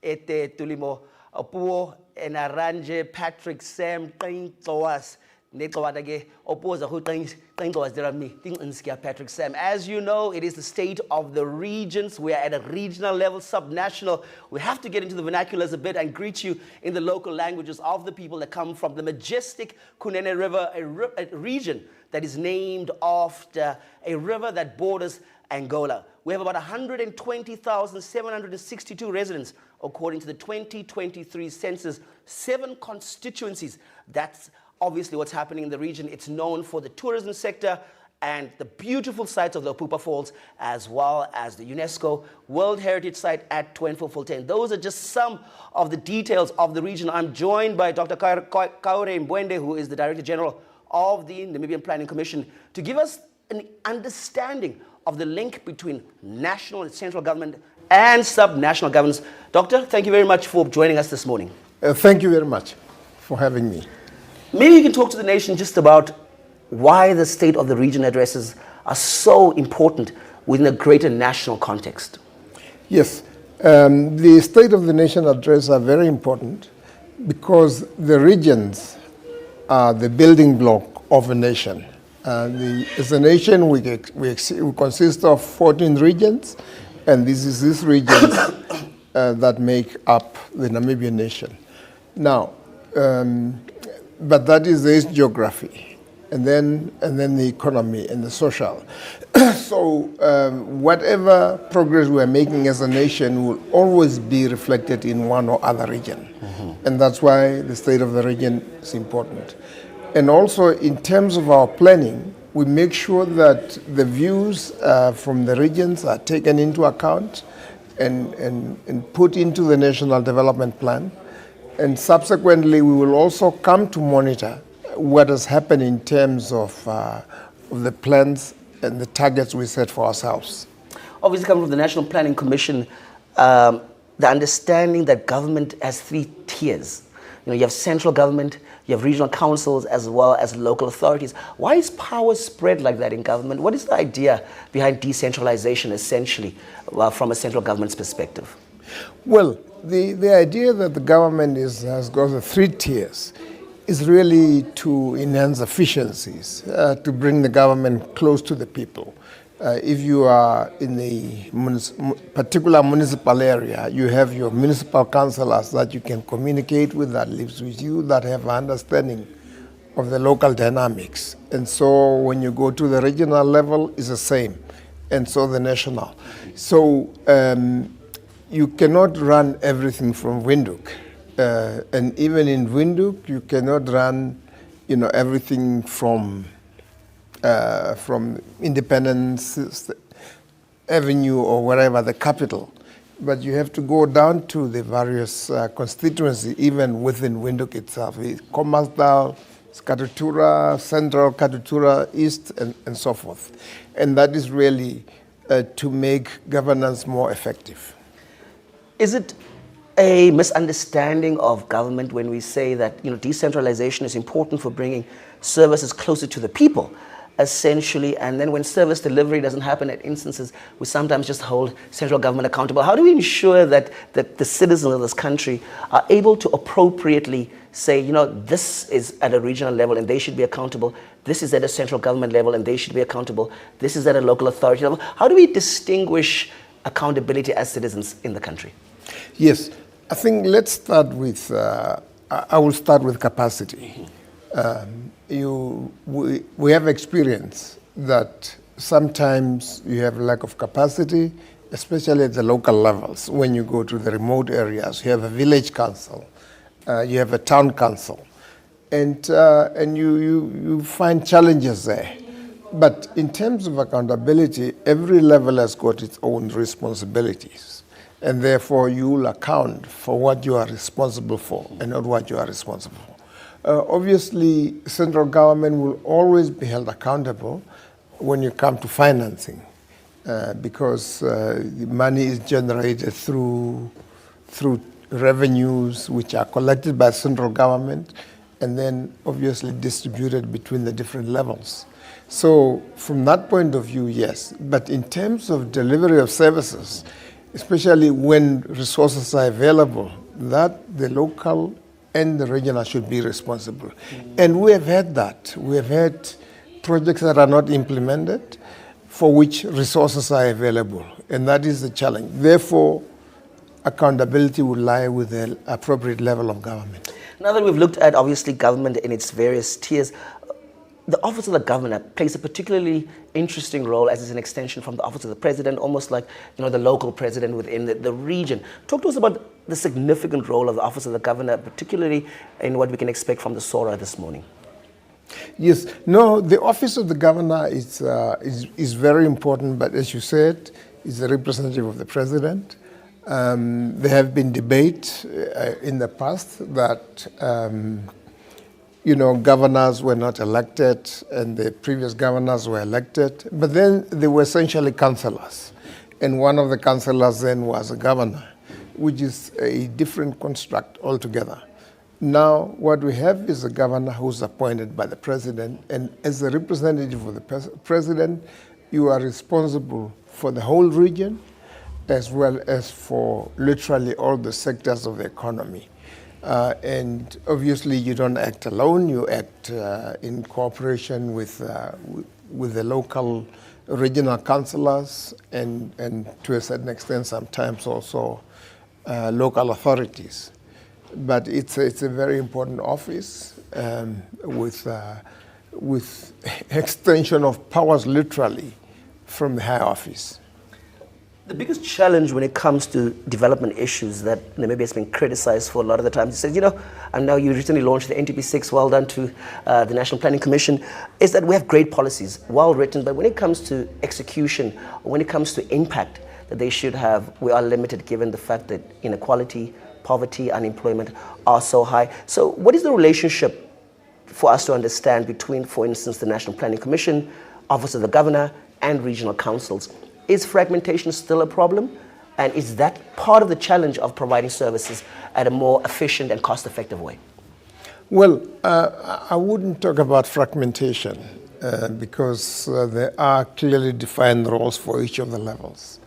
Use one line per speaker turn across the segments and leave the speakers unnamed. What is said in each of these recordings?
ete tulimo opuo enaranje Patrick Sam Qingxoas neqwada ke opoza go Qingxoas there me Patrick Sam. As you know, it is the state of the regions. We are at a regional level, subnational. We have to get into the vernaculars a bit and greet you in the local languages of the people that come from the majestic Kunene River, a region that is named after a river that borders Angola. We have about 120,762 residents according to the 2023 census, 7 constituencies. That's obviously what's happening in the region. It's known for the tourism sector and the beautiful sites of the Opupa Falls, as well as the UNESCO World Heritage Site at Twenfo-Fulton. Those are just some of the details of the region. I'm joined by Dr. Kaure Mbwende, who is the Director General of the Namibian Planning Commission, to give us an understanding of the link between national and central government and subnational governments. Doctor, thank you very much for joining us this morning.
Thank you very much for having me.
Maybe you can talk to the nation just about why the State of the Region addresses are so important within a greater national context.
Yes, the State of the Nation address are very important because the regions are the building block of a nation. As a nation, we consist of 14 regions, and these regions that make up the Namibian nation. Now, but that is the geography, and then the economy and the social. So whatever progress we are making as a nation will always be reflected in one or other region. And that's why the state of the region is important. And also in terms of our planning, we make sure that the views from the regions are taken into account and put into the National Development Plan. And subsequently, we will also come to monitor what has happened in terms of the plans and the targets we set for ourselves.
Obviously, coming from the National Planning Commission, the understanding that government has 3 tiers. You know, you have central government, you have regional councils, as well as local authorities. Why is power spread like that in government? What is the idea behind decentralization, essentially, from a central government's perspective?
Well, the idea that the government has got the 3 tiers is really to enhance efficiencies, to bring the government close to the people. If you are in a particular municipal area, you have your municipal councillors that you can communicate with, that lives with you, that have an understanding of the local dynamics. And so when you go to the regional level, it's the same, and so the national. So you cannot run everything from Windhoek. And even in Windhoek, you cannot run, everything from Independence Avenue or wherever, the capital. But you have to go down to the various constituencies, even within Windhoek itself. Kommersdal, Katutura, Central, Katutura, East, and so forth. And that is really to make governance more effective.
Is it a misunderstanding of government when we say that decentralization is important for bringing services closer to the people, essentially, and then when service delivery doesn't happen at instances, we sometimes just hold central government accountable? How do we ensure that the citizens of this country are able to appropriately say, this is at a regional level and they should be accountable, this is at a central government level and they should be accountable, this is at a local authority level? How do we distinguish accountability as citizens in the country?
Yes, I think let's start with, I will start with capacity. We have experience that sometimes you have lack of capacity, especially at the local levels. When you go to the remote areas, you have a village council, you have a town council, and you find challenges there. But in terms of accountability, every level has got its own responsibilities. And therefore, you will account for what you are responsible for and not what you are responsible for. Obviously, central government will always be held accountable when you come to financing, because the money is generated through revenues which are collected by central government and then obviously distributed between the different levels. So from that point of view, yes. But in terms of delivery of services, especially when resources are available, that the local and the regional should be responsible. And we have had that. We have had projects that are not implemented for which resources are available, and that is the challenge. Therefore, accountability will lie with the appropriate level of government.
Now that we've looked at, obviously, government in its various tiers, the Office of the Governor plays a particularly interesting role as it's an extension from the Office of the President, almost like, the local president within the region. Talk to us about the significant role of the Office of the Governor, particularly in what we can expect from the SORA this morning.
Yes, no, the Office of the Governor is very important, but as you said, is a representative of the President. There have been debates in the past that governors were not elected and the previous governors were elected, but then they were essentially councillors. And one of the councillors then was a governor, which is a different construct altogether. Now, what we have is a governor who's appointed by the president, and as a representative of the president, you are responsible for the whole region, as well as for literally all the sectors of the economy. And obviously you don't act alone, you act in cooperation with the local regional councillors and to a certain extent sometimes also local authorities. But it's a very important office with extension of powers literally from the high office.
The biggest challenge when it comes to development issues that Namibia has been criticized for a lot of the times, it says, and now you recently launched the NTP6, well done to the National Planning Commission, is that we have great policies, well written, but when it comes to execution, when it comes to impact that they should have, we are limited given the fact that inequality, poverty, unemployment are so high. So what is the relationship for us to understand between, for instance, the National Planning Commission, Office of the Governor, and regional councils? Is fragmentation still a problem? And is that part of the challenge of providing services at a more efficient and cost-effective way?
Well, I wouldn't talk about fragmentation because there are clearly defined roles for each of the levels.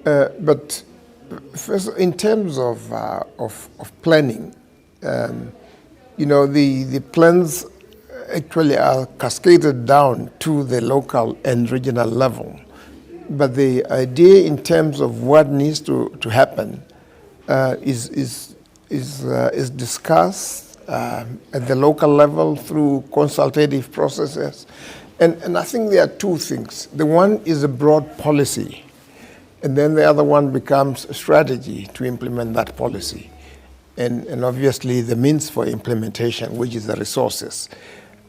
But first, in terms of planning, the plans actually are cascaded down to the local and regional level. But the idea in terms of what needs to happen is discussed at the local level through consultative processes. And I think there are two things. The one is a broad policy, and then the other one becomes a strategy to implement that policy. And obviously the means for implementation, which is the resources.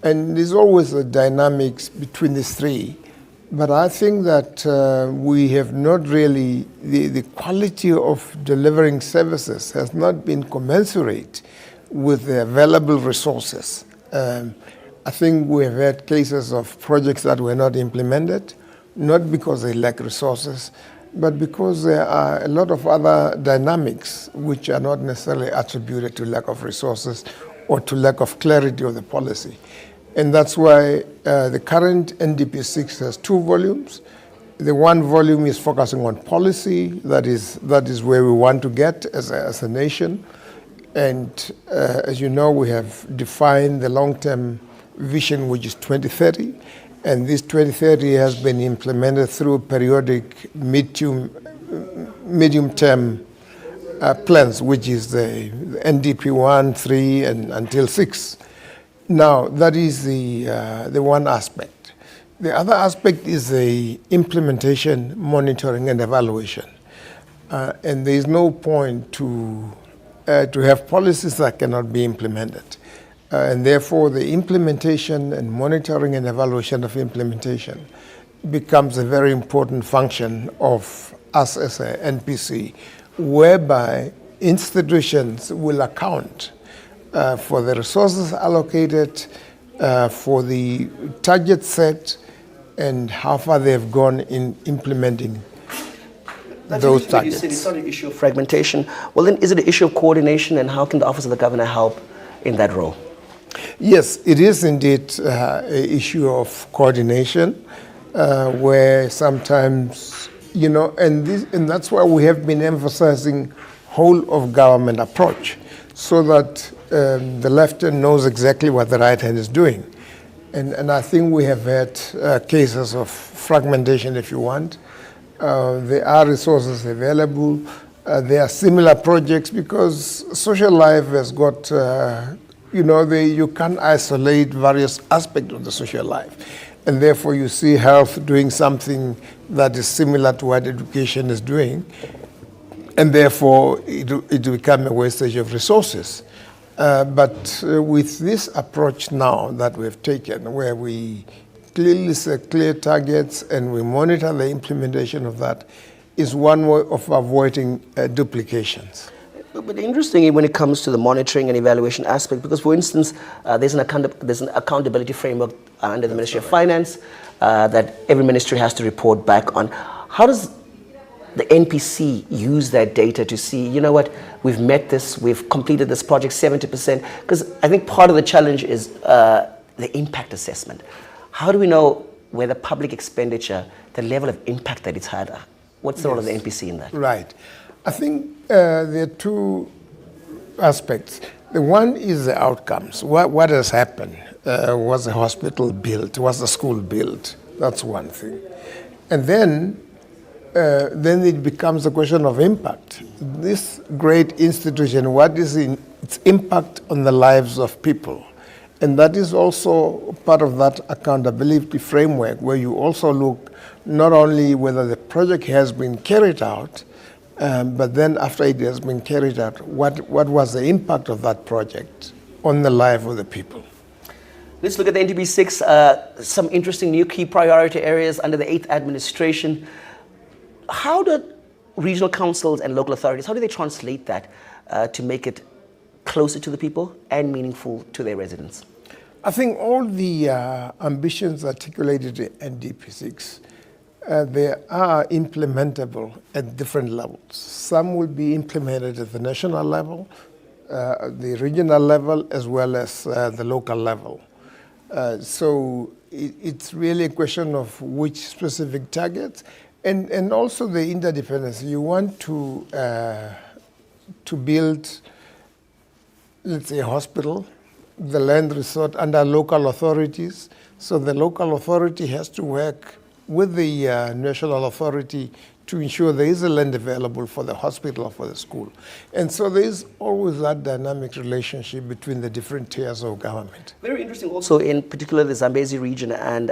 And there's always a dynamics between these three. But I think that we have not really, the quality of delivering services has not been commensurate with the available resources. I think we have had cases of projects that were not implemented, not because they lack resources, but because there are a lot of other dynamics which are not necessarily attributed to lack of resources or to lack of clarity of the policy. And that's why the current NDP6 has 2 volumes. The one volume is focusing on policy, that is where we want to get as a nation. And as you know, we have defined the long-term vision, which is 2030. And this 2030 has been implemented through periodic medium-term plans, which is the NDP 1, 3, and until 6. Now, that is the one aspect. The other aspect is the implementation, monitoring, and evaluation. And there is no point to have policies that cannot be implemented. And therefore, the implementation and monitoring and evaluation of implementation becomes a very important function of us as a NPC, whereby institutions will account for the resources allocated, for the target set, and how far they have gone in implementing those targets. You said
it's not an issue of fragmentation. Well, then, is it an issue of coordination, and how can the Office of the Governor help in that role?
Yes, it is indeed an issue of coordination, where sometimes you know, and that's why we have been emphasizing whole of government approach, so that the left hand knows exactly what the right hand is doing. And I think we have had cases of fragmentation, if you want. There are resources available. There are similar projects, because social life has got, you know, you can't isolate various aspects of the social life. And therefore you see health doing something that is similar to what education is doing. And therefore it become a wastage of resources. But with this approach now that we've taken, where we clearly set clear targets and we monitor the implementation of that, is one way of avoiding duplications.
But interestingly, when it comes to the monitoring and evaluation aspect, because for instance, there's an accountability framework under the Ministry of Finance that every ministry has to report back on. How does the NPC use that data to see, you know what, we've met this, we've completed this project 70%? Because I think part of the challenge is the impact assessment. How do we know whether public expenditure, the level of impact that it's had? What's the role of the NPC in that?
Right. I think there are two aspects. The one is the outcomes. What has happened? Was the hospital built? Was the school built? That's one thing. And then it becomes a question of impact. This great institution, what is its impact on the lives of people? And that is also part of that accountability framework, where you also look not only whether the project has been carried out, but then after it has been carried out, what was the impact of that project on the life of the people?
Let's look at the NDP6, some interesting new key priority areas under the 8th administration. How do regional councils and local authorities, how do they translate that to make it closer to the people and meaningful to their residents?
I think all the ambitions articulated in NDP6, they are implementable at different levels. Some will be implemented at the national level, the regional level, as well as the local level. So it's really a question of which specific targets, and also the interdependence. You want to build, let's say, a hospital, the land resort under local authorities. So the local authority has to work with the national authority to ensure there is a land available for the hospital or for the school. And so there is always that dynamic relationship between the different tiers of government.
Very interesting also, in particular the Zambezi region and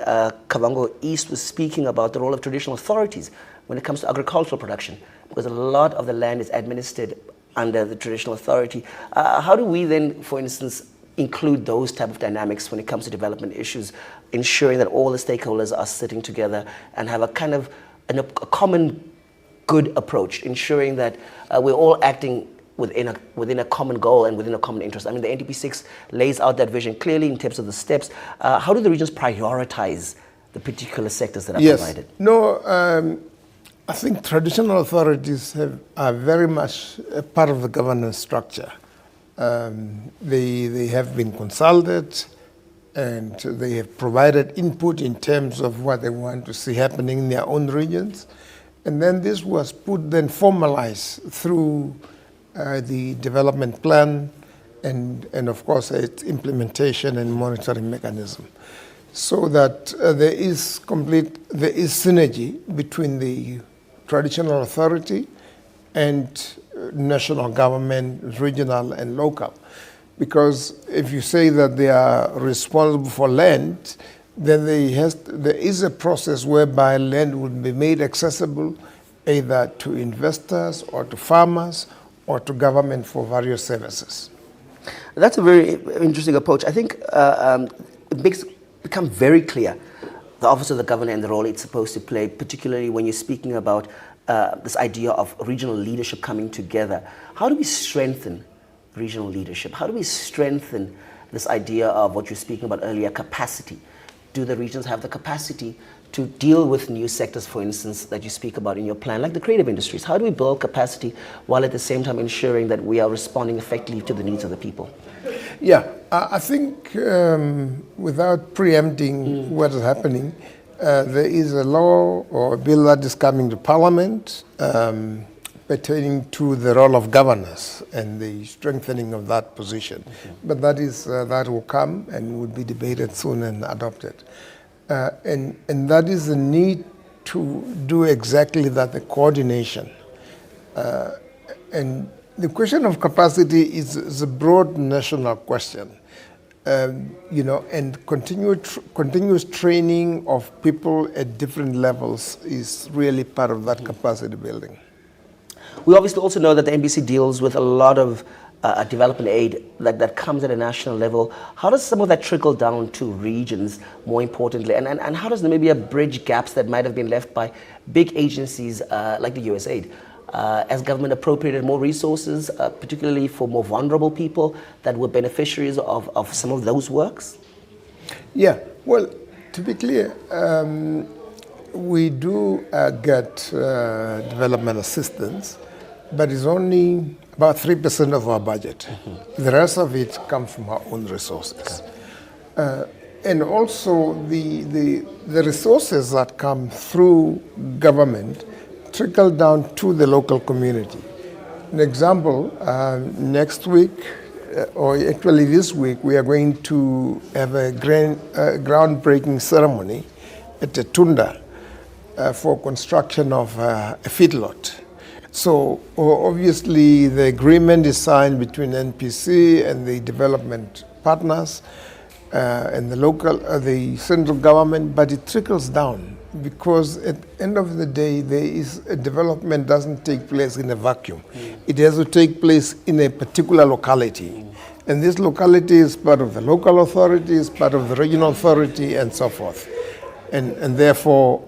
Kavango East was speaking about the role of traditional authorities when it comes to agricultural production, because a lot of the land is administered under the traditional authority. How do we then, for instance, include those type of dynamics when it comes to development issues, ensuring that all the stakeholders are sitting together and have a kind of a common good approach, ensuring that we're all acting within a common goal and within a common interest? I mean, the NDP6 lays out that vision clearly in terms of the steps. How do the regions prioritize the particular sectors that are provided?
No, I think traditional authorities are very much a part of the governance structure. They have been consulted, and they have provided input in terms of what they want to see happening in their own regions. And then this was formalized through the development plan and of course its implementation and monitoring mechanism. So that there is synergy between the traditional authority and national government, regional and local. Because if you say that they are responsible for land, then there is a process whereby land would be made accessible either to investors or to farmers or to government for various services.
That's a very interesting approach. I think it becomes very clear the office of the governor and the role it's supposed to play, particularly when you're speaking about this idea of regional leadership coming together. How do we strengthen regional leadership? How do we strengthen this idea of what you're speaking about earlier, capacity? Do the regions have the capacity to deal with new sectors, for instance, that you speak about in your plan, like the creative industries? How do we build capacity while at the same time ensuring that we are responding effectively to the needs of the people?
Yeah, I think without preempting what is happening, There is a law or a bill that is coming to Parliament pertaining to the role of governors and the strengthening of that position. But that will come and will be debated soon and adopted. And that is the need to do exactly that, the coordination. And the question of capacity is a broad national question. And continuous training of people at different levels is really part of that capacity building.
We obviously also know that the NBC deals with a lot of development aid that comes at a national level. How does some of that trickle down to regions, more importantly? And how does Namibia bridge gaps that might have been left by big agencies like the USAID? As government appropriated more resources, particularly for more vulnerable people that were beneficiaries of some of those works?
Yeah, well, to be clear, we do get development assistance, but it's only about 3% of our budget. The rest of it comes from our own resources. And also the resources that come through government trickle down to the local community. An example, next week, or actually this week, we are going to have a groundbreaking ceremony at the Tunda for construction of a feedlot. So obviously the agreement is signed between NPC and the development partners and the central government, but it trickles down because at the end of the day, development doesn't take place in a vacuum. It has to take place in a particular locality. And this locality is part of the local authority, is part of the regional authority, and so forth. And therefore,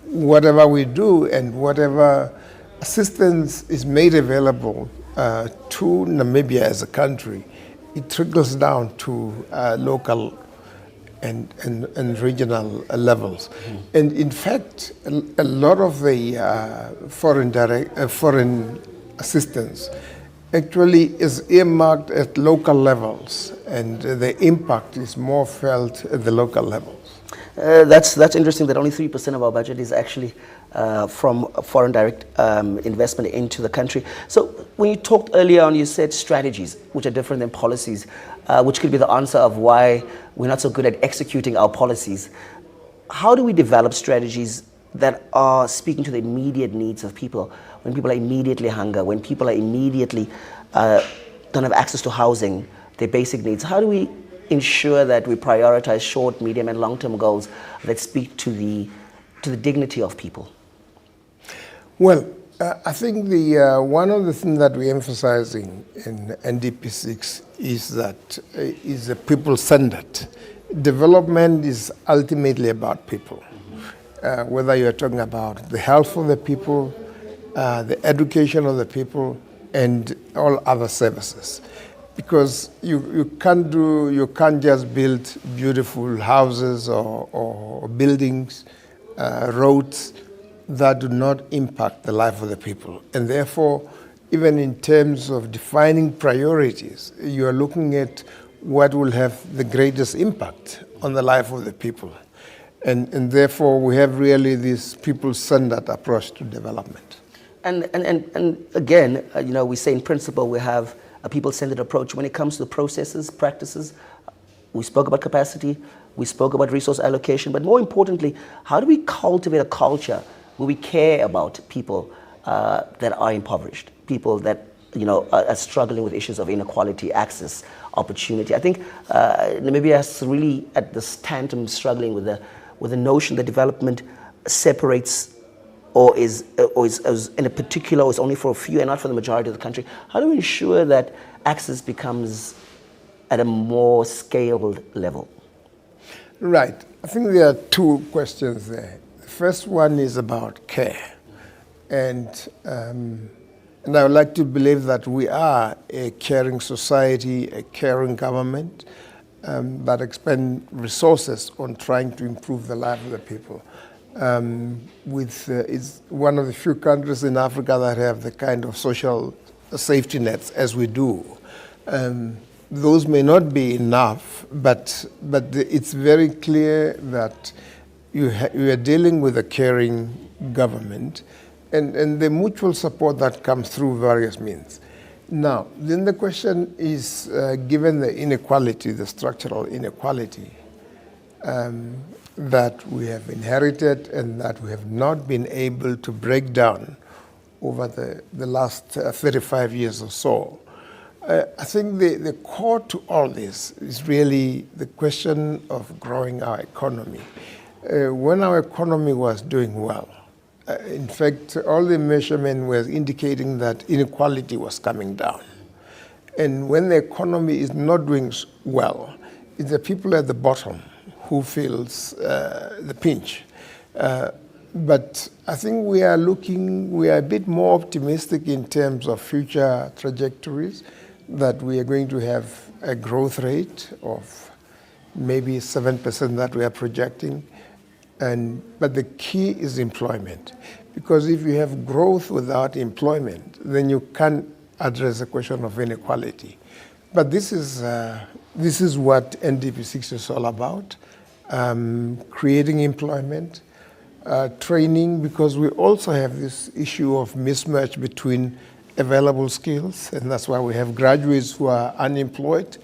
whatever we do and whatever assistance is made available to Namibia as a country, it trickles down to local and regional levels. And in fact, a lot of the foreign assistance actually is earmarked at local levels, and the impact is more felt at the local levels.
That's interesting that only 3% of our budget is actually from foreign direct investment into the country. So when you talked earlier on, you said strategies, which are different than policies, which could be the answer of why we're not so good at executing our policies. How do we develop strategies that are speaking to the immediate needs of people, when people are immediately hunger, when people are immediately don't have access to housing, their basic needs? How do we ensure that we prioritize short, medium, and long-term goals that speak to the dignity of people?
Well, I think one of the things that we're emphasizing in NDP6 is that is a people-centered. Development is ultimately about people. Whether you're talking about the health of the people, the education of the people, and all other services. Because you can't just build beautiful houses or buildings, roads that do not impact the life of the people. And therefore, even in terms of defining priorities, you are looking at what will have the greatest impact on the life of the people. And therefore, we have really this people-centered approach to development.
And again, we say in principle we have a people-centered approach when it comes to processes, practices. We spoke about capacity, we spoke about resource allocation, but more importantly, how do we cultivate a culture where we care about people that are impoverished, people that are struggling with issues of inequality, access, opportunity? I think Namibia is really at this tandem struggling with the notion that development separates or is in a particular, or is only for a few and not for the majority of the country. How do we ensure that access becomes at a more scaled level?
Right. I think there are two questions there. The first one is about care. And I would like to believe that we are a caring society, a caring government that expend resources on trying to improve the life of the people. It's one of the few countries in Africa that have the kind of social safety nets as we do. Those may not be enough, but it's very clear that you are dealing with a caring government, and the mutual support that comes through various means. Now, then the question is, given the inequality, the structural inequality that we have inherited and that we have not been able to break down over the last 35 years or so, I think the core to all this is really the question of growing our economy. When our economy was doing well, in fact, all the measurement was indicating that inequality was coming down. And when the economy is not doing well, it's the people at the bottom who feels the pinch. But I think we are a bit more optimistic in terms of future trajectories, that we are going to have a growth rate of maybe 7% that we are projecting. But the key is employment, because if you have growth without employment, then you can't address the question of inequality. But this is what NDP6 is all about: creating employment, training, because we also have this issue of mismatch between available skills, and that's why we have graduates who are unemployed,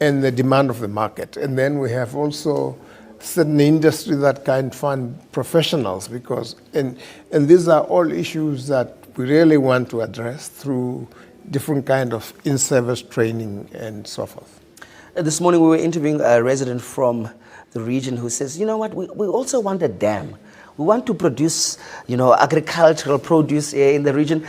and the demand of the market. And then we have also certain industry that can fund professionals, because and these are all issues that we really want to address through different kind of in-service training and so forth.
This morning we were interviewing a resident from the region who says, you know what, we also want a dam. We want to produce, agricultural produce in the region.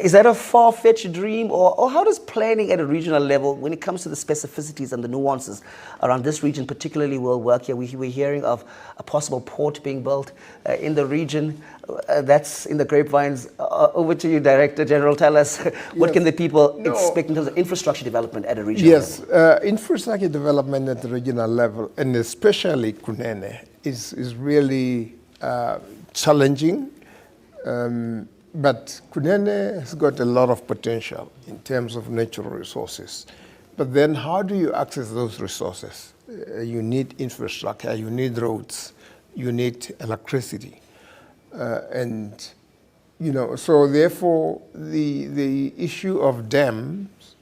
Is that a far-fetched dream, or how does planning at a regional level, when it comes to the specificities and the nuances around this region, particularly will work here? We're hearing of a possible port being built in the region. That's in the grapevines. Over to you, Director General. Tell us, what can the people expect in terms of infrastructure development at a regional level?
Yes, infrastructure development at the regional level, and especially Kunene, is really challenging, but Kunene has got a lot of potential in terms of natural resources. But then how do you access those resources? You need infrastructure, you need roads, you need electricity. So therefore the issue of dams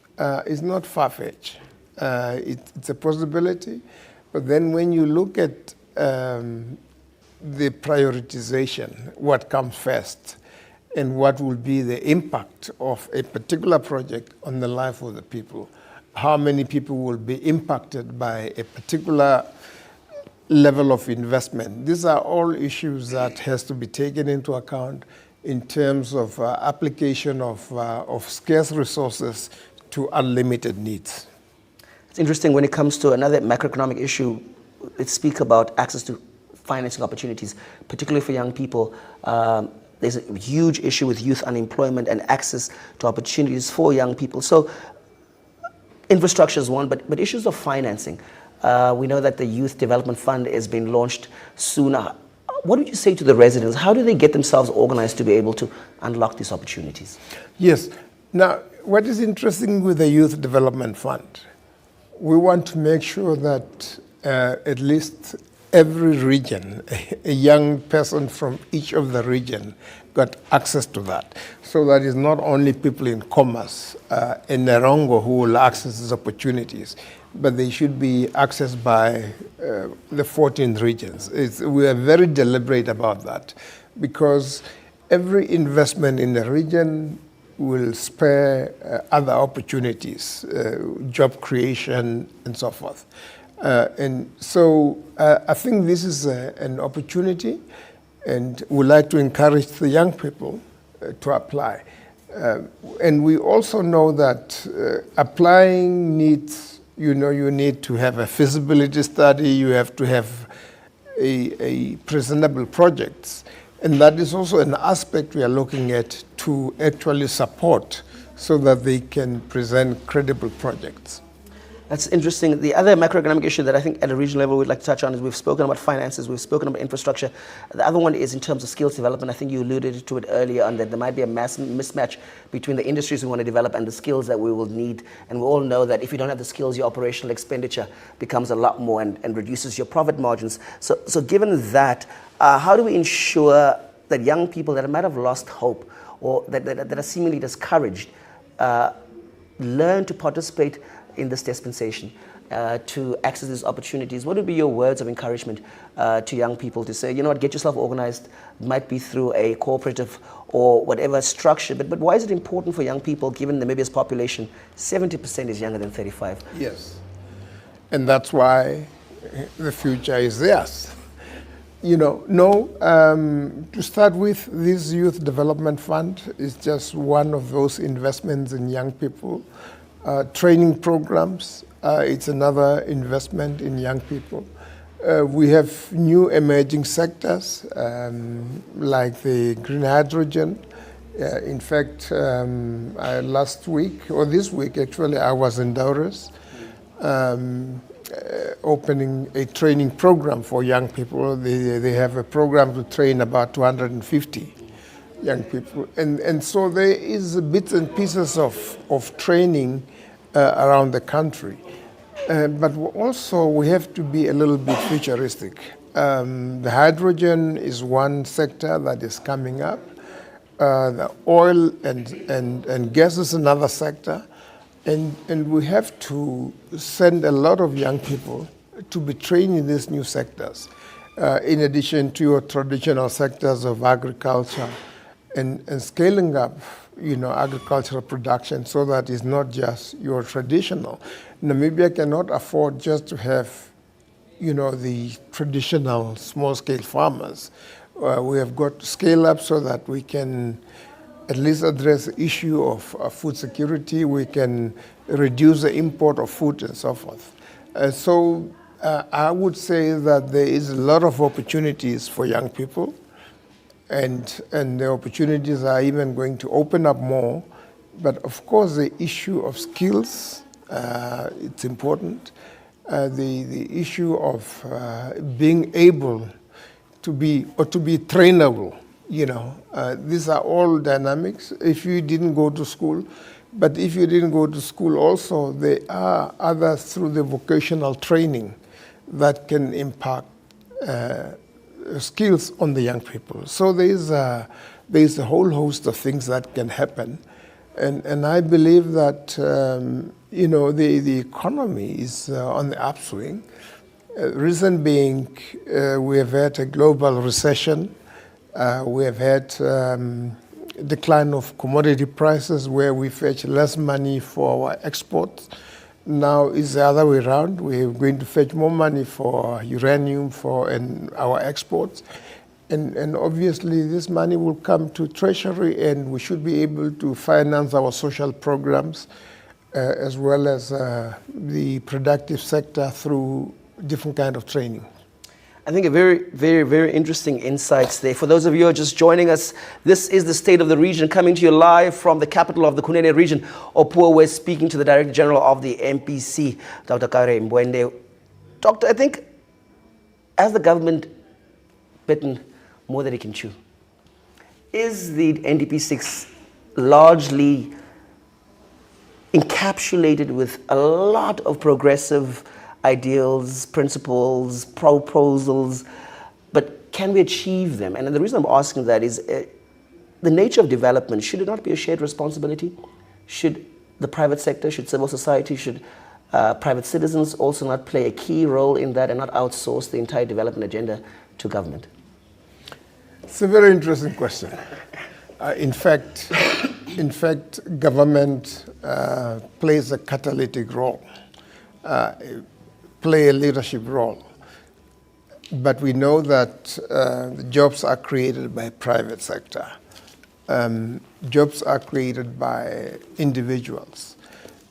is not far-fetched. It's a possibility, but then when you look at the prioritization, what comes first, and what will be the impact of a particular project on the life of the people. How many people will be impacted by a particular level of investment? These are all issues that has to be taken into account in terms of application of scarce resources to unlimited needs.
It's interesting when it comes to another macroeconomic issue. Let's speak about access to financing opportunities, particularly for young people. There's a huge issue with youth unemployment and access to opportunities for young people. So infrastructure is one, but issues of financing. We know that the Youth Development Fund is being launched soon. What would you say to the residents? How do they get themselves organized to be able to unlock these opportunities?
Yes. Now, what is interesting with the Youth Development Fund, we want to make sure that at least every region, a young person from each of the region got access to that. So that is not only people in Commerce and Nerongo who will access these opportunities, but they should be accessed by the 14 regions. We are very deliberate about that, because every investment in the region will spare other opportunities, job creation and so forth. I think this is an opportunity, and we'd like to encourage the young people to apply. And we also know that applying needs, you need to have a feasibility study, you have to have a presentable projects. And that is also an aspect we are looking at to actually support so that they can present credible projects.
That's interesting. The other macroeconomic issue that I think at a regional level we'd like to touch on is we've spoken about finances, we've spoken about infrastructure. The other one is in terms of skills development. I think you alluded to it earlier on that there might be a massive mismatch between the industries we want to develop and the skills that we will need. And we all know that if you don't have the skills, your operational expenditure becomes a lot more and reduces your profit margins. So given that, how do we ensure that young people that might have lost hope or that are seemingly discouraged learn to participate in this dispensation, to access these opportunities? What would be your words of encouragement to young people to say, you know what, get yourself organized? It might be through a cooperative or whatever structure, but why is it important for young people, given Namibia's population, 70% is younger than 35?
Yes, and that's why the future is theirs. You know, to start with, this Youth Development Fund is just one of those investments in young people. Training programs, it's another investment in young people. We have new emerging sectors like the green hydrogen. In fact, last week, or this week actually, I was in Daures opening a training program for young people. They have a program to train about 250 young people. And so there is bits and pieces of training around the country. But also we have to be a little bit futuristic. The hydrogen is one sector that is coming up. The oil and gas is another sector. And we have to send a lot of young people to be trained in these new sectors, in addition to your traditional sectors of agriculture and scaling up, you know, agricultural production so that it's not just your traditional. Namibia cannot afford just to have, you know, the traditional small-scale farmers. We have got to scale up so that we can at least address the issue of food security. We can reduce the import of food and so forth. So I would say that there is a lot of opportunities for young people, and the opportunities are even going to open up more. But of course, the issue of skills, it's important. The issue of being able to be trainable. You know, these are all dynamics. If you didn't go to school, but if you didn't go to school also, there are others through the vocational training that can impact skills on the young people. So there's a whole host of things that can happen. And I believe that, you know, the economy is on the upswing. Reason being, we have had a global recession. We have had decline of commodity prices where we fetch less money for our exports. Now it's the other way around. We're going to fetch more money for uranium and our exports. And obviously this money will come to Treasury, and we should be able to finance our social programs as well as the productive sector through different kind of training.
I think a very, very, very interesting insights there. For those of you who are just joining us, this is the State of the Region coming to you live from the capital of the Kunene region. Vipuakuje, we're speaking to the Director General of the MPC, Dr. Kare Mbwende. Doctor, I think, has the government bitten more than it can chew? Is the NDP6 largely encapsulated with a lot of progressive ideals, principles, proposals, but can we achieve them? And the reason I'm asking that is the nature of development, should it not be a shared responsibility? Should the private sector, should civil society, should private citizens also not play a key role in that and not outsource the entire development agenda to government?
It's a very interesting question. In fact, government plays a catalytic role. Play a leadership role. But we know that the jobs are created by private sector. Jobs are created by individuals.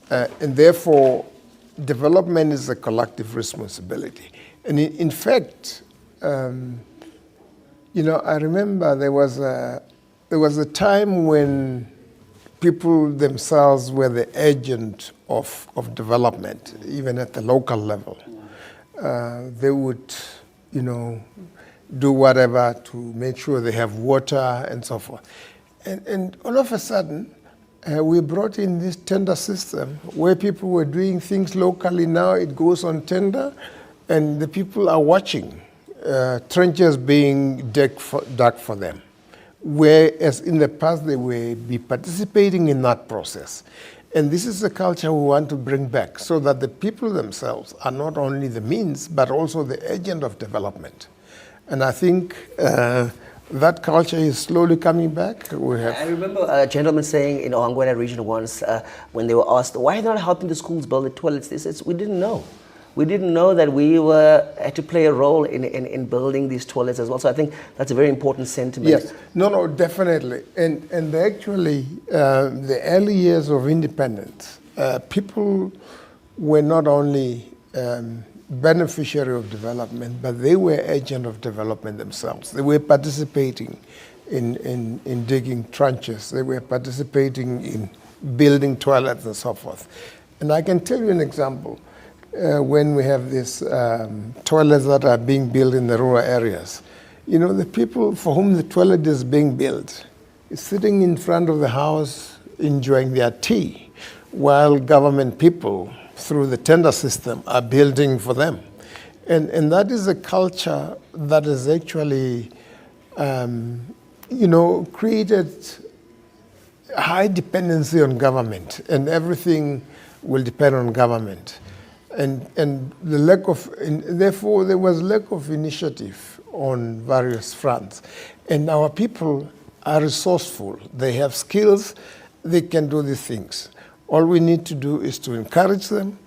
And therefore, development is a collective responsibility. And in fact, you know, I remember there was a time when people themselves were the agent of development, even at the local level. They would, do whatever to make sure they have water and so forth. And all of a sudden, we brought in this tender system where people were doing things locally. Now it goes on tender, and the people are watching trenches being dug for them. Whereas in the past, they would be participating in that process. And this is the culture we want to bring back so that the people themselves are not only the means, but also the agent of development. And I think that culture is slowly coming back.
I remember a gentleman saying in Ohangwena region once, when they were asked, why are they not helping the schools build the toilets? They said, we didn't know. We didn't know that we had to play a role in building these toilets as well. So I think that's a very important sentiment.
Yes, no, definitely. And actually, the early years of independence, people were not only beneficiary of development, but they were agent of development themselves. They were participating in digging trenches. They were participating in building toilets and so forth. And I can tell you an example. When we have these toilets that are being built in the rural areas, the people for whom the toilet is being built is sitting in front of the house enjoying their tea, while government people, through the tender system, are building for them. And that is a culture that has actually, created high dependency on government, and everything will depend on government. And the lack of, therefore, there was lack of initiative on various fronts. And our people are resourceful. They have skills. They can do these things. All we need to do is to encourage them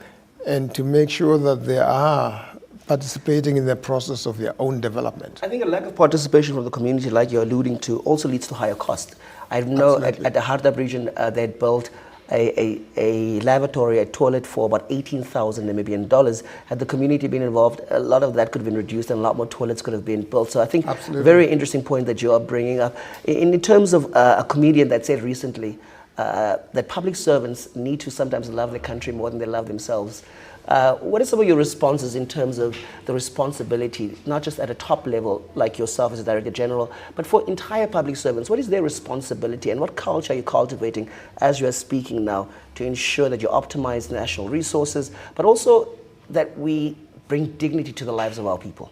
and to make sure that they are participating in the process of their own development.
I think a lack of participation from the community, like you're alluding to, also leads to higher cost. I know at the Hardap region, they had built a lavatory, a toilet for about 18,000 Namibian dollars. Had the community been involved, a lot of that could have been reduced and a lot more toilets could have been built. So I think very interesting point that you are bringing up. In terms of a comedian that said recently that public servants need to sometimes love their country more than they love themselves. What are some of your responses in terms of the responsibility, not just at a top level like yourself as a Director General, but for entire public servants? What is their responsibility and what culture are you cultivating as you are speaking now to ensure that you optimize national resources, but also that we bring dignity to the lives of our people?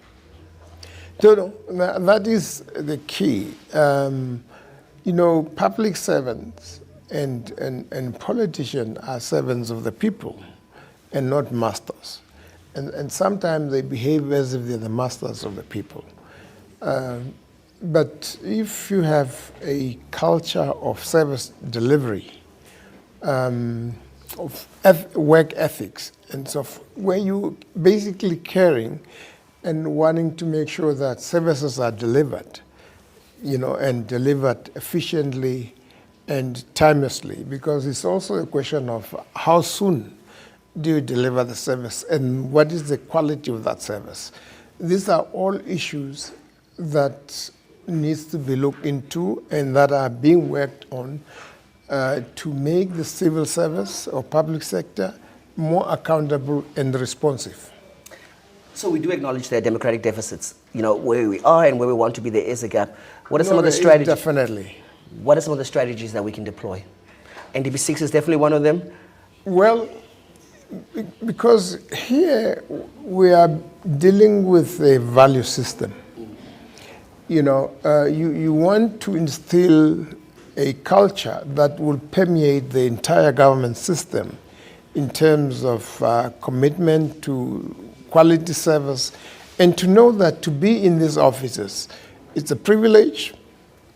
That is the key. Public servants and politicians are servants of the people and not masters. And sometimes they behave as if they're the masters of the people. But if you have a culture of service delivery, of work ethics, and so where you basically caring and wanting to make sure that services are delivered, and delivered efficiently and timelessly, because it's also a question of how soon do you deliver the service and what is the quality of that service. These are all issues that needs to be looked into and that are being worked on to make the civil service or public sector more accountable and responsive.
So we do acknowledge there are democratic deficits. Where we are and where we want to be, there is a gap. What are some of the strategies?
Definitely.
What are some of the strategies that we can deploy? NDP6 is definitely one of them.
Well, because here we are dealing with a value system. You want to instill a culture that will permeate the entire government system in terms of commitment to quality service, and to know that to be in these offices, it's a privilege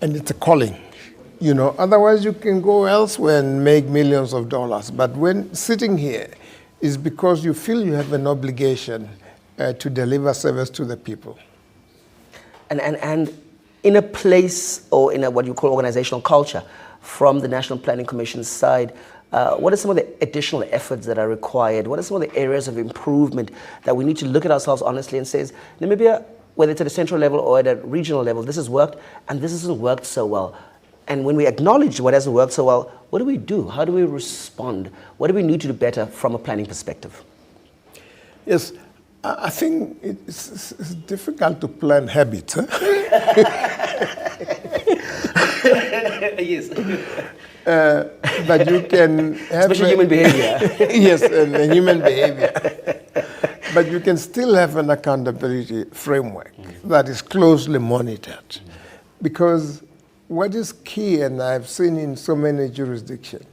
and it's a calling. Otherwise you can go elsewhere and make millions of dollars. But when sitting here is because you feel you have an obligation to deliver service to the people.
And in a place or in what you call organizational culture from the National Planning Commission's side, what are some of the additional efforts that are required? What are some of the areas of improvement that we need to look at ourselves honestly and say, Namibia, whether it's at a central level or at a regional level, this has worked and this hasn't worked so well. And when we acknowledge what hasn't worked so well, what do we do? How do we respond? What do we need to do better from a planning perspective?
Yes, I think it's difficult to plan habits. Huh?
Yes.
But you can have...
Especially human behavior.
Yes, and human behavior. But you can still have an accountability framework that is closely monitored. Because what is key, and I've seen in so many jurisdictions,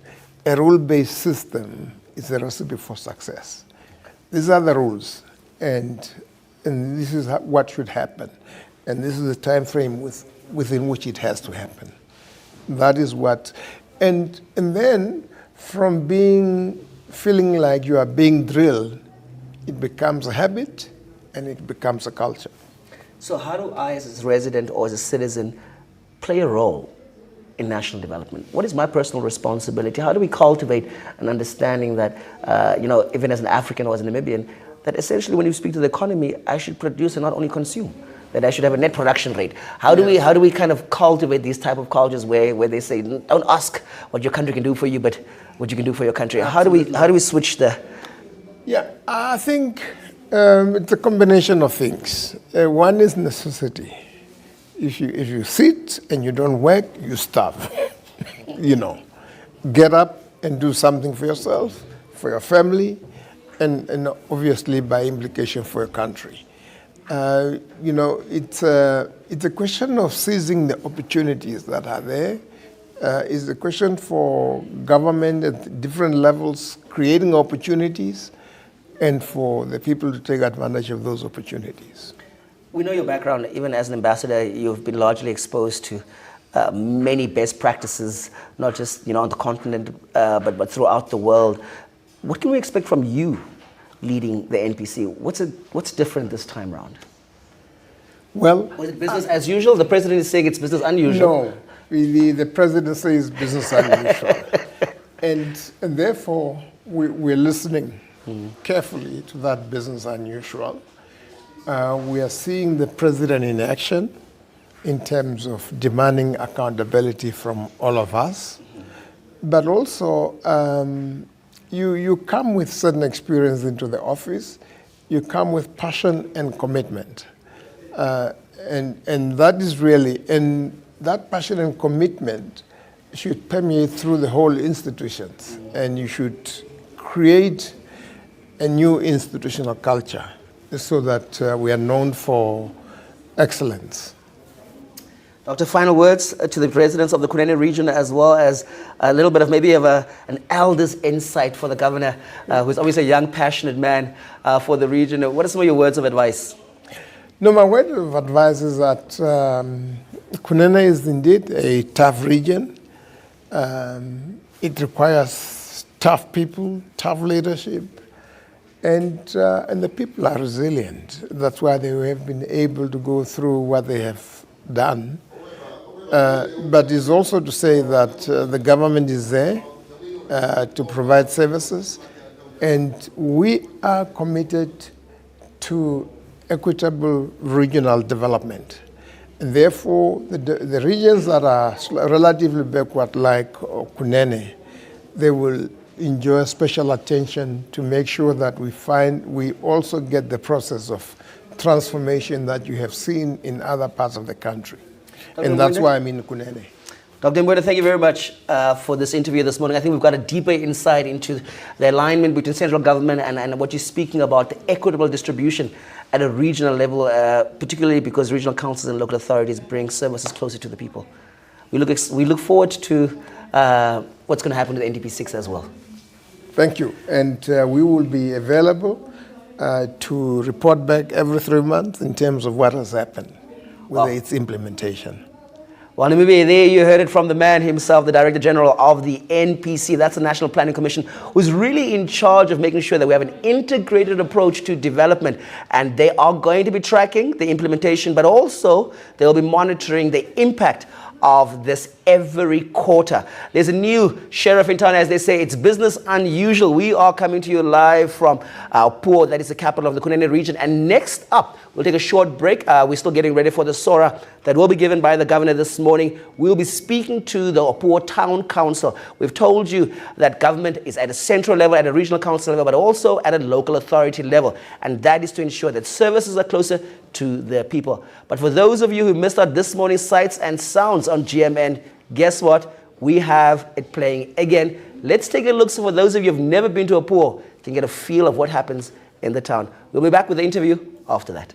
a rule-based system is a recipe for success. These are the rules, and this is what should happen. And this is the time frame within which it has to happen. That is what, and then from feeling like you are being drilled, it becomes a habit and it becomes a culture.
So how do I, as a resident or as a citizen, play a role in national development? What is my personal responsibility? How do we cultivate an understanding that, even as an African or as a Namibian, that essentially when you speak to the economy, I should produce and not only consume, that I should have a net production rate? How do we kind of cultivate these type of cultures where they say, don't ask what your country can do for you, but what you can do for your country?
Absolutely.
How do we switch the...
Yeah, I think it's a combination of things. One is necessity. If you sit and you don't work, you starve. Get up and do something for yourself, for your family, and obviously by implication for your country. It's a question of seizing the opportunities that are there. It's a question for government at different levels creating opportunities, and for the people to take advantage of those opportunities.
We know your background. Even as an ambassador, you've been largely exposed to many best practices, not just on the continent, but throughout the world. What can we expect from you leading the NPC? What's different this time around?
Well,
was it business as usual? The president is saying it's business unusual.
No, the president says business unusual, and therefore we're listening carefully to that business unusual. We are seeing the president in action in terms of demanding accountability from all of us. But also, you come with certain experience into the office. You come with passion and commitment. And that is really, and that passion and commitment should permeate through the whole institutions. And you should create a new institutional culture so that we are known for excellence.
Dr. Final words to the residents of the Kunene region, as well as a little bit of maybe of an elder's insight for the governor, who's obviously a young, passionate man for the region. What are some of your words of advice?
No, my word of advice is that Kunene is indeed a tough region. It requires tough people, tough leadership, and the people are resilient. That's why they have been able to go through what they have done. But it's also to say that the government is there to provide services, and we are committed to equitable regional development. And therefore, the regions that are relatively backward, like Kunene, they will enjoy special attention to make sure that we also get the process of transformation that you have seen in other parts of the country. And that's why I'm in Kunene.
Dr. Mbwede, thank you very much for this interview this morning. I think we've got a deeper insight into the alignment between central government and what you're speaking about, the equitable distribution at a regional level, particularly because regional councils and local authorities bring services closer to the people. We look forward to what's going to happen with NDP6 as well.
Thank you. And we will be available to report back every 3 months in terms of what has happened with its implementation.
Well, Namibia, there you heard it from the man himself, the Director General of the NPC. That's the National Planning Commission, who's really in charge of making sure that we have an integrated approach to development. And they are going to be tracking the implementation, but also they'll be monitoring the impact of this every quarter. There's a new sheriff in town, as they say. It's business unusual. We are coming to you live from Puo, that is the capital of the Kunene region. And next up, we'll take a short break. We're still getting ready for the SORA that will be given by the governor this morning. We'll be speaking to the Puo Town Council. We've told you that government is at a central level, at a regional council level, but also at a local authority level. And that is to ensure that services are closer to the people. But for those of you who missed out this morning's sights and sounds on GMN, guess what? We have it playing again. Let's take a look. So for those of you who have never been to a Puo, you can get a feel of what happens in the town. We'll be back with the interview after that.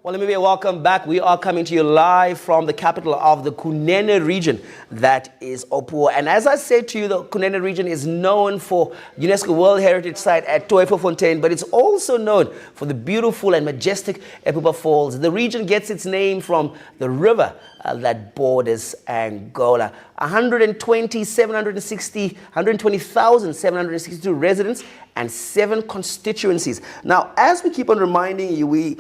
Well, let me be a welcome back. We are coming to you live from the capital of the Kunene region, that is Puo. And as I said to you, the Kunene region is known for UNESCO World Heritage Site at Fontaine, but it's also known for the beautiful and majestic Epupa Falls. The region gets its name from the river that borders Angola. 120,762 residents and 7 constituencies. Now, as we keep on reminding you, we're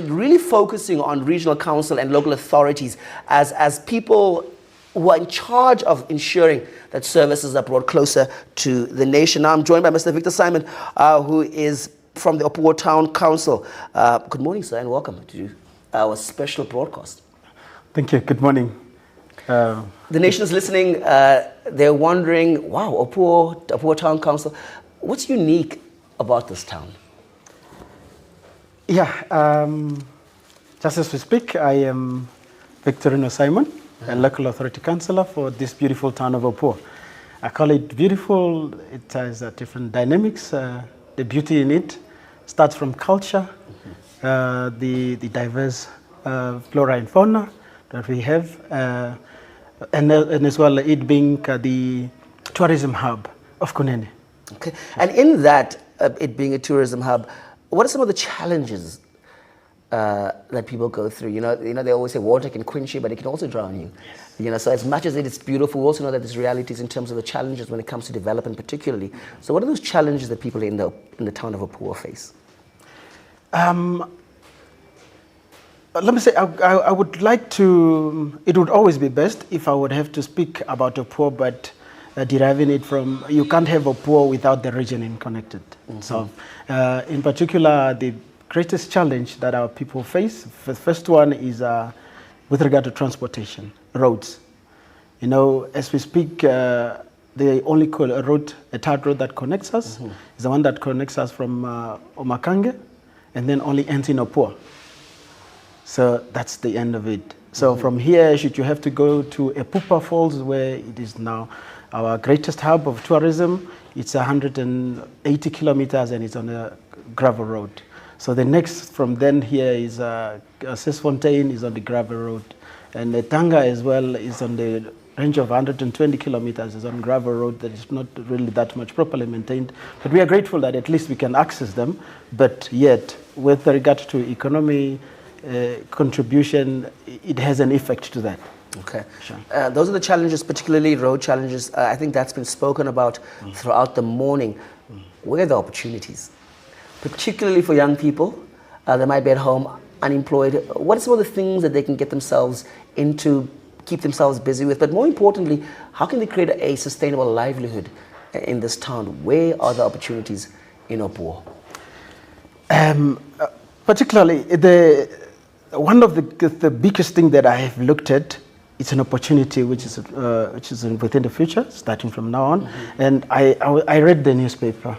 really focusing on regional council and local authorities as people who are in charge of ensuring that services are brought closer to the nation. Now, I'm joined by Mr. Victor Simon, who is from the Puo Town Council. Good morning, sir, and welcome to our special broadcast.
Thank you. Good morning.
The nation is listening. They're wondering, wow, Puo Town Council, what's unique about this town?
Yeah, just as we speak, I am Victorino Simon, a local authority councillor for this beautiful town of Puo. I call it beautiful. It has different dynamics. The beauty in it starts from culture, the diverse flora and fauna that we have, and as well it being the tourism hub of Kunene.
Okay, and in that, it being a tourism hub, what are some of the challenges that people go through? You know, they always say water can quench you, but it can also drown you. Yes. You know, so as much as it is beautiful, we also know that there's realities in terms of the challenges when it comes to development, particularly. So, what are those challenges that people in the town of Puo face?
Let me say, I would like to. It would always be best if I would have to speak about Puo, but deriving it from, you can't have Puo without the region connected. Mm-hmm. So, in particular, the greatest challenge that our people face, the first one is with regard to transportation, roads. You know, as we speak, they only call a road, a third road that connects us, mm-hmm. is the one that connects us from Omakange, and then only ends in Puo. So that's the end of it. So mm-hmm. from here, should you have to go to Epupa Falls, where it is now our greatest hub of tourism, it's 180 kilometers and it's on a gravel road. So the next from then here is Fontaine is on the gravel road. And Tanga as well is on the range of 120 kilometers, is on gravel road that is not really that much properly maintained. But we are grateful that at least we can access them. But yet, with regard to economy, contribution, it has an effect to that.
Okay. Sure. Those are the challenges, particularly road challenges. I think that's been spoken about throughout the morning. Where are the opportunities? Particularly for young people, they might be at home unemployed. What are some of the things that they can get themselves into, keep themselves busy with? But more importantly, how can they create a sustainable livelihood in this town? Where are the opportunities in Puo?
Particularly, one of the biggest thing that I have looked at it's an opportunity which is within the future, starting from now on. And I read the newspaper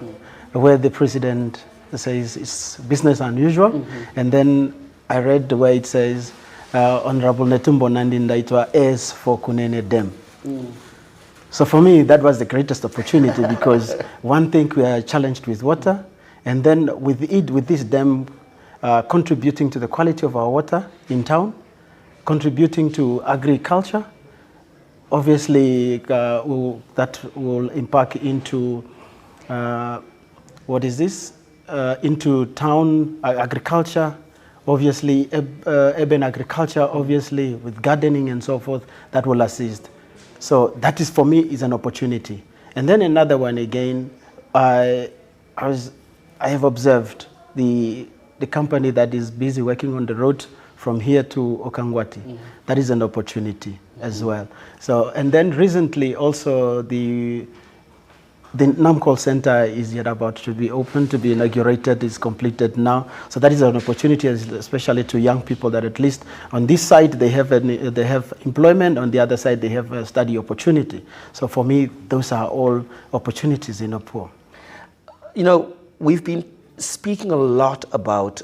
where the president says it's business unusual, and then I read where it says Honorable Netumbo Nandi Ndaitwa is for Kunene Dam. So for me, that was the greatest opportunity because one thing, we are challenged with water, and then with this dam contributing to the quality of our water in town, contributing to agriculture, obviously that will impact into, into town agriculture, obviously urban agriculture, obviously with gardening and so forth, that will assist. So that is, for me, is an opportunity. And then another one again, I have observed the company that is busy working on the road from here to Okangwati. That is an opportunity as well. So, and then recently also the NAM Center is yet about to be open, to be inaugurated, is completed now. So that is an opportunity, especially to young people, that at least on this side they have employment, on the other side they have a study opportunity. So for me, those are all opportunities in Opua.
You know, we've been speaking a lot about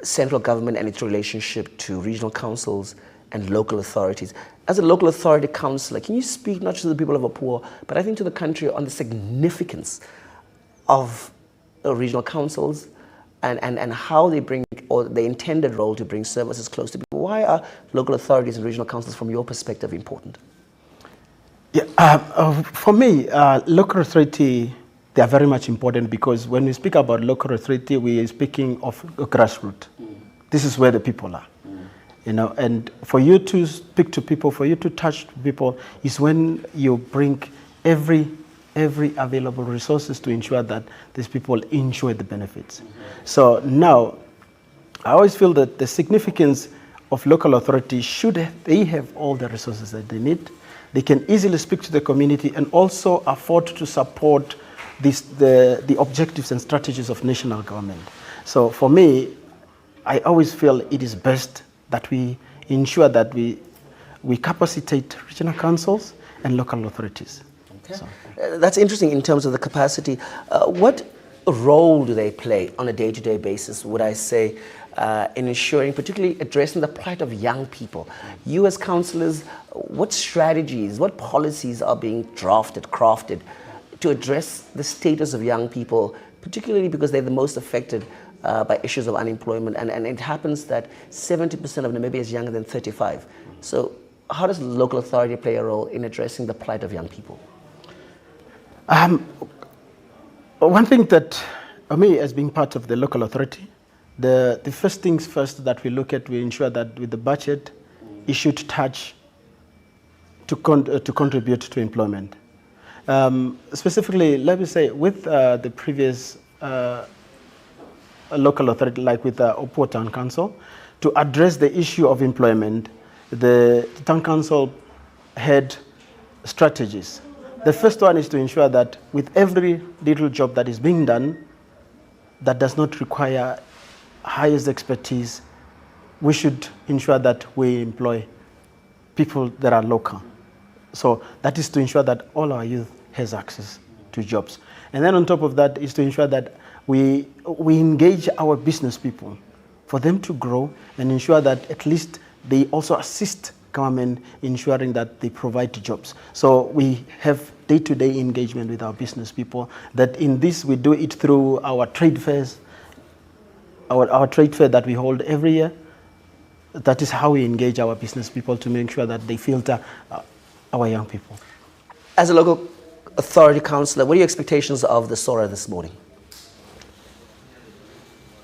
central government and its relationship to regional councils and local authorities. As a local authority councillor, can you speak not just to the people of Opua, but I think to the country on the significance of regional councils and how they bring, or the intended role to bring services close to people? Why are local authorities and regional councils, from your perspective, important?
Yeah, for me, local authority, they are very much important because when we speak about local authority, we are speaking of grassroots. This is where the people are. You know, and for you to speak to people, for you to touch people, is when you bring every available resources to ensure that these people enjoy the benefits. So now, I always feel that the significance of local authority, should they have all the resources that they need, they can easily speak to the community and also afford to support the objectives and strategies of national government. So for me, I always feel it is best that we ensure that we capacitate regional councils and local authorities.
Okay. So. That's interesting in terms of the capacity. What role do they play on a day-to-day basis, would I say, in ensuring, particularly addressing the plight of young people? You as councillors, what strategies, what policies are being crafted to address the status of young people, particularly because they're the most affected by issues of unemployment, and it happens that 70% of Namibia is younger than 35. So how does the local authority play a role in addressing the plight of young people?
One thing that, me as being part of the local authority, the first things first that we look at, we ensure that with the budget, it should touch to contribute to employment. Specifically, let me say, with the previous local authority, like with the Opua Town Council, to address the issue of employment, the Town Council had strategies. The first one is to ensure that with every little job that is being done that does not require highest expertise, we should ensure that we employ people that are local. So that is to ensure that all our youth has access to jobs. And then on top of that is to ensure that we engage our business people for them to grow and ensure that at least they also assist government ensuring that they provide jobs. So we have day-to-day engagement with our business people, that in this we do it through our trade fairs, our trade fair that we hold every year. That is how we engage our business people to make sure that they filter our young people.
As a local authority councillor, what are your expectations of the SORA this morning?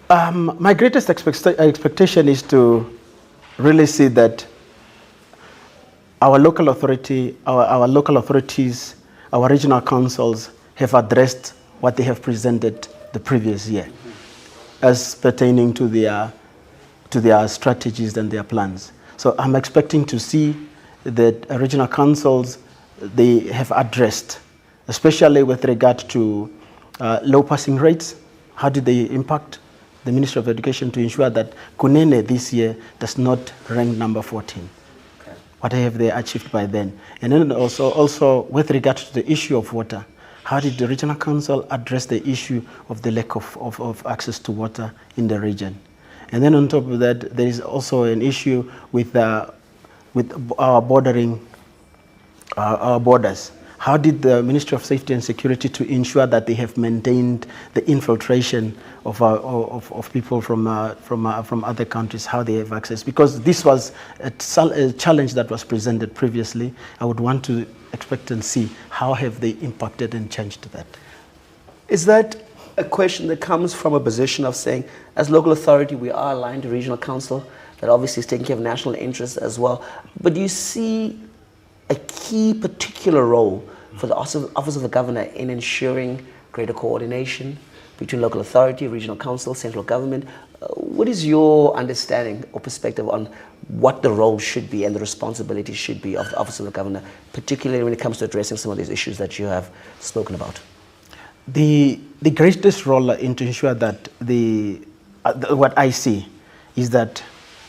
My greatest expectation is to really see that our local authority, our local authorities, our regional councils have addressed what they have presented the previous year as pertaining to their strategies and their plans. So I'm expecting to see that regional councils, they have addressed, especially with regard to low passing rates. How did they impact the Ministry of Education to ensure that Kunene this year does not rank number 14?
Okay.
What have they achieved by then? And then also with regard to the issue of water, how did the regional council address the issue of the lack of access to water in the region? And then on top of that, there is also an issue with our bordering, our borders. How did the Ministry of Safety and Security to ensure that they have maintained the infiltration of people from other countries, how they have access? Because this was a challenge that was presented previously. I would want to expect and see how have they impacted and changed that.
Is that a question that comes from a position of saying, as local authority, we are aligned to regional council, that obviously is taking care of national interests as well, but do you see a key particular role for the Office of the Governor in ensuring greater coordination between local authority, regional council, central government? What is your understanding or perspective on what the role should be and the responsibility should be of the Office of the Governor, particularly when it comes to addressing some of these issues that you have spoken about?
The greatest role in to ensure that what I see is that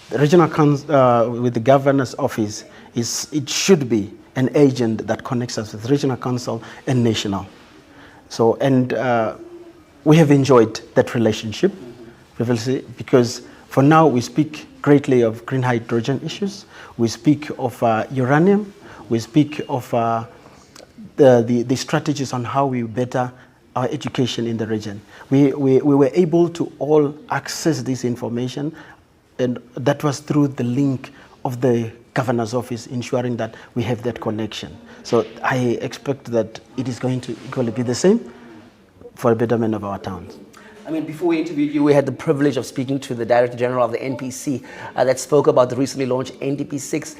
the regional council with the governor's office it should be an agent that connects us with regional council and national. So, and we have enjoyed that relationship previously, because for now we speak greatly of green hydrogen issues, we speak of uranium, we speak of the strategies on how we better our education in the region. We were able to all access this information, and that was through the link of the governor's office, ensuring that we have that connection. So I expect that it is going to equally be the same for the betterment of our towns.
I mean, before we interviewed you, we had the privilege of speaking to the Director General of the NPC that spoke about the recently launched NDP6.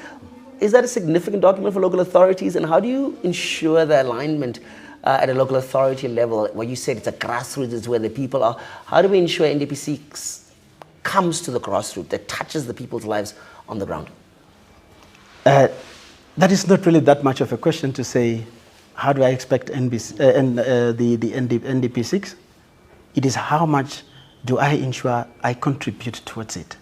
Is that a significant document for local authorities, and how do you ensure the alignment at a local authority level, where you said it's a grassroots, it's where the people are? How do we ensure NDP6 comes to the grassroots, that touches the people's lives on the ground?
That is not really that much of a question to say, how do I expect the NDP6? It is how much do I ensure I contribute towards it?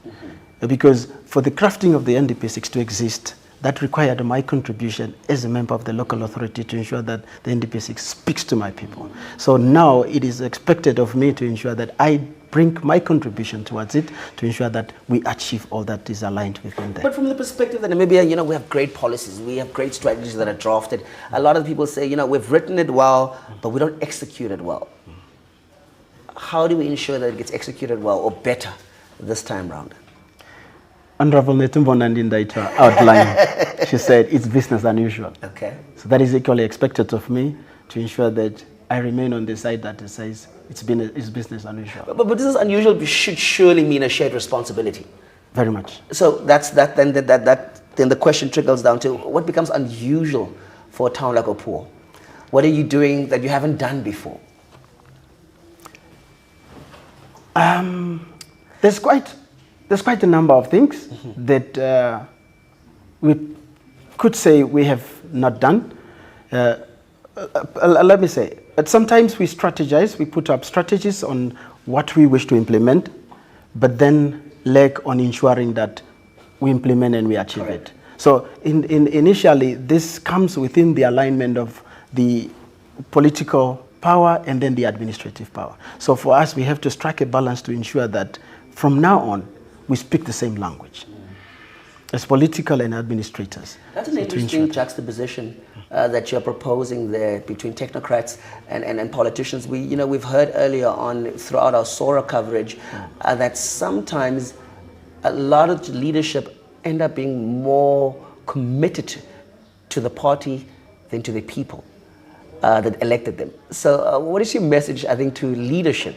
Because for the crafting of the NDP6 to exist, that required my contribution as a member of the local authority to ensure that the NDP6 speaks to my people. So now it is expected of me to ensure that I bring my contribution towards it, to ensure that we achieve all that is aligned within that.
But from the perspective that Namibia, you know, we have great policies, we have great strategies that are drafted. A lot of people say, you know, we've written it well, but we don't execute it well. How do we ensure that it gets executed well or better this time around?
Honorable Netumbo Nandi-Ndaitwah outlined, she said, it's business unusual.
Okay.
So that is equally expected of me, to ensure that I remain on the side that says it's business unusual.
But business unusual should surely mean a shared responsibility.
Very much.
So that's that. Then the question trickles down to what becomes unusual for a town like Opuo. What are you doing that you haven't done before?
There's quite a number of things that we could say we have not done. Let me say, but sometimes we strategize, we put up strategies on what we wish to implement, but then lack on ensuring that we implement and we achieve it. So initially, this comes within the alignment of the political power and then the administrative power. So for us, we have to strike a balance to ensure that from now on, we speak the same language as political and administrators.
That's an interesting juxtaposition that you're proposing there between technocrats and politicians. We've heard earlier on throughout our SORA coverage that sometimes a lot of leadership end up being more committed to the party than to the people that elected them. So what is your message, I think, to leadership,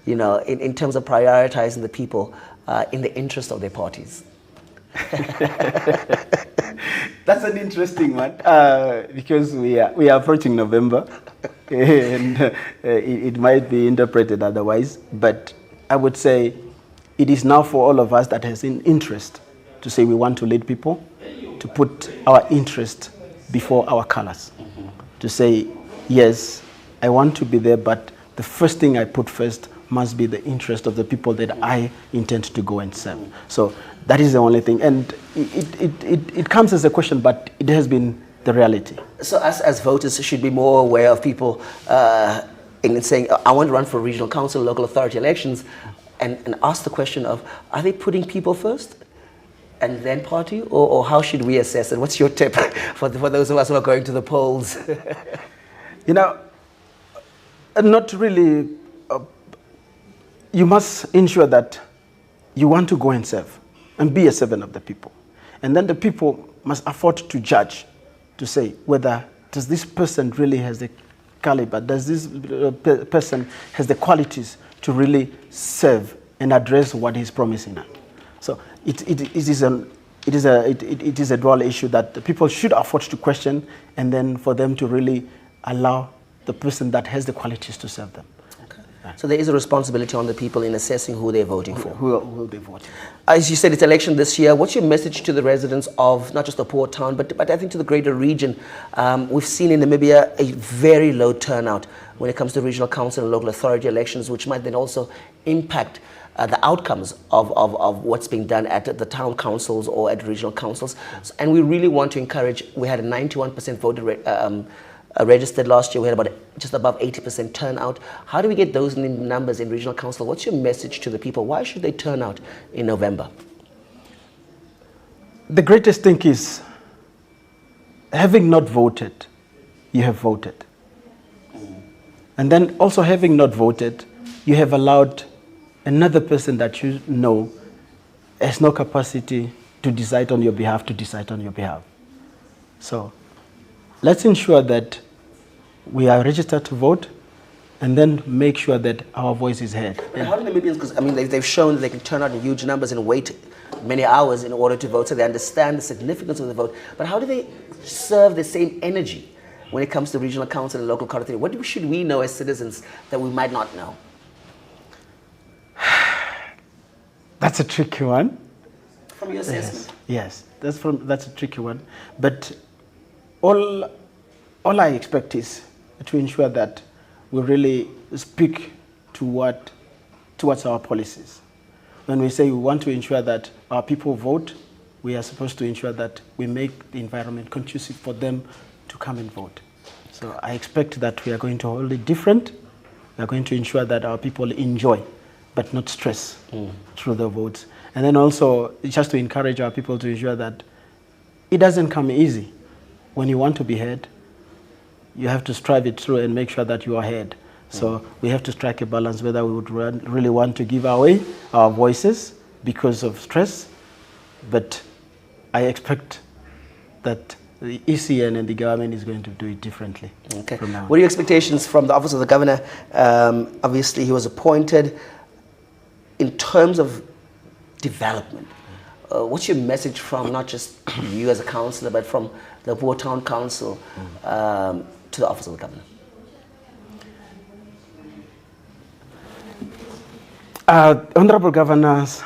in terms of prioritizing the people in the interest of their parties?
That's an interesting one, because we are approaching November, and it might be interpreted otherwise, but I would say it is now for all of us that has an interest to say we want to lead people, to put our interest before our colors, to say, yes, I want to be there, but the first thing I put first must be the interest of the people that I intend to go and serve. So That is the only thing. And it comes as a question, but it has been the reality.
So us as voters should be more aware of people in saying, I want to run for regional council, local authority elections, and ask the question of, are they putting people first and then party, or how should we assess it? What's your tip for those of us who are going to the polls?
You know, not really. You must ensure that you want to go and serve and be a servant of the people. And then the people must afford to judge, to say whether does this person really has the caliber, does this person has the qualities to really serve and address what he's promising us. So it is a dual issue that the people should afford to question, and then for them to really allow the person that has the qualities to serve them.
So there is a responsibility on the people in assessing who they're voting for.
Who will they vote?
As you said, it's election this year. What's your message to the residents of not just the Port Town, but I think to the greater region? We've seen in Namibia a very low turnout when it comes to regional council and local authority elections, which might then also impact the outcomes of what's being done at the town councils or at regional councils. And we really want to encourage, we had a 91% voter registered last year. We had just above 80% turnout. How do we get those numbers in regional council? What's your message to the people? Why should they turn out in November?
The greatest thing is, having not voted, you have voted. And then also having not voted, you have allowed another person that you know has no capacity to decide on your behalf to decide on your behalf. So let's ensure that we are registered to vote, and then make sure that our voice is heard.
And how do Namibians, because I mean they've shown that they can turn out in huge numbers and wait many hours in order to vote, so they understand the significance of the vote, but how do they serve the same energy when it comes to regional council and local authority? What should we know as citizens that we might not know?
That's a tricky one.
From your assessment?
Yes, that's a tricky one. But all I expect is to ensure that we really speak towards our policies. When we say we want to ensure that our people vote, we are supposed to ensure that we make the environment conducive for them to come and vote. So I expect that we are going to hold it different. We are going to ensure that our people enjoy, but not stress through the votes. And then also, just to encourage our people to ensure that it doesn't come easy. When you want to be heard, you have to strive it through and make sure that you are heard. So we have to strike a balance whether we would really want to give away our voices because of stress, but I expect that the ECN and the government is going to do it differently.
Okay.
From now on.
What are your expectations from the office of the governor? Obviously, he was appointed. In terms of development, what's your message from not just you as a councillor, but from the Port Town Council to the office of the governor?
Honorable Governor's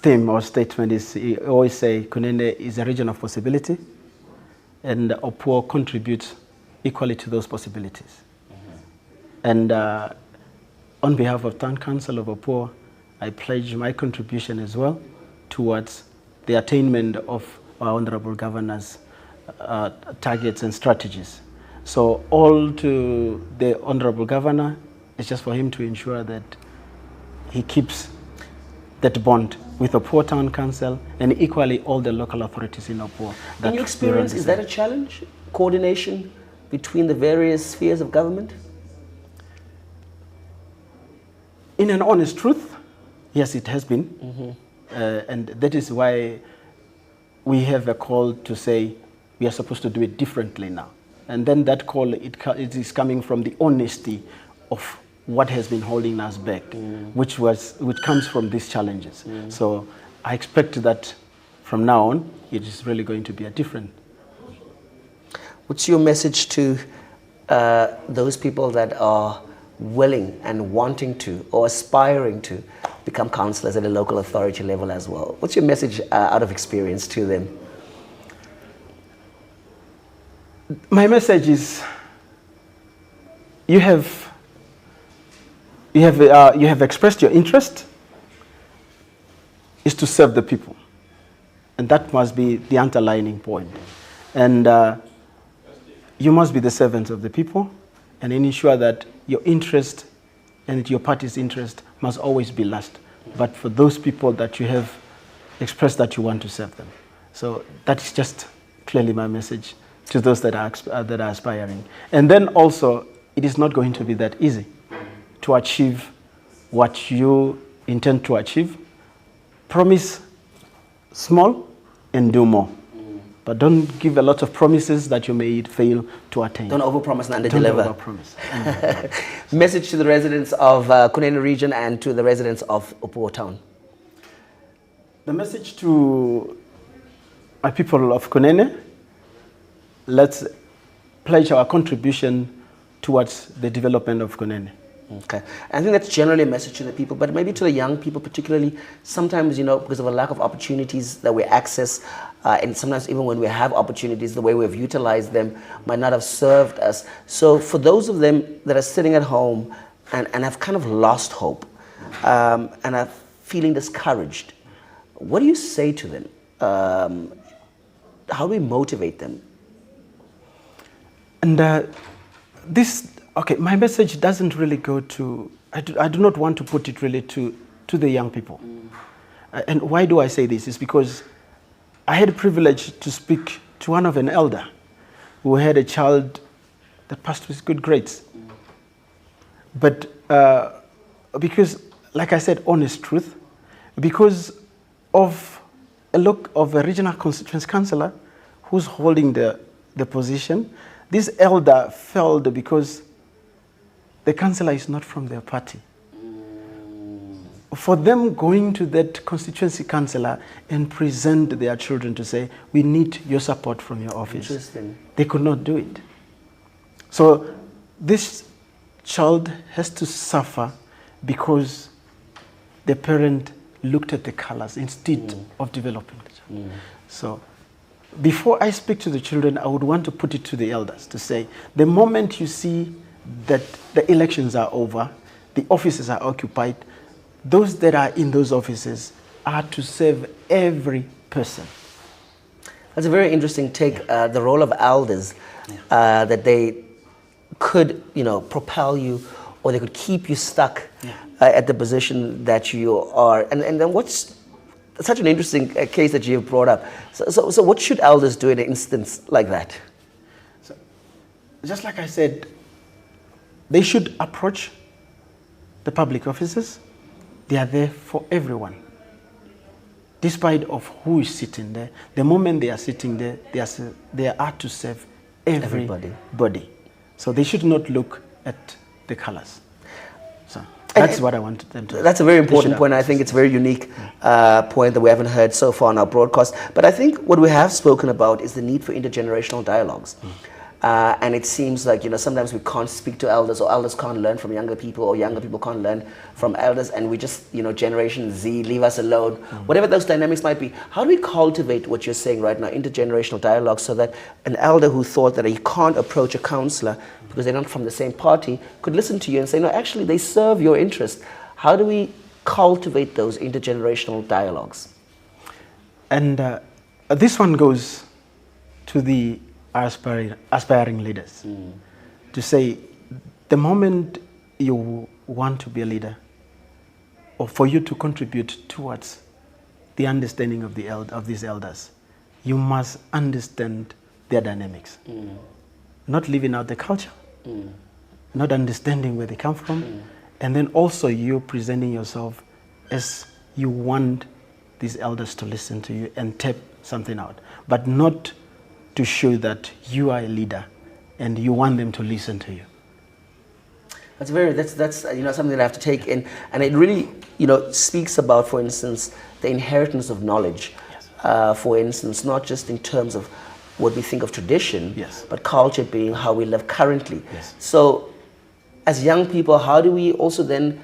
theme or statement is, he always say, Kunene is a region of possibility, and Opuo contributes equally to those possibilities. And on behalf of Town Council of Opuo, I pledge my contribution as well towards the attainment of our Honorable Governor's targets and strategies. So all to the Honorable Governor is just for him to ensure that he keeps that bond with the Opuo Town Council and equally all the local authorities in Opuo.
In your experience, is that a challenge? Coordination between the various spheres of government?
In an honest truth, yes, it has been. And that is why we have a call to say we are supposed to do it differently now. And then that call, it is coming from the honesty of what has been holding us back, which comes from these challenges. So I expect that from now on, it is really going to be a different.
What's your message to those people that are willing and wanting to or aspiring to become councillors at a local authority level as well? What's your message out of experience to them?
My message is you have expressed your interest is to serve the people. And that must be the underlining point. And you must be the servants of the people and ensure that your interest and your party's interest must always be last. But for those people that you have expressed that you want to serve them. So that is just clearly my message to those that are aspiring. And then also, it is not going to be that easy to achieve what you intend to achieve. Promise small and do more. But don't give a lot of promises that you may fail to attain.
Don't overpromise and underdeliver.
Don't overpromise.
Message to the residents of Kunene region and to the residents of Vipuakuje town.
The message to my people of Kunene, let's pledge our contribution towards the development of Kunene.
Okay. I think that's generally a message to the people, but maybe to the young people particularly, sometimes, because of a lack of opportunities that we access, and sometimes even when we have opportunities, the way we've utilized them might not have served us. So for those of them that are sitting at home and have kind of lost hope, and are feeling discouraged, what do you say to them? How do we motivate them?
And my message doesn't really go to, I do not want to put it really to the young people. And why do I say this? It's because I had the privilege to speak to an elder who had a child that passed with good grades. But because, like I said, honest truth, because of a regional constituency councillor who's holding the position, this elder failed because the councillor is not from their party. For them going to that constituency councillor and present their children to say, we need your support from your office.
Interesting.
They could not do it. So this child has to suffer because the parent looked at the colors instead of developing the child. So before I speak to the children, I would want to put it to the elders to say, the moment you see that the elections are over, the offices are occupied, those that are in those offices are to serve every person.
That's a very interesting take, the role of elders, that they could, propel you, or they could keep you stuck at the position that you are. And then what's such an interesting case that you've brought up. So what should elders do in an instance like that?
So, just like I said, they should approach the public offices. They are there for everyone. Despite of who is sitting there, the moment they are sitting there, they are to serve everybody. So they should not look at the colors. So that's what I wanted them to do.
That's a very important point. I think it's a very unique point that we haven't heard so far in our broadcast. But I think what we have spoken about is the need for intergenerational dialogues. And it seems like, sometimes we can't speak to elders, or elders can't learn from younger people, or younger people can't learn from elders, and we just, Generation Z, leave us alone, whatever those dynamics might be. How do we cultivate what you're saying right now, intergenerational dialogue, so that an elder who thought that he can't approach a councillor because they're not from the same party could listen to you and say, no, actually, they serve your interest. How do we cultivate those intergenerational dialogues?
And this one goes to the aspiring leaders, to say, the moment you want to be a leader, or for you to contribute towards the understanding of these elders, you must understand their dynamics. Not leaving out the culture, not understanding where they come from, and then also you presenting yourself as you want these elders to listen to you and tap something out, but not to show that you are a leader and you want them to listen to you.
That's something that I have to take in, and it really speaks about, for instance, the inheritance of knowledge. For instance, not just in terms of what we think of tradition, but culture being how we live currently. So, as young people, how do we also then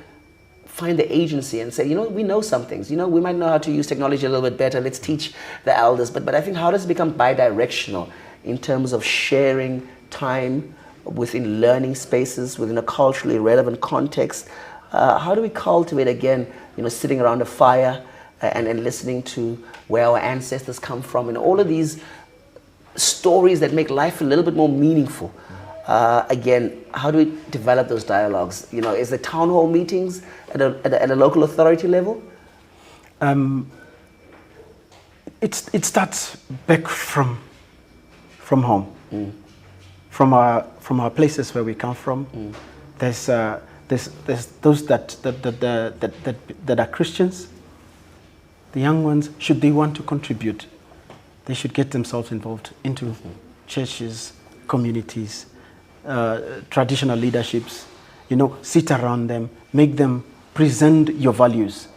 find the agency and say, we know some things, we might know how to use technology a little bit better, let's teach the elders, but I think how does it become bi-directional in terms of sharing time within learning spaces, within a culturally relevant context? How do we cultivate, again, sitting around a fire and listening to where our ancestors come from and all of these stories that make life a little bit more meaningful. Again, how do we develop those dialogues? You know, is the town hall meetings at a local authority level?
It starts back from home, from our places where we come from. There's those that are Christians. The young ones, should they want to contribute, they should get themselves involved into churches, communities, traditional leaderships. You know, sit around them, make them present your values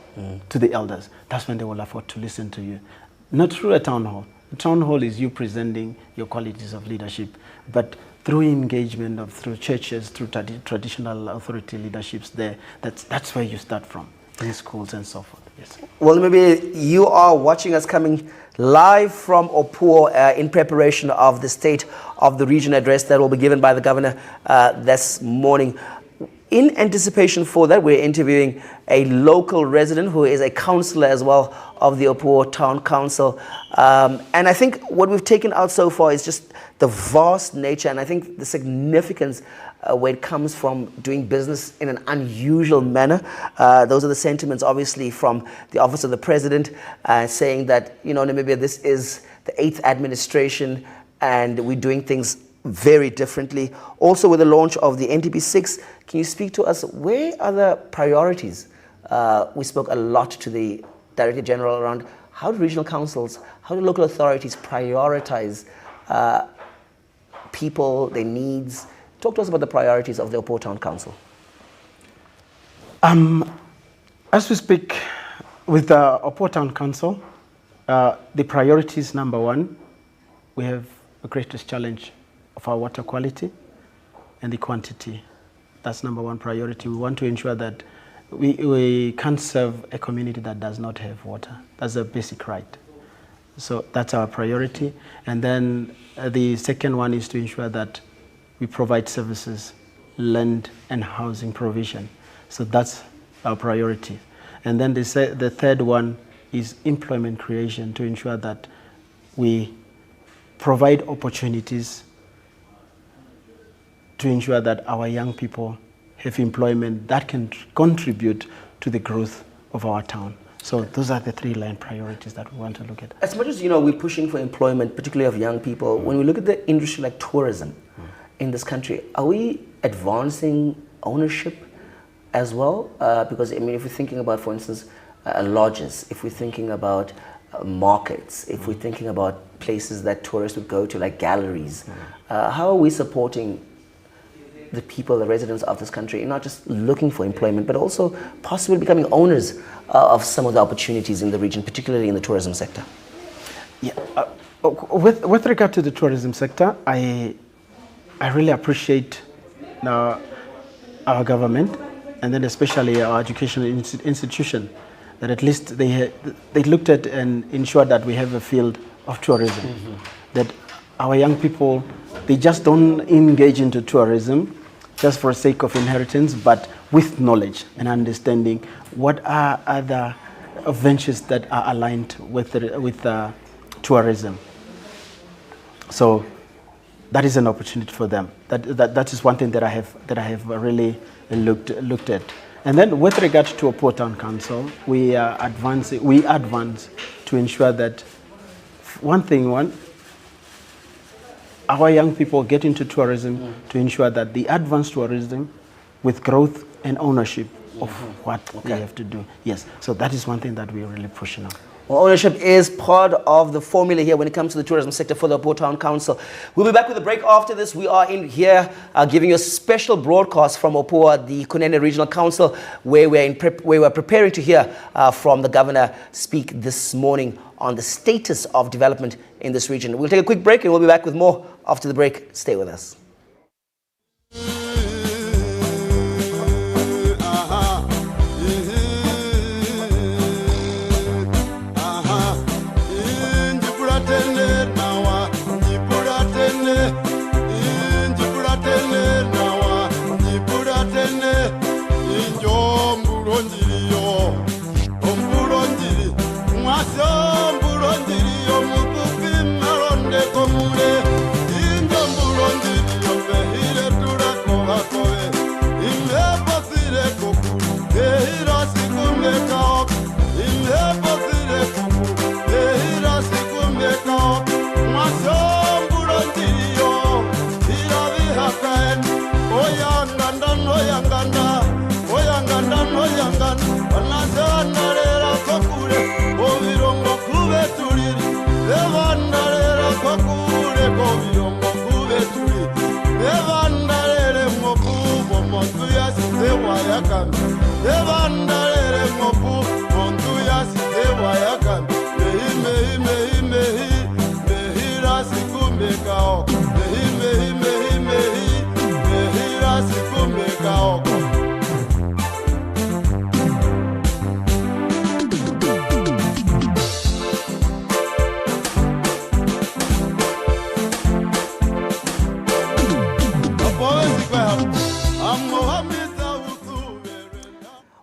to the elders. That's when they will afford to listen to you. Not through a town hall. A town hall is you presenting your qualities of leadership, but through engagement through churches, through traditional authority leaderships there, that's where you start from, in schools and so forth. Yes.
Well, maybe you are watching us coming live from Opuo in preparation of the State of the Region address that will be given by the governor this morning. In anticipation for that, we're interviewing a local resident who is a councillor as well of the Opuo Town Council. And I think what we've taken out so far is just the vast nature and I think the significance where it comes from doing business in an unusual manner. Those are the sentiments, obviously, from the Office of the President saying that, you know, Namibia, this is the 8th administration and we're doing things very differently. Also, with the launch of the NTP6, can you speak to us, where are the priorities? We spoke a lot to the Director General around how do regional councils, how do local authorities prioritize people, their needs. Talk to us about the priorities of the Opuo Town Council.
As we speak with the Opuo Town Council, the priorities, number one, we have the greatest challenge of our water quality and the quantity. That's number one priority. We want to ensure that we can't serve a community that does not have water. That's a basic right. So that's our priority. And then the second one is to ensure that we provide services, land and housing provision. So that's our priority. And then the third one is employment creation, to ensure that we provide opportunities to ensure that our young people have employment that can contribute to the growth of our town. So those are the three line priorities that we want to look at.
As much as, you know, we're pushing for employment, particularly of young people, when we look at the industry like tourism in this country, are we advancing ownership as well? Because, I mean, if we're thinking about, for instance, lodges, if we're thinking about markets, if we're thinking about places that tourists would go to, like galleries, how are we supporting the people, the residents of this country, not just looking for employment, but also possibly becoming owners of some of the opportunities in the region, particularly in the tourism sector?
Yeah, with regard to the tourism sector, I really appreciate our government, and then especially our educational institution, that at least they looked at and ensured that we have a field of tourism, that our young people, they just don't engage into tourism just for the sake of inheritance, but with knowledge and understanding what are other ventures that are aligned with tourism. So that is an opportunity for them. That is one thing that I have really looked at. And then with regard to Opuo Town Council, we advance to ensure that our young people get into tourism, to ensure that they advance tourism with growth and ownership of what they have to do. Yes, so that is one thing that we're really pushing on.
Well, ownership is part of the formula here when it comes to the tourism sector for the Opuo Town Council. We'll be back with a break after this. We are in here giving you a special broadcast from Opuo, the Kunene Regional Council, where we're preparing to hear from the governor speak this morning on the status of development in this region. We'll take a quick break and we'll be back with more after the break. Stay with us.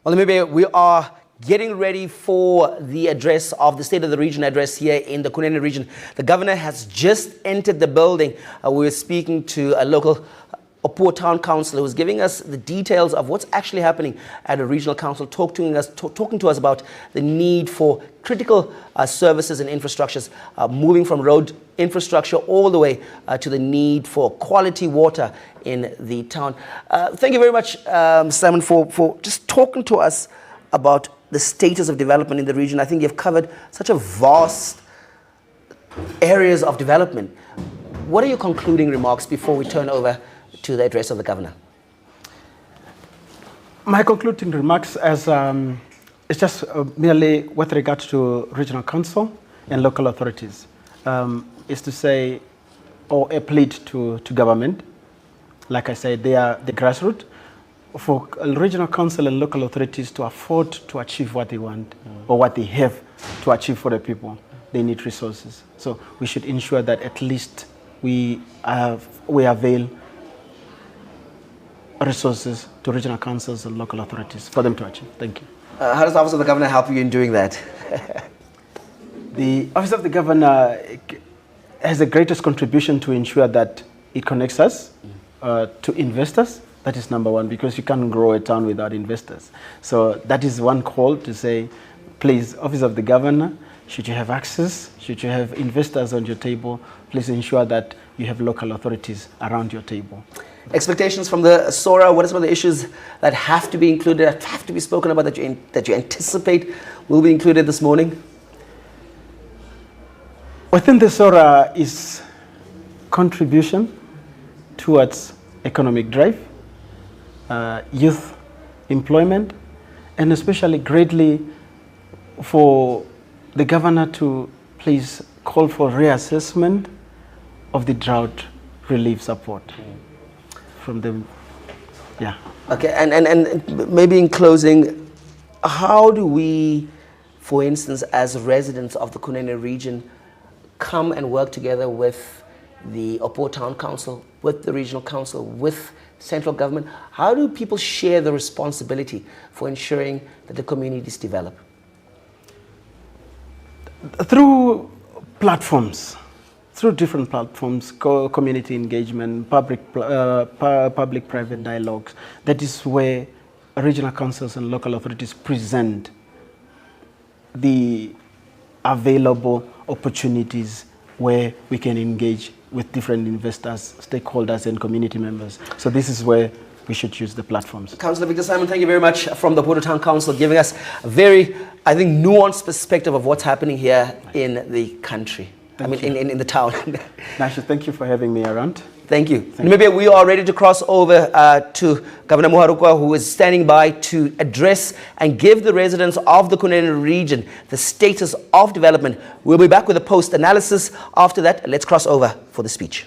Well, maybe we are getting ready for the address of the State of the Region address here in the Kunene region. The governor has just entered the building. We were speaking to a local Opuo town councillor who was giving us the details of what's actually happening at a regional council, talking to us about the need for critical services and infrastructures, moving from road infrastructure all the way to the need for quality water in the town. Thank you very much, Simon, for just talking to us about the status of development in the region. I think you've covered such a vast areas of development. What are your concluding remarks before we turn over to the address of the governor?
My concluding remarks is just merely with regard to regional council and local authorities, is to say, or a plea to government. Like I said, they are the grassroots. For regional council and local authorities to afford to achieve what they want or what they have to achieve for the people, they need resources. So we should ensure that at least we avail resources to regional councils and local authorities for them to achieve. Thank you.
How does the Office of the Governor help you in doing that?
The Office of the Governor has the greatest contribution to ensure that it connects us to investors. That is number one, because you can't grow a town without investors. So that is one call to say, please, Office of the Governor, should you have access, should you have investors on your table, please ensure that you have local authorities around your table.
Expectations from the SORA, what are some of the issues that have to be included, that have to be spoken about, that you anticipate will be included this morning?
Within the SORA is contribution towards economic drive, youth employment, and especially greatly for the governor to please call for reassessment of the drought relief support from them. Yeah. Okay,
and maybe in closing, how do we, for instance, as residents of the Kunene region, come and work together with the Opuo Town Council, with the Regional Council, with central government? How do people share the responsibility for ensuring that the communities develop?
Through platforms, through different platforms, community engagement, public-private dialogues. That is where regional councils and local authorities present the available opportunities where we can engage with different investors, stakeholders, and community members. So this is where we should use the platforms.
Councillor Victor Simon, thank you very much from the Opuo Town Council, giving us a very, I think, nuanced perspective of what's happening here in the country. In the town.
Nasha, thank you for having me around.
Thank you. Maybe we are ready to cross over to Governor Muharukua, who is standing by to address and give the residents of the Kunene region the status of development. We'll be back with a post-analysis. After that, let's cross over for the speech.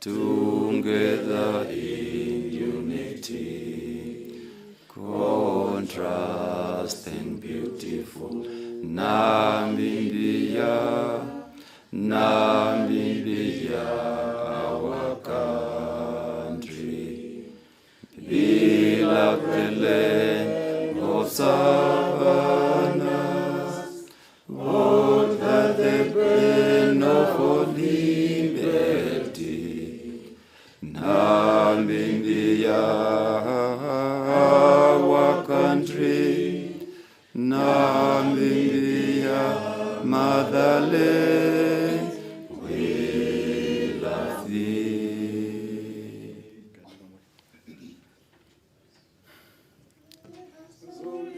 Together in unity, contrast and beautiful. Namibia, Namibia, our country. Beloved land of savannas, hold that the brain of liberty. Namibia, our land, we love thee.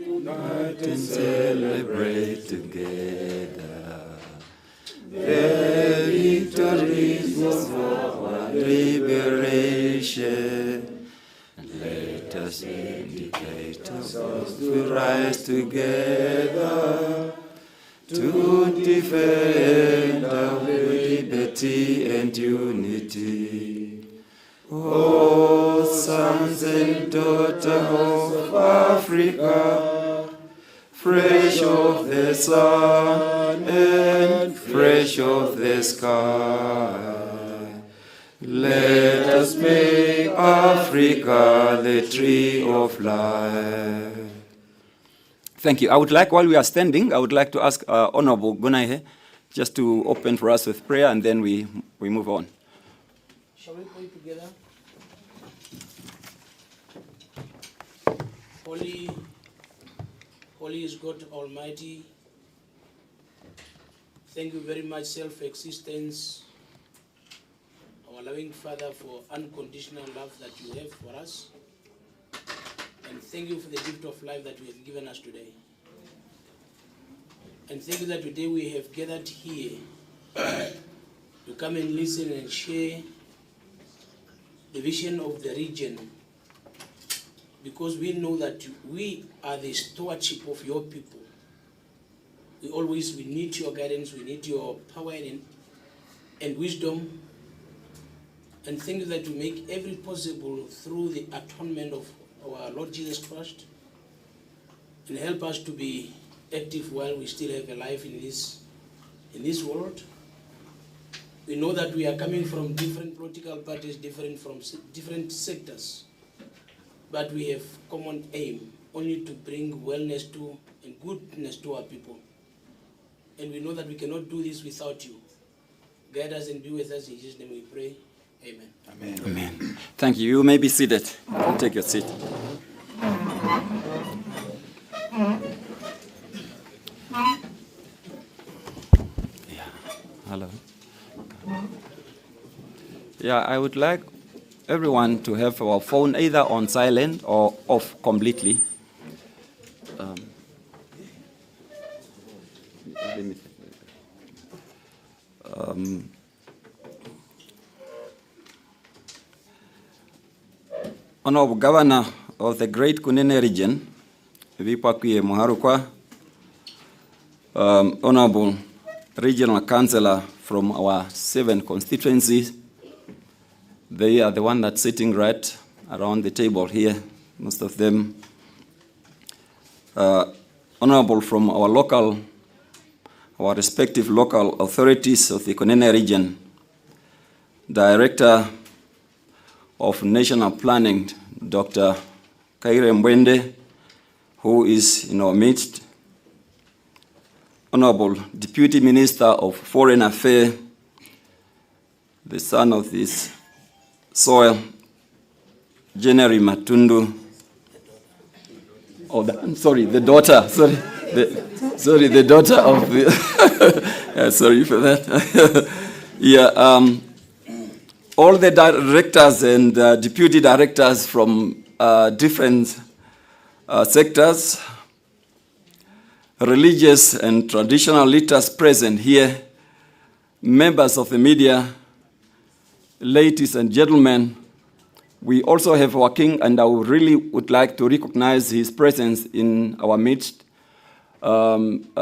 Unite and celebrate together the victories of our liberation. And let us indicate ourselves to rise together to defend our liberty and unity. O sons and daughters of Africa, fresh of the sun and fresh of the sky, let us make Africa the tree of life. Thank you. I would like, while we are standing, I would like to ask Honorable Kunene just to open for us with prayer, and then we move on.
Shall we pray together? Holy is God Almighty. Thank you very much, self-existence, our loving Father, for unconditional love that you have for us. And thank you for the gift of life that you have given us today. And thank you that today we have gathered here to come and listen and share the vision of the region, because we know that we are the stewardship of your people. We need your guidance, we need your power and wisdom. And thank you that you make every possible through the atonement of our Lord Jesus Christ, and help us to be active while we still have a life in this world. We know that we are coming from different political parties, different sectors, but we have common aim, only to bring wellness to and goodness to our people. And we know that we cannot do this without you. Guide us and be with us. In Jesus' name we pray. Amen.
Amen. Amen. Thank you. You may be seated. Take your seat. Yeah. Hello. Yeah, I would like everyone to have our phone either on silent or off completely. Honorable Governor of the Great Kunene region, Vipuakuje Muharukua, Honorable Regional Councillor from our 7 constituencies, they are the one that's sitting right around the table here, most of them. Honorable from our respective local authorities of the Kunene region, Director of National Planning, Dr. Kaire Mbwende, who is in our midst, Honorable Deputy Minister of Foreign Affairs, the son of this soil, January Matundu, the daughter of the, sorry for that. Yeah, all the directors and deputy directors from different sectors, religious and traditional leaders present here, members of the media, ladies and gentlemen. We also have our king, and I really would like to recognize his presence in our midst. Shumba,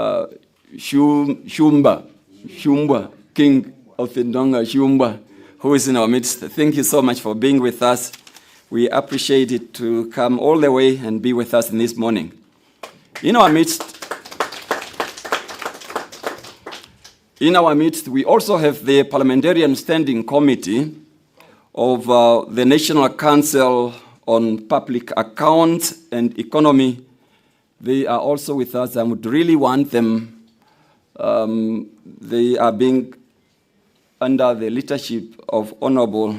King of the Ndonga, Shumba, who is in our midst. Thank you so much for being with us. We appreciate it to come all the way and be with us in this morning. In our midst, we also have the Parliamentarian Standing Committee of the National Council on Public Accounts and Economy. They are also with us. I would really want them. They are being under the leadership of Honorable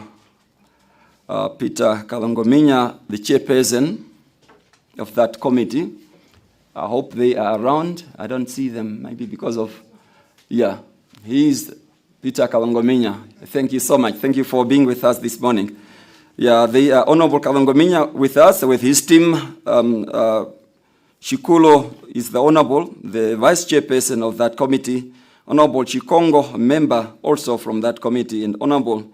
Peter Kalongominya, the chairperson of that committee. I hope they are around. I don't see them, maybe because of, yeah, he is Peter Kawangominya. Thank you so much. Thank you for being with us this morning. Yeah, the Honorable Kawangominya with us, with his team. Shikulo is the Honorable, the Vice Chairperson of that committee. Honorable Chikongo, a member also from that committee, and Honorable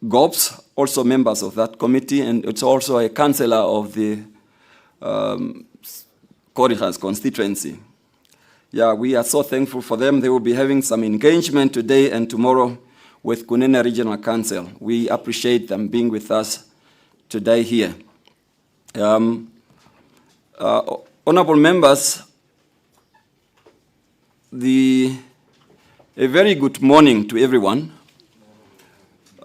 Gobs, also members of that committee, and it's also a councillor of the Korihas constituency. Yeah, we are so thankful for them. They will be having some engagement today and tomorrow with Kunene Regional Council. We appreciate them being with us today here. Honorable members, a very good morning to everyone.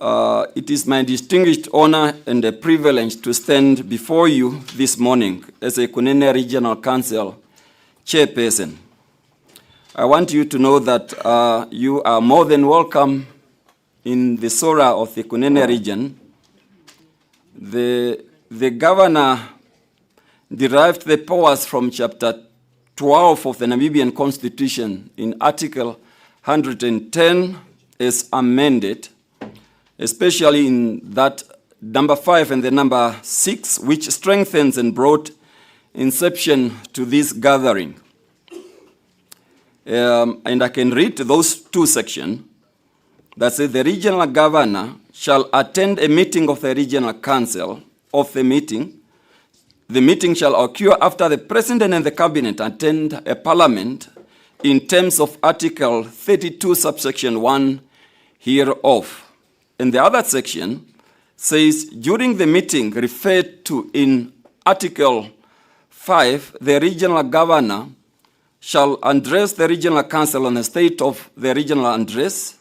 It is my distinguished honor and a privilege to stand before you this morning as a Kunene Regional Council chairperson. I want you to know that you are more than welcome in the SORA of the Kunene region. The governor derived the powers from chapter 12 of the Namibian Constitution in Article 110 as amended, especially in that number 5 and the number 6, which strengthens and brought inception to this gathering. And I can read those two sections that say the regional governor shall attend a meeting of the regional council of the meeting. The meeting shall occur after the president and the cabinet attend a parliament in terms of Article 32, subsection 1 hereof. And the other section says, during the meeting referred to in Article 5, the regional governor shall address the regional council on the state of the regional address.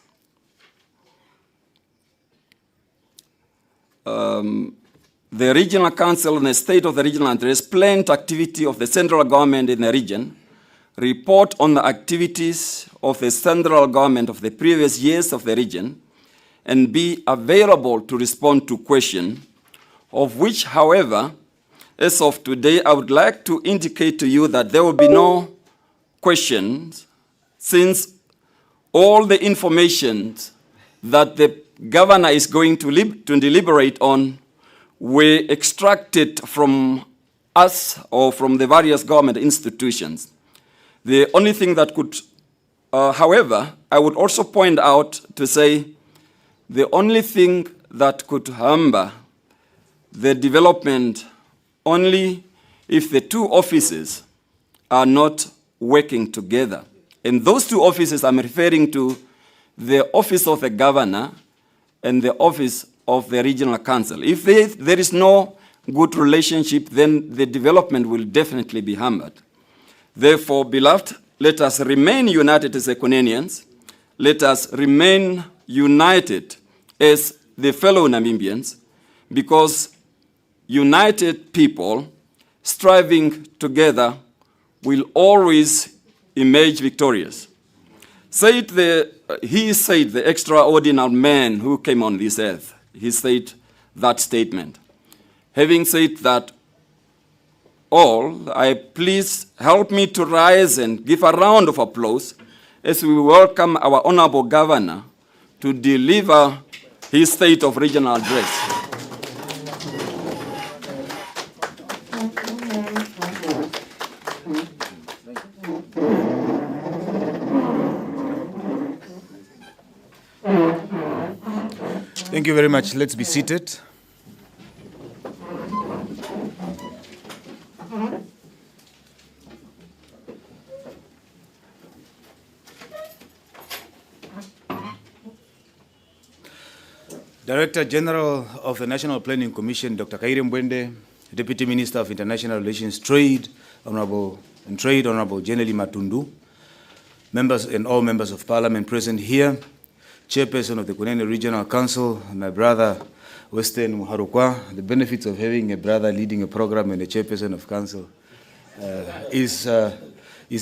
The regional council on the state of the regional address, planned activity of the central government in the region, report on the activities of the central government of the previous years of the region, and be available to respond to questions, of which, however, as of today, I would like to indicate to you that there will be no questions, since all the information that the governor is going to deliberate on were extracted from us or from the various government institutions. The only thing that could, however, I would also point out to say, the only thing that could hamper the development only if the two offices are not working together. And those two offices I'm referring to the office of the governor and the office of the regional council. If there is no good relationship, then the development will definitely be hampered. Therefore, beloved, let us remain united as Ekunenians. Let us remain united as the fellow Namibians, because united people striving together will always emerge victorious. He said, the extraordinary man who came on this earth, he said that statement. Having said that, I please help me to rise and give a round of applause as we welcome our honorable governor to deliver his state of regional address.
Thank you very much. Let's be seated. Director General of the National Planning Commission, Dr. Kaire Mbwende, Deputy Minister of International Relations, Trade, Honorable Jeneli Matundu, members and all members of Parliament present here, Chairperson of the Kunene Regional Council, my brother, Western Muharukua. The benefits of having a brother leading a program and a Chairperson of Council is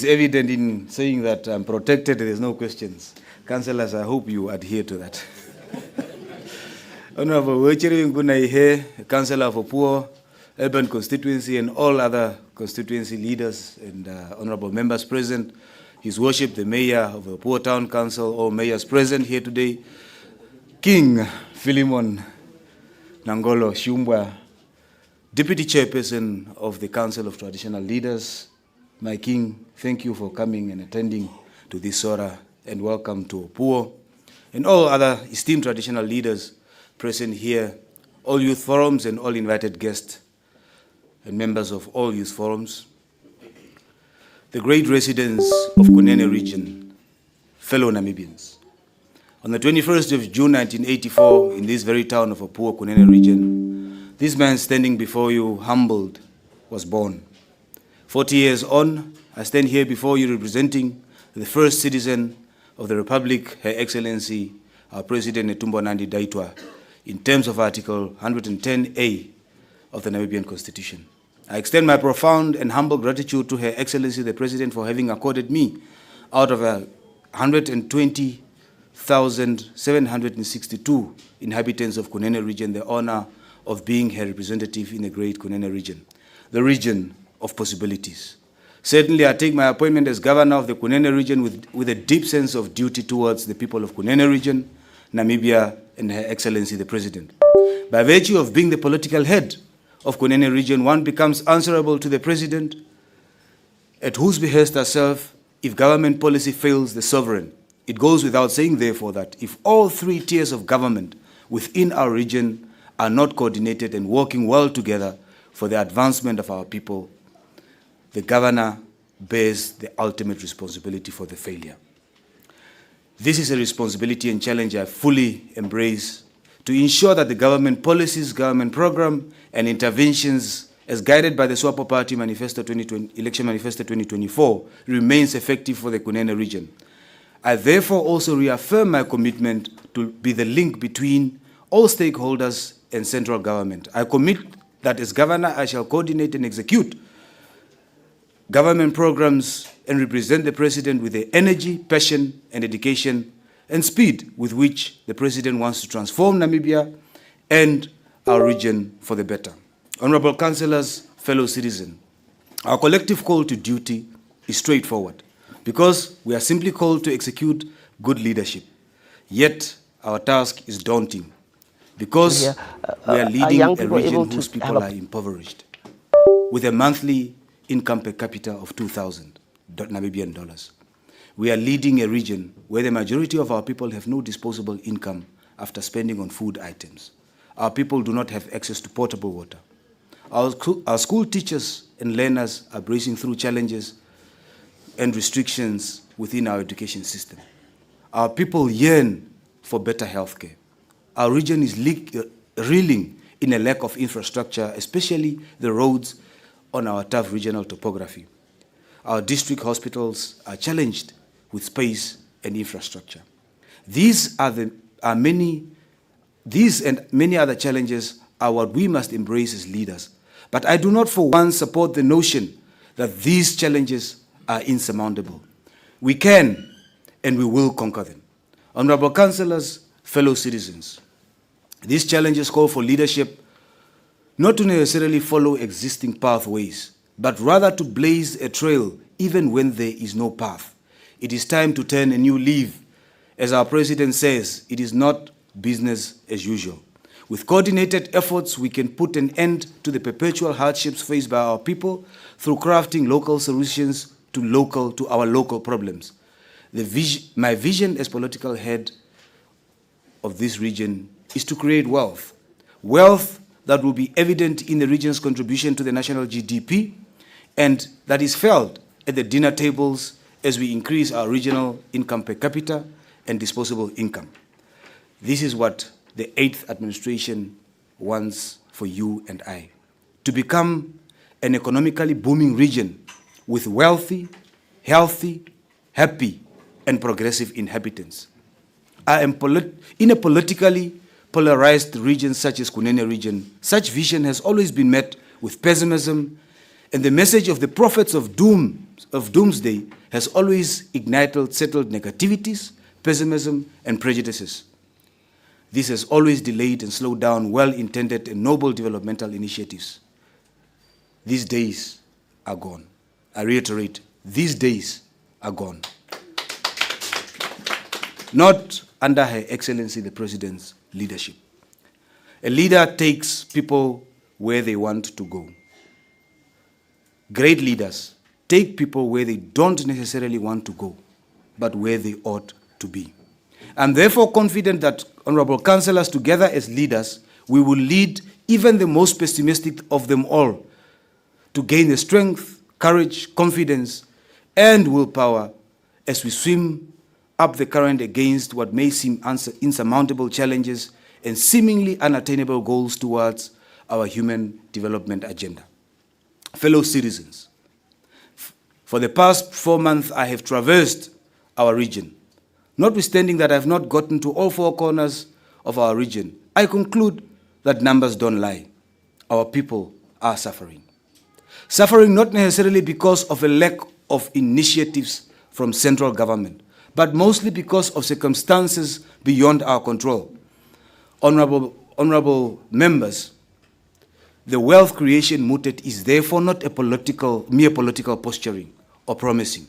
evident in saying that I'm protected, there's no questions. Councillors, I hope you adhere to that. Honorable Wecheri Ngunaihe, Councillor for Poor, Urban Constituency, and all other constituency leaders and honorable members present His Worship, the Mayor of the Poor Town Council, all mayors present here today, King Philemon Nangolo Shumbwa, Deputy Chairperson of the Council of Traditional Leaders. My King, thank you for coming and attending to this SORA, and welcome to Opuo, and all other esteemed traditional leaders present here, all youth forums and all invited guests and members of all youth forums, the great residents of Kunene region, fellow Namibians. On the 21st of June 1984, in this very town of Opuo, Kunene region, this man standing before you, humbled, was born. 40 years on, I stand here before you representing the first citizen of the Republic, Her Excellency, our President Netumbo Nandi Daitwa, in terms of Article 110A of the Namibian Constitution. I extend my profound and humble gratitude to Her Excellency the President for having accorded me, out of 120,762 inhabitants of Kunene region, the honor of being her representative in the great Kunene region, the region of possibilities. Certainly, I take my appointment as governor of the Kunene region with a deep sense of duty towards the people of Kunene region, Namibia, and Her Excellency the President. By virtue of being the political head of Kunene region, one becomes answerable to the President, at whose behest herself, if government policy fails the sovereign. It goes without saying, therefore, that if all three tiers of government within our region are not coordinated and working well together for the advancement of our people, the governor bears the ultimate responsibility for the failure. This is a responsibility and challenge I fully embrace to ensure that the government policies, government program, and interventions as guided by the SWAPO Party Manifesto 2020, Election Manifesto 2024 remains effective for the Kunene region. I therefore also reaffirm my commitment to be the link between all stakeholders and central government. I commit that as governor, I shall coordinate and execute government programs and represent the President with the energy, passion, and dedication and speed with which the President wants to transform Namibia and our region for the better. Honorable councillors, fellow citizens, our collective call to duty is straightforward because we are simply called to execute good leadership. Yet our task is daunting because we are leading a region whose people are impoverished with a monthly income per capita of 2,000 Namibian dollars. We are leading a region where the majority of our people have no disposable income after spending on food items. Our people do not have access to potable water. Our school teachers and learners are bracing through challenges and restrictions within our education system. Our people yearn for better healthcare. Our region is reeling in a lack of infrastructure, especially the roads on our tough regional topography. Our district hospitals are challenged with space and infrastructure. These and many other challenges are what we must embrace as leaders. But I do not for one support the notion that these challenges are insurmountable. We can and we will conquer them. Honorable councillors, fellow citizens, these challenges call for leadership not to necessarily follow existing pathways, but rather to blaze a trail even when there is no path. It is time to turn a new leaf. As our President says, it is not business as usual. With coordinated efforts, we can put an end to the perpetual hardships faced by our people through crafting local solutions to our local problems. My vision as political head of this region is to create wealth. Wealth that will be evident in the region's contribution to the national GDP and that is felt at the dinner tables as we increase our regional income per capita and disposable income. This is what the 8th administration wants for you and I, to become an economically booming region with wealthy, healthy, happy, and progressive inhabitants. In a politically polarized region such as Kunene region, such vision has always been met with pessimism, and the message of the prophets of doomsday has always ignited settled negativities, pessimism, and prejudices. This has always delayed and slowed down well-intended and noble developmental initiatives. These days are gone. I reiterate, these days are gone. not under Her Excellency the President's leadership. A leader takes people where they want to go. Great leaders take people where they don't necessarily want to go, but where they ought to be. I'm therefore confident that, honorable councillors, together as leaders, we will lead even the most pessimistic of them all to gain the strength, courage, confidence, and willpower as we swim up the current against what may seem insurmountable challenges and seemingly unattainable goals towards our human development agenda. Fellow citizens, for the past 4 months, I have traversed our region. Notwithstanding that I have not gotten to all 4 corners of our region, I conclude that numbers don't lie. Our people are suffering. Suffering not necessarily because of a lack of initiatives from central government, but mostly because of circumstances beyond our control. Honorable members, the wealth creation mooted is therefore not a mere political posturing or promising.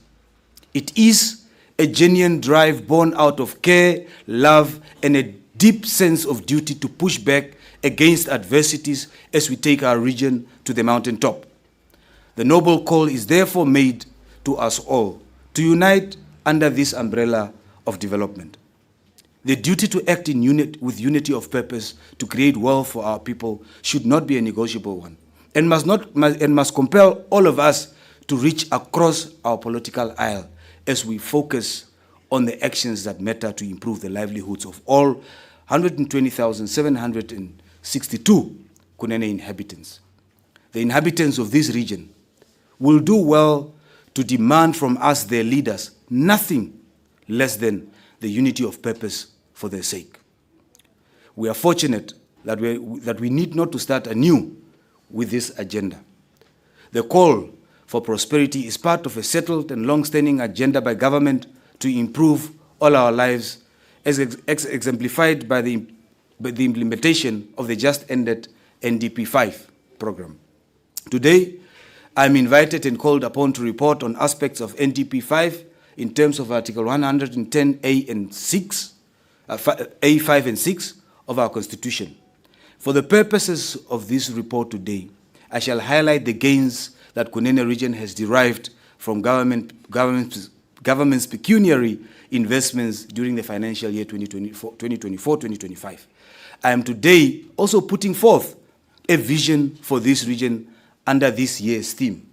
It is a genuine drive born out of care, love, and a deep sense of duty to push back against adversities as we take our region to the mountaintop. The noble call is therefore made to us all to unite under this umbrella of development. The duty to act with unity of purpose to create wealth for our people should not be a negotiable one, and must compel all of us to reach across our political aisle as we focus on the actions that matter to improve the livelihoods of all 120,762 Kunene inhabitants. The inhabitants of this region will do well to demand from us, their leaders, nothing less than the unity of purpose for their sake. We are fortunate that we need not to start anew with this agenda. The call for prosperity is part of a settled and long-standing agenda by government to improve all our lives, as exemplified by the implementation of the just-ended NDP 5 program. Today, I'm invited and called upon to report on aspects of NDP 5 in terms of Article 110A and 6, A5 and 6 of our Constitution. For the purposes of this report today, I shall highlight the gains that Kunene region has derived from government's pecuniary investments during the financial year 2024-2025. I am today also putting forth a vision for this region under this year's theme: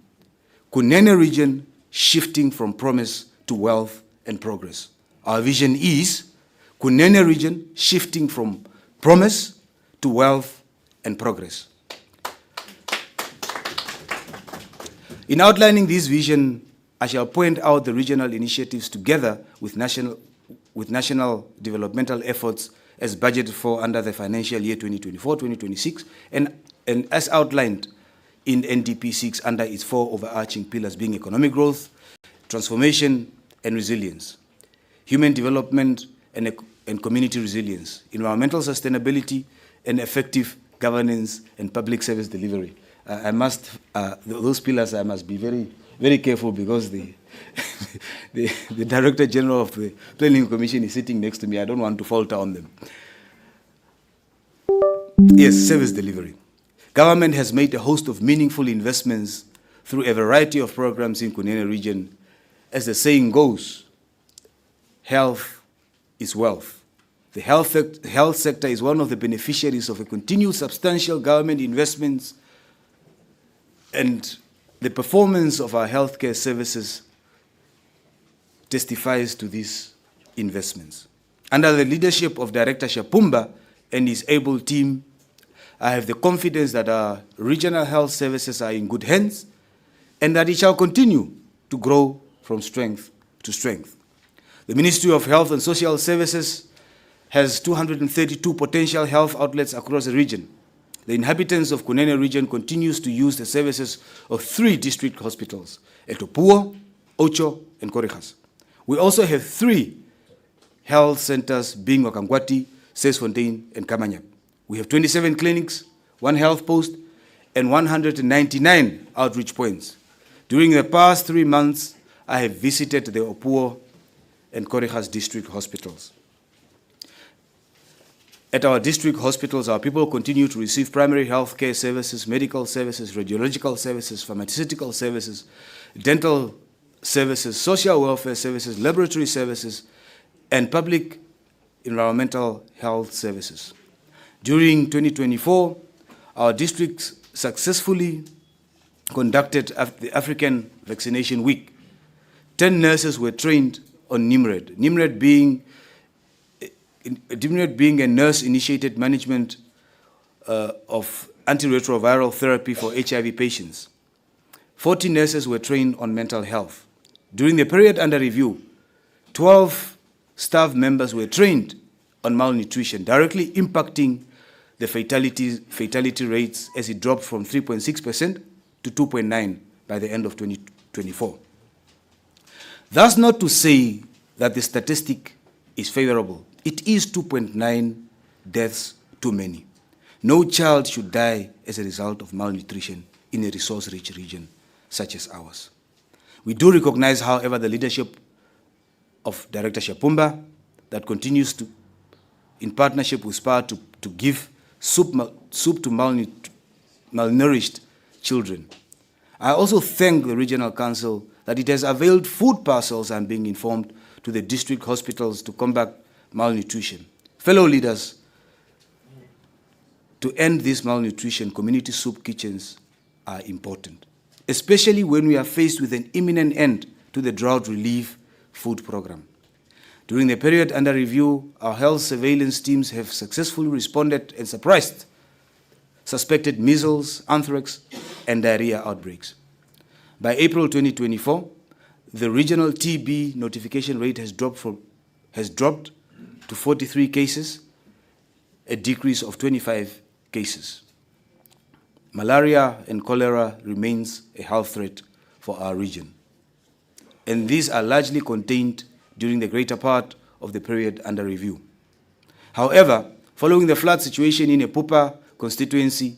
Kunene region shifting from promise to wealth and progress. Our vision is Kunene region shifting from promise to wealth and progress. In outlining this vision, I shall point out the regional initiatives together with national developmental efforts as budgeted for under the financial year 2024-2026 and as outlined in NDP 6 under its 4 overarching pillars, being economic growth, transformation and resilience, human development and community resilience, environmental sustainability and effective governance and public service delivery. Those pillars I must be very, very careful because the Director General of the Planning Commission is sitting next to me. I don't want to falter on them. Yes, service delivery. Government has made a host of meaningful investments through a variety of programs in Kunene region. As the saying goes, health is wealth. The health sector is one of the beneficiaries of a continued substantial government investments, and the performance of our healthcare services testifies to these investments. Under the leadership of Director Shapumba and his able team, I have the confidence that our regional health services are in good hands and that it shall continue to grow from strength to strength. The Ministry of Health and Social Services has 232 potential health outlets across the region. The inhabitants of Kunene region continues to use the services of 3 district hospitals, Etopuo, Ocho, and Korechas. We also have 3 health centers, being Wakangwati, Sesfontein, and Kamanyap. We have 27 clinics, 1 health post, and 199 outreach points. During the past 3 months, I have visited the Opuo and Korigas district hospitals. At our district hospitals, our people continue to receive primary health care services, medical services, radiological services, pharmaceutical services, dental services, social welfare services, laboratory services, and public environmental health services. During 2024, our districts successfully conducted the African Vaccination Week. 10 nurses were trained on NIMRED. NIMRED being a nurse-initiated management of antiretroviral therapy for HIV patients. 40 nurses were trained on mental health. During the period under review, 12 staff members were trained on malnutrition, directly impacting the fatality rates as it dropped from 3.6% to 2.9% by the end of 2024. That's not to say that the statistic is favorable. It is 2.9 deaths too many. No child should die as a result of malnutrition in a resource-rich region such as ours. We do recognize, however, the leadership of Director Shapumba that continues to, in partnership with SPA, to give soup to malnourished children. I also thank the Regional Council that it has availed food parcels, I'm being informed, to the district hospitals to combat malnutrition. Fellow leaders, to end this malnutrition, community soup kitchens are important, especially when we are faced with an imminent end to the drought relief food program. During the period under review, our health surveillance teams have successfully responded and suppressed suspected measles, anthrax, and diarrhea outbreaks. By April 2024, the regional TB notification rate has dropped to 43 cases, a decrease of 25 cases. Malaria and cholera remains a health threat for our region, and these are largely contained during the greater part of the period under review. However, following the flood situation in Epupa constituency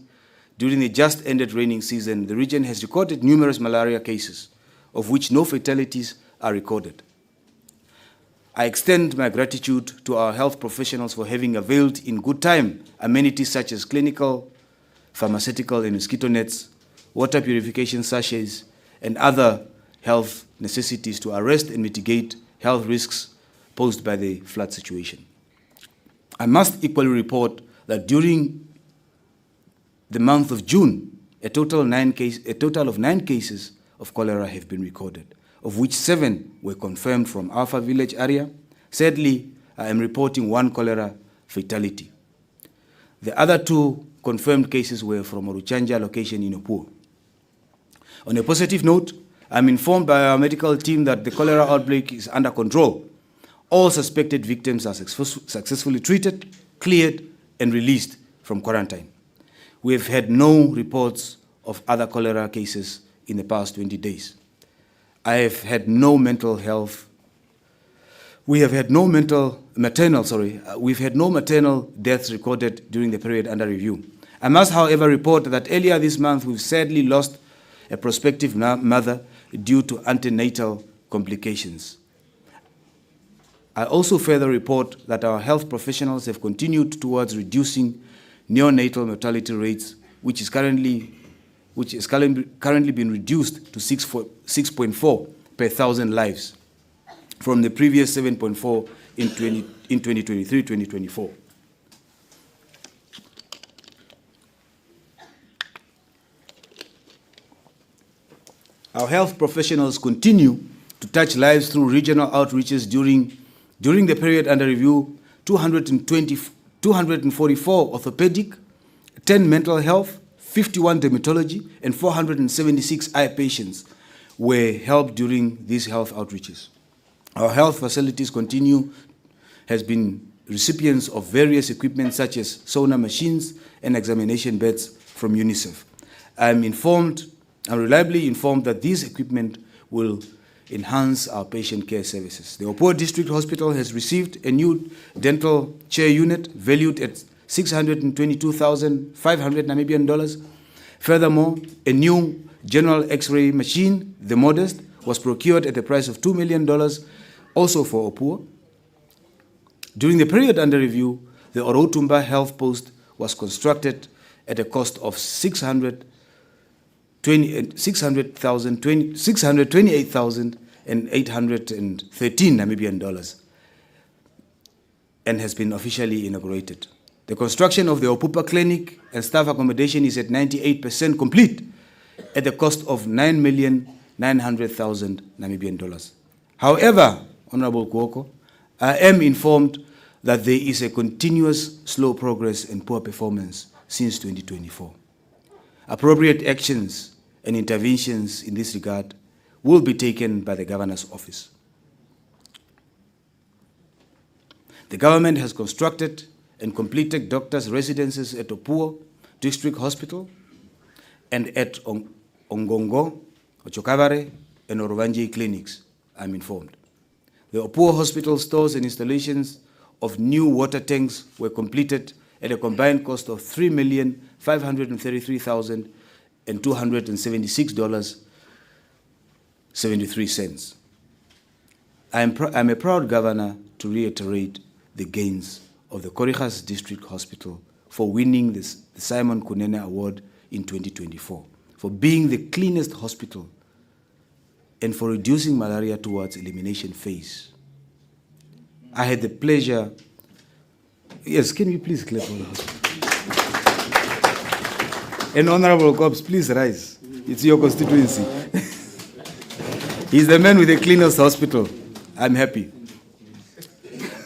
during the just-ended raining season, the region has recorded numerous malaria cases, of which no fatalities are recorded. I extend my gratitude to our health professionals for having availed in good time amenities such as clinical, pharmaceutical and mosquito nets, water purification sachets, and other health necessities to arrest and mitigate health risks posed by the flood situation. I must equally report that during the month of June, a total of 9 cases of cholera have been recorded, of which 7 were confirmed from Alpha Village area. Sadly, I am reporting 1 cholera fatality. The other 2 confirmed cases were from Oruchanja location in Opuo. On a positive note, I'm informed by our medical team that the cholera outbreak is under control. All suspected victims are successfully treated, cleared, and released from quarantine. We have had no reports of other cholera cases in the past 20 days. We have had no maternal deaths recorded during the period under review. I must, however, report that earlier this month we've sadly lost a prospective mother due to antenatal complications. I also further report that our health professionals have continued towards reducing neonatal mortality rates, which has currently been reduced to 6.4 per 1,000 lives from the previous 7.4 in 2023-2024. Our health professionals continue to touch lives through regional outreaches during the period under review. 244 orthopedic, 10 mental health, 51 dermatology, and 476 eye patients were helped during these health outreaches. Our health facilities has been recipients of various equipment such as sonar machines and examination beds from UNICEF. I'm reliably informed that these equipment will enhance our patient care services. The Opuo District Hospital has received a new dental chair unit valued at 622,500 Namibian dollars. Furthermore, a new general X-ray machine, the Modest, was procured at the price of $2 million Also for Opuo, during the period under review, the Orotumba Health Post was constructed at a cost of 628,813 Namibian dollars and has been officially inaugurated. The construction of the Opupa Clinic and staff accommodation is at 98% complete at the cost of 9,900,000 Namibian dollars. However, Honorable Kuoko, I am informed that there is a continuous slow progress and poor performance since 2024. Appropriate actions and interventions in this regard will be taken by the Governor's Office. The government has constructed and completed doctors' residences at Opuo District Hospital and at Ongongo, Ochokavare, and Orovanji clinics, I'm informed. The Opuo Hospital stores and installations of new water tanks were completed at a combined cost of $3,533,276.73. I'm a proud governor to reiterate the gains of the Korihas District Hospital for winning the Simon Kunene Award in 2024, for being the cleanest hospital and for reducing malaria towards elimination phase. I had the pleasure, yes, can you please clap for the hospital? And Honorable Cobbs, please rise. It's your constituency. He's the man with the cleanest hospital. I'm happy.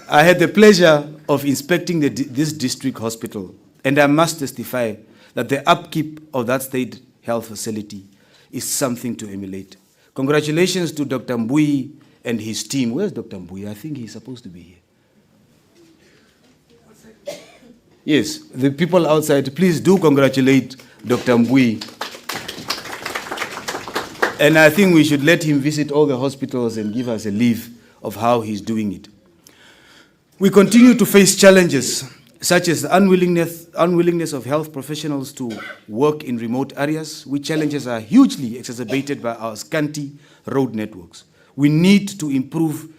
I had the pleasure of inspecting this district hospital, and I must testify that the upkeep of that state health facility is something to emulate. Congratulations to Dr. Mbui and his team. Where's Dr. Mbui? I think he's supposed to be here. Yes, the people outside, please do congratulate Dr. Mbui. And I think we should let him visit all the hospitals and give us a leave of how he's doing it. We continue to face challenges such as the unwillingness of health professionals to work in remote areas, which challenges are hugely exacerbated by our scanty road networks. We need to improve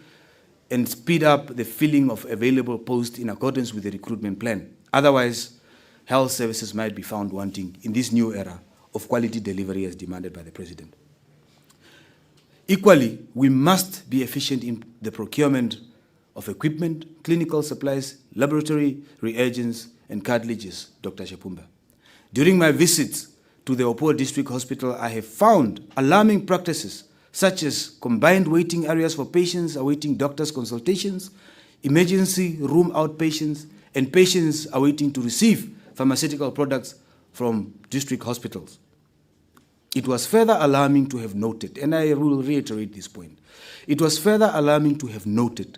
and speed up the filling of available posts in accordance with the recruitment plan. Otherwise, health services might be found wanting in this new era of quality delivery as demanded by the President. Equally, we must be efficient in the procurement of equipment, clinical supplies, laboratory reagents, and cartridges, Dr. Shapumba. During my visits to the Opuo District Hospital, I have found alarming practices such as combined waiting areas for patients awaiting doctor's consultations, emergency room outpatients, and patients awaiting to receive pharmaceutical products from district hospitals. It was further alarming to have noted, and I will reiterate this point, it was further alarming to have noted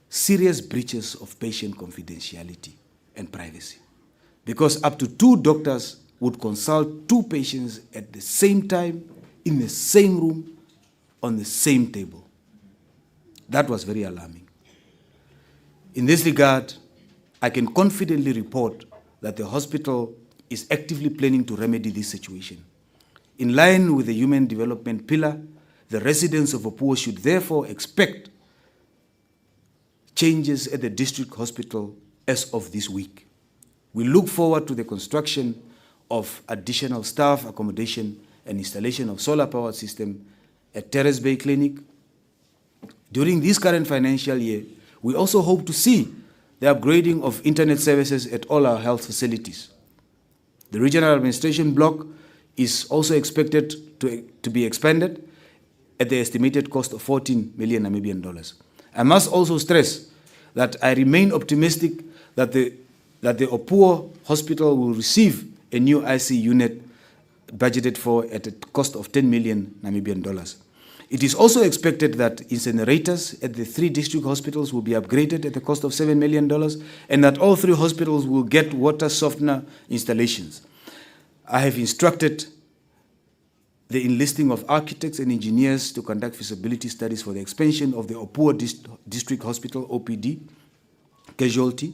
serious breaches of patient confidentiality and privacy, because up to 2 doctors would consult 2 patients at the same time, in the same room, on the same table. That was very alarming. In this regard, I can confidently report that the hospital is actively planning to remedy this situation. In line with the Human Development Pillar, the residents of Opuo should therefore expect changes at the district hospital as of this week. We look forward to the construction of additional staff accommodation and installation of solar-powered system at Terrace Bay Clinic. During this current financial year, we also hope to see the upgrading of internet services at all our health facilities. The regional administration block is also expected to be expanded at the estimated cost of 14 million Namibian dollars. I must also stress that I remain optimistic that the Opuo Hospital will receive a new IC unit budgeted for at a cost of 10 million Namibian dollars. It is also expected that incinerators at the 3 district hospitals will be upgraded at the cost of $7 million, and that all 3 hospitals will get water softener installations. I have instructed the enlisting of architects and engineers to conduct feasibility studies for the expansion of the Opuo District Hospital, OPD, casualty,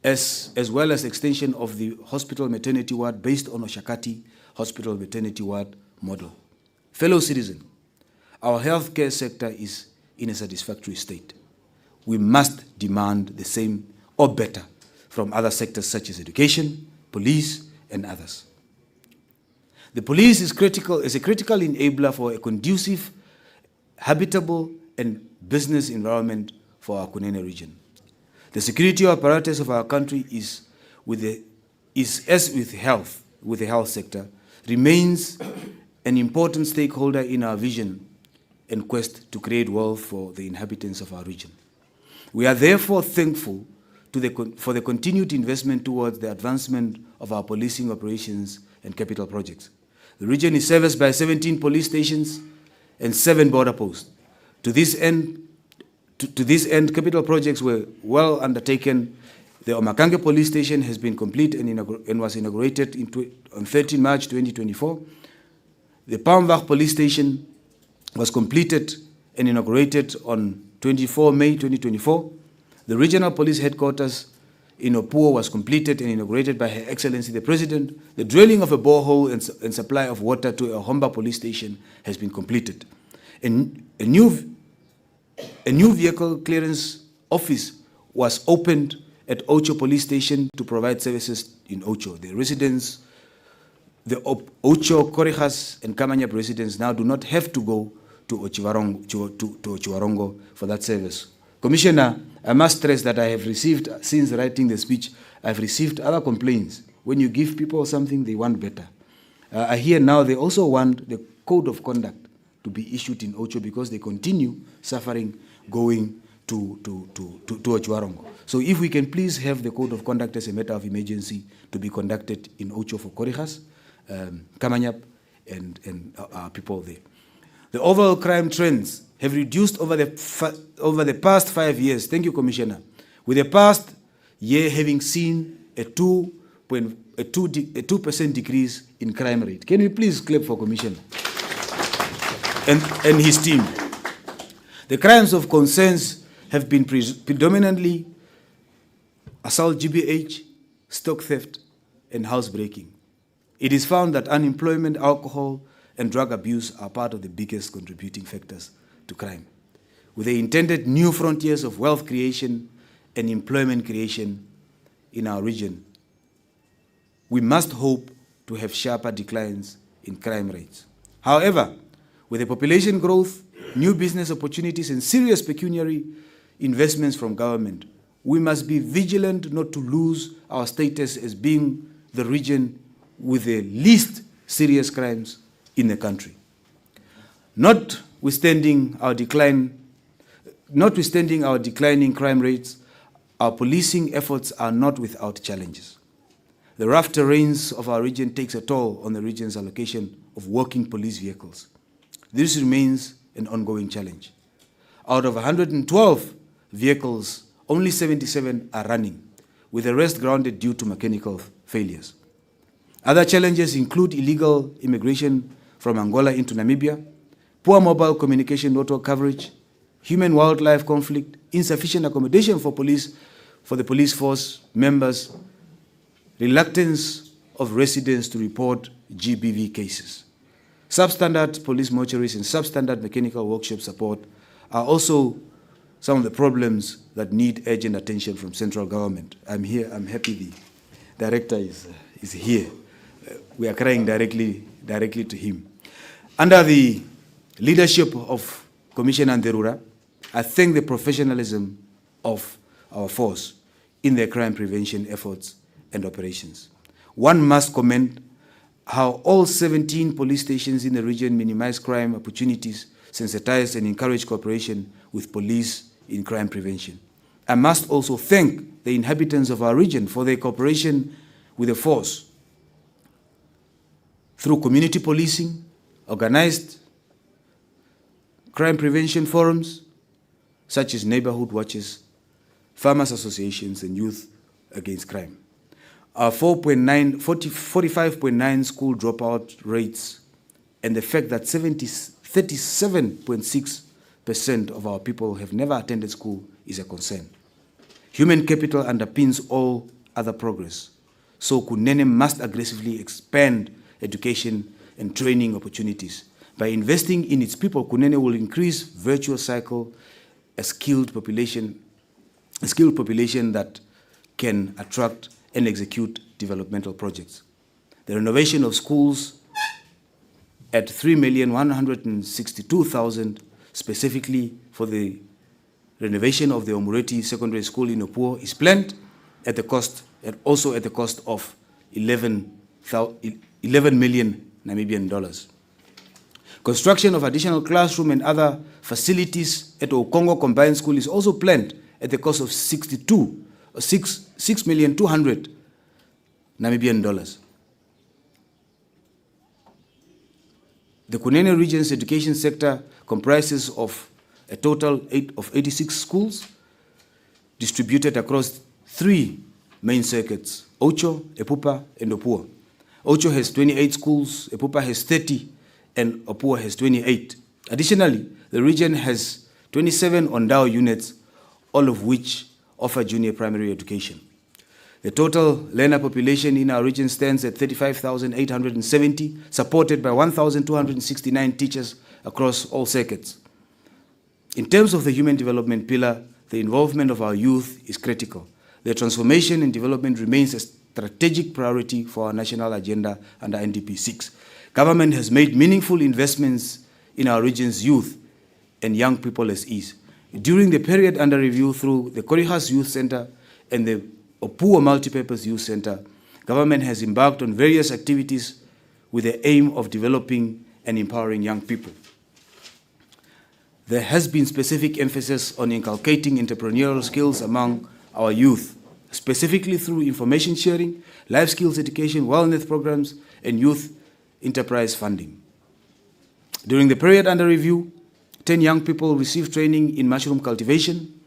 as well as extension of the hospital maternity ward based on Oshakati Hospital maternity ward model. Fellow citizens, our healthcare sector is in a satisfactory state. We must demand the same or better from other sectors such as education, police, and others. The police is a critical enabler for a conducive, habitable, and business environment for our Kunene region. The security apparatus of our country is as with the health sector, remains an important stakeholder in our vision and quest to create wealth for the inhabitants of our region. We are therefore thankful for the continued investment towards the advancement of our policing operations and capital projects. The region is serviced by 17 police stations and 7 border posts. To this end, capital projects were well undertaken. The Omakange police station has been complete and was inaugurated on 13 March 2024. The Palmwag police station was completed and inaugurated on 24 May 2024. The regional police headquarters in Opuo was completed and inaugurated by Her Excellency the President. The drilling of a borehole and supply of water to a Homba police station has been completed. A new vehicle clearance office was opened at Ocho police station to provide services in Ocho. The residents, the Ocho, Korihas, and Kamanyap residents now do not have to go to Ochiwarongo for that service. Commissioner, I must stress that I have received, since writing the speech, I've received other complaints. When you give people something, they want better. I hear now they also want the code of conduct to be issued in Ocho because they continue suffering going to Ochiwarongo. So if we can please have the code of conduct as a matter of emergency to be conducted in Ocho for Korihas, Kamanyap, and our people there. The overall crime trends have reduced over the past 5 years. Thank you, Commissioner. With the past year having seen a 2% decrease in crime rate. Can we please clap for Commissioner and his team? The crimes of concerns have been predominantly assault GBH, stock theft, and housebreaking. It is found that unemployment, alcohol, and drug abuse are part of the biggest contributing factors to crime. With the intended new frontiers of wealth creation and employment creation in our region, we must hope to have sharper declines in crime rates. However, with the population growth, new business opportunities, and serious pecuniary investments from government, we must be vigilant not to lose our status as being the region with the least serious crimes in the country. Notwithstanding our declining crime rates, our policing efforts are not without challenges. The rough terrains of our region takes a toll on the region's allocation of working police vehicles. This remains an ongoing challenge. Out of 112 vehicles, only 77 are running, with the rest grounded due to mechanical failures. Other challenges include illegal immigration from Angola into Namibia, poor mobile communication network coverage, human-wildlife conflict, insufficient accommodation for the police force members, reluctance of residents to report GBV cases. Substandard police mortuaries and substandard mechanical workshop support are also some of the problems that need urgent attention from central government. I'm happy the director is here. We are crying directly to him. Under the leadership of Commissioner Nderura, I thank the professionalism of our force in their crime prevention efforts and operations. One must commend how all 17 police stations in the region minimize crime opportunities, sensitize and encourage cooperation with police in crime prevention. I must also thank the inhabitants of our region for their cooperation with the force through community policing, organized crime prevention forums, such as neighborhood watches, farmers associations, and youth against crime. Our 45.9 school dropout rates and the fact that 37.6% of our people have never attended school is a concern. Human capital underpins all other progress, so Kunene must aggressively expand education and training opportunities, By investing in its people, Kunene will increase virtuous cycle, a skilled population that can attract and execute developmental projects. The renovation of schools at 3,162,000, specifically for the renovation of the Omureti Secondary School in Opuo, is planned at the cost, and also at the cost of 11 million Namibian dollars. Construction of additional classroom and other facilities at Okongo Combined School is also planned at the cost of 6,200,000 Namibian dollars. The Kunene region's education sector comprises of a total of 86 schools distributed across 3 main circuits: Ocho, Epupa, and Opuo. Ocho has 28 schools, Epupa has 30, and Opuo has 28. Additionally, the region has 27 Ondao units, all of which offer junior primary education. The total learner population in our region stands at 35,870, supported by 1,269 teachers across all circuits. In terms of the human development pillar, the involvement of our youth is critical. Their transformation and development remains a strategic priority for our national agenda under NDP 6. Government has made meaningful investments in our region's youth and young people as is. During the period under review through the Korihas Youth Center and the Opuo Multipurpose Youth Center, government has embarked on various activities with the aim of developing and empowering young people. There has been specific emphasis on inculcating entrepreneurial skills among our youth, specifically through information sharing, life skills education, wellness programs, and youth enterprise funding. During the period under review, 10 young people received training in mushroom cultivation,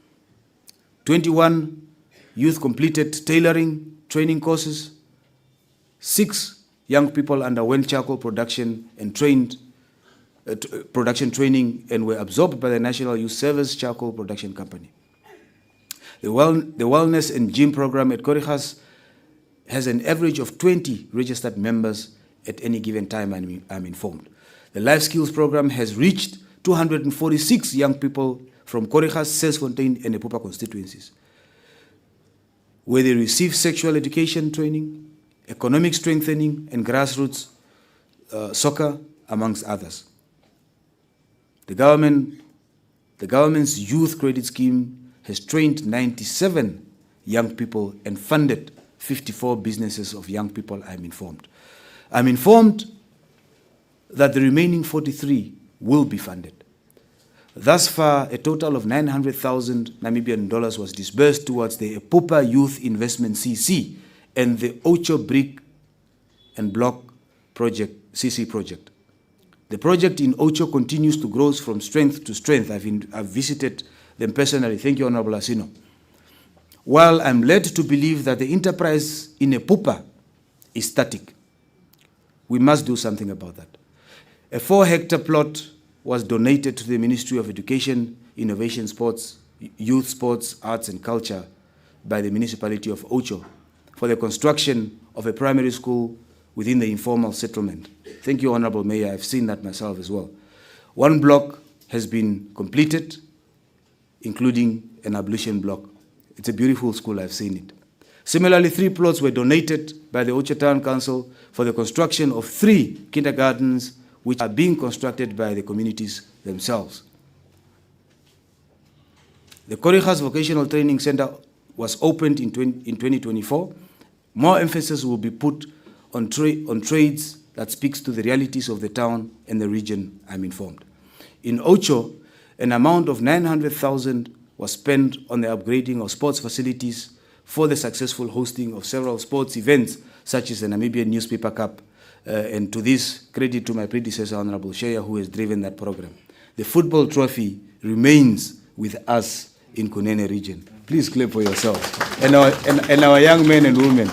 21 youth completed tailoring training courses, 6 young people underwent charcoal production and production training and were absorbed by the National Youth Service Charcoal Production Company. The Wellness and Gym program at Korihas has an average of 20 registered members at any given time, I'm informed. The Life Skills program has reached 246 young people from Korihas, Sesfontein, and Epupa constituencies, where they receive sexual education training, economic strengthening, and grassroots soccer, amongst others. The government's youth credit scheme has trained 97 young people and funded 54 businesses of young people, I'm informed. I'm informed that the remaining 43 will be funded. Thus far, a total of 900,000 Namibian dollars was disbursed towards the Epupa Youth Investment CC and the Ocho Brick and Block project, CC project. The project in Ocho continues to grow from strength to strength. I've visited them personally. Thank you, Honorable Asino. While I'm led to believe that the enterprise in Epupa is static, we must do something about that. A 4-hectare plot was donated to the Ministry of Education, Innovation, Sports, Youth, Sports, Arts and Culture by the municipality of Ocho for the construction of a primary school within the informal settlement. Thank you, Honorable Mayor. I've seen that myself as well. 1 block has been completed, including an ablution block. It's a beautiful school, I've seen it. Similarly, 3 plots were donated by the Ocho Town Council for the construction of 3 kindergartens, which are being constructed by the communities themselves. The Korihas Vocational Training Center was opened in 2024. More emphasis will be put on trades that speaks to the realities of the town and the region, I'm informed. In Ocho, an amount of 900,000 was spent on the upgrading of sports facilities for the successful hosting of several sports events, such as the Namibian Newspaper Cup, and to this, credit to my predecessor, Honorable Shea, who has driven that program. The football trophy remains with us in Kunene region. Please clap for yourself. And our young men and women.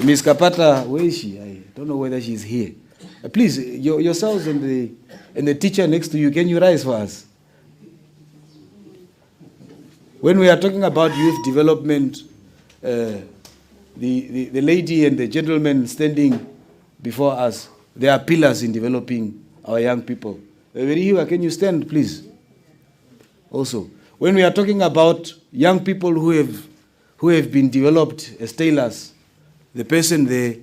Ms. Kapata, where is she? I don't know whether she's here. Please, yourselves and the teacher next to you, can you rise for us? When we are talking about youth development, the lady and the gentleman standing before us, they are pillars in developing our young people. Verihiwa, can you stand, please? Also, when we are talking about young people who have been developed as tailors, the person there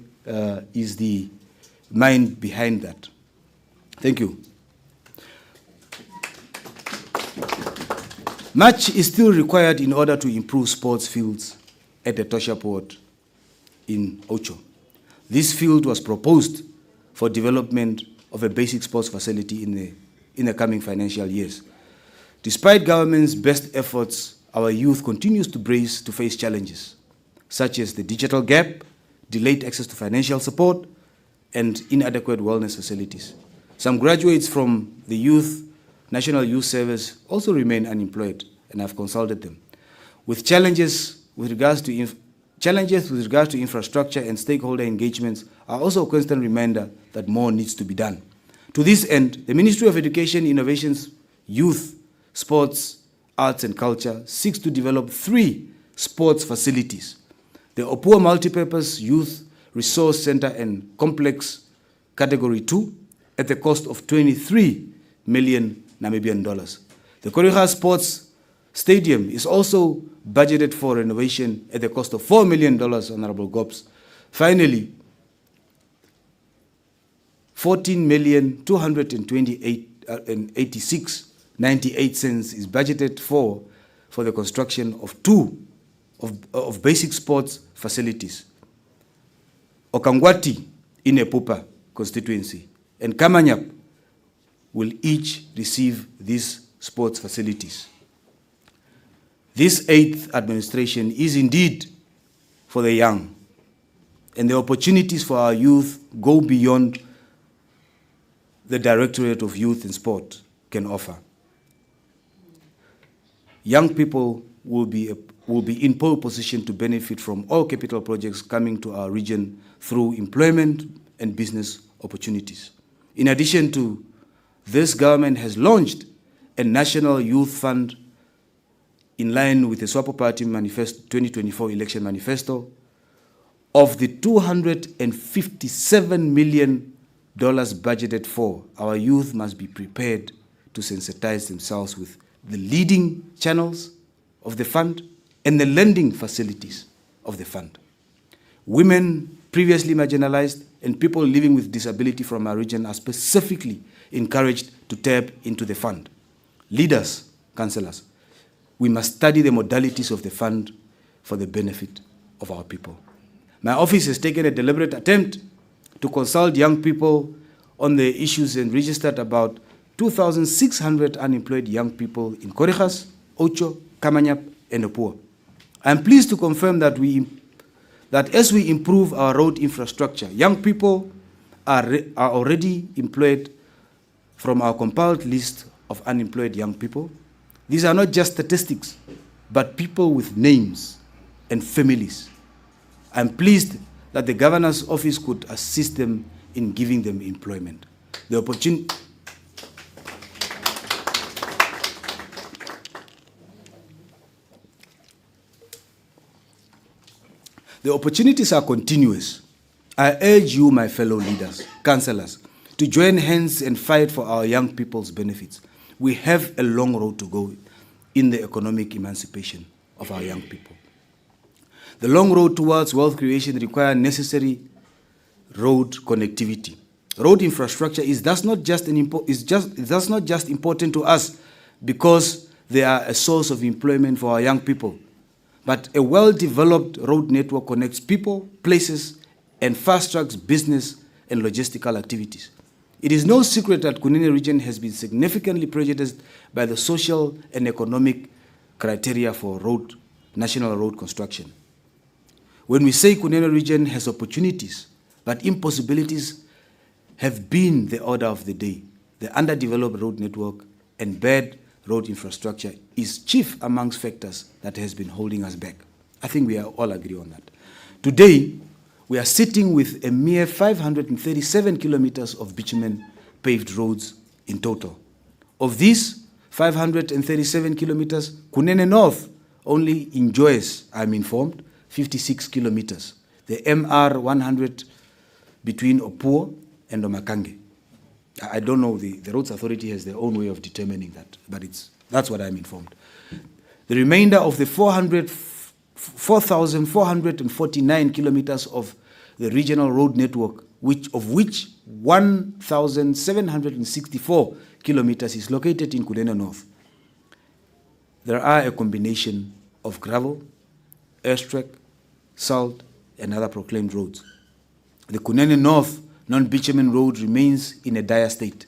is the mind behind that. Thank you. Much is still required in order to improve sports fields at the Tosha Port in Ocho. This field was proposed for development of a basic sports facility in the coming financial years. Despite government's best efforts, our youth continues to brace to face challenges, such as the digital gap, delayed access to financial support, and inadequate wellness facilities. Some graduates from the National Youth Service also remain unemployed, and I've consulted them. With challenges with regards to infrastructure and stakeholder engagements are also a constant reminder that more needs to be done. To this end, the Ministry of Education, Innovations, Youth, Sports, Arts and Culture seeks to develop 3 sports facilities: the Opua Multipurpose Youth Resource Center and Complex Category 2 at the cost of 23 million Namibian dollars. The Koriga Sports Stadium is also budgeted for renovation at the cost of $4 million, Honorable Gobs. Finally, 14,228.86 cents is budgeted for the construction of 2 of basic sports facilities. Okangwati in Epupa constituency and Kamanyap will each receive these sports facilities. This 8th administration is indeed for the young, and the opportunities for our youth go beyond the Directorate of Youth and Sport can offer. Young people will be in pole position to benefit from all capital projects coming to our region through employment and business opportunities. In addition to this, government has launched a National Youth Fund in line with the SWAPO Party Manifesto 2024 election manifesto. Of the $257 million budgeted for, our youth must be prepared to sensitize themselves with the leading channels of the fund and the lending facilities of the fund. Women, previously marginalized, and people living with disability from our region are specifically encouraged to tap into the fund. Leaders, councillors, we must study the modalities of the fund for the benefit of our people. My office has taken a deliberate attempt to consult young people on the issues and registered about 2,600 unemployed young people in Korigas, Ocho, Kamanyap, and Opua. I am pleased to confirm that as we improve our road infrastructure, young people are already employed from our compiled list of unemployed young people. These are not just statistics, but people with names and families. I'm pleased that the Governor's Office could assist them in giving them employment. The opportunities are continuous. I urge you, my fellow leaders, councillors, to join hands and fight for our young people's benefits. We have a long road to go in the economic emancipation of our young people. The long road towards wealth creation requires necessary road connectivity. Road infrastructure is thus not just important to us because they are a source of employment for our young people, but a well-developed road network connects people, places, and fast-tracks business and logistical activities. It is no secret that Kunene region has been significantly prejudiced by the social and economic criteria for national road construction. When we say Kunene region has opportunities, but impossibilities have been the order of the day, the underdeveloped road network and bad road infrastructure is chief amongst factors that has been holding us back. I think we all agree on that. Today, we are sitting with a mere 537 kilometers of bitumen paved roads in total. Of these 537 kilometers, Kunene North only enjoys, I'm informed, 56 kilometers. The MR 100 between Opua and Omakange. I don't know, the Roads Authority has their own way of determining that, but that's what I'm informed. The remainder of the 4,449 kilometers of the regional road network, of which 1,764 kilometers is located in Kunene North. There are a combination of gravel, airstrike, salt, and other proclaimed roads. The Kunene North non-bitumen road remains in a dire state,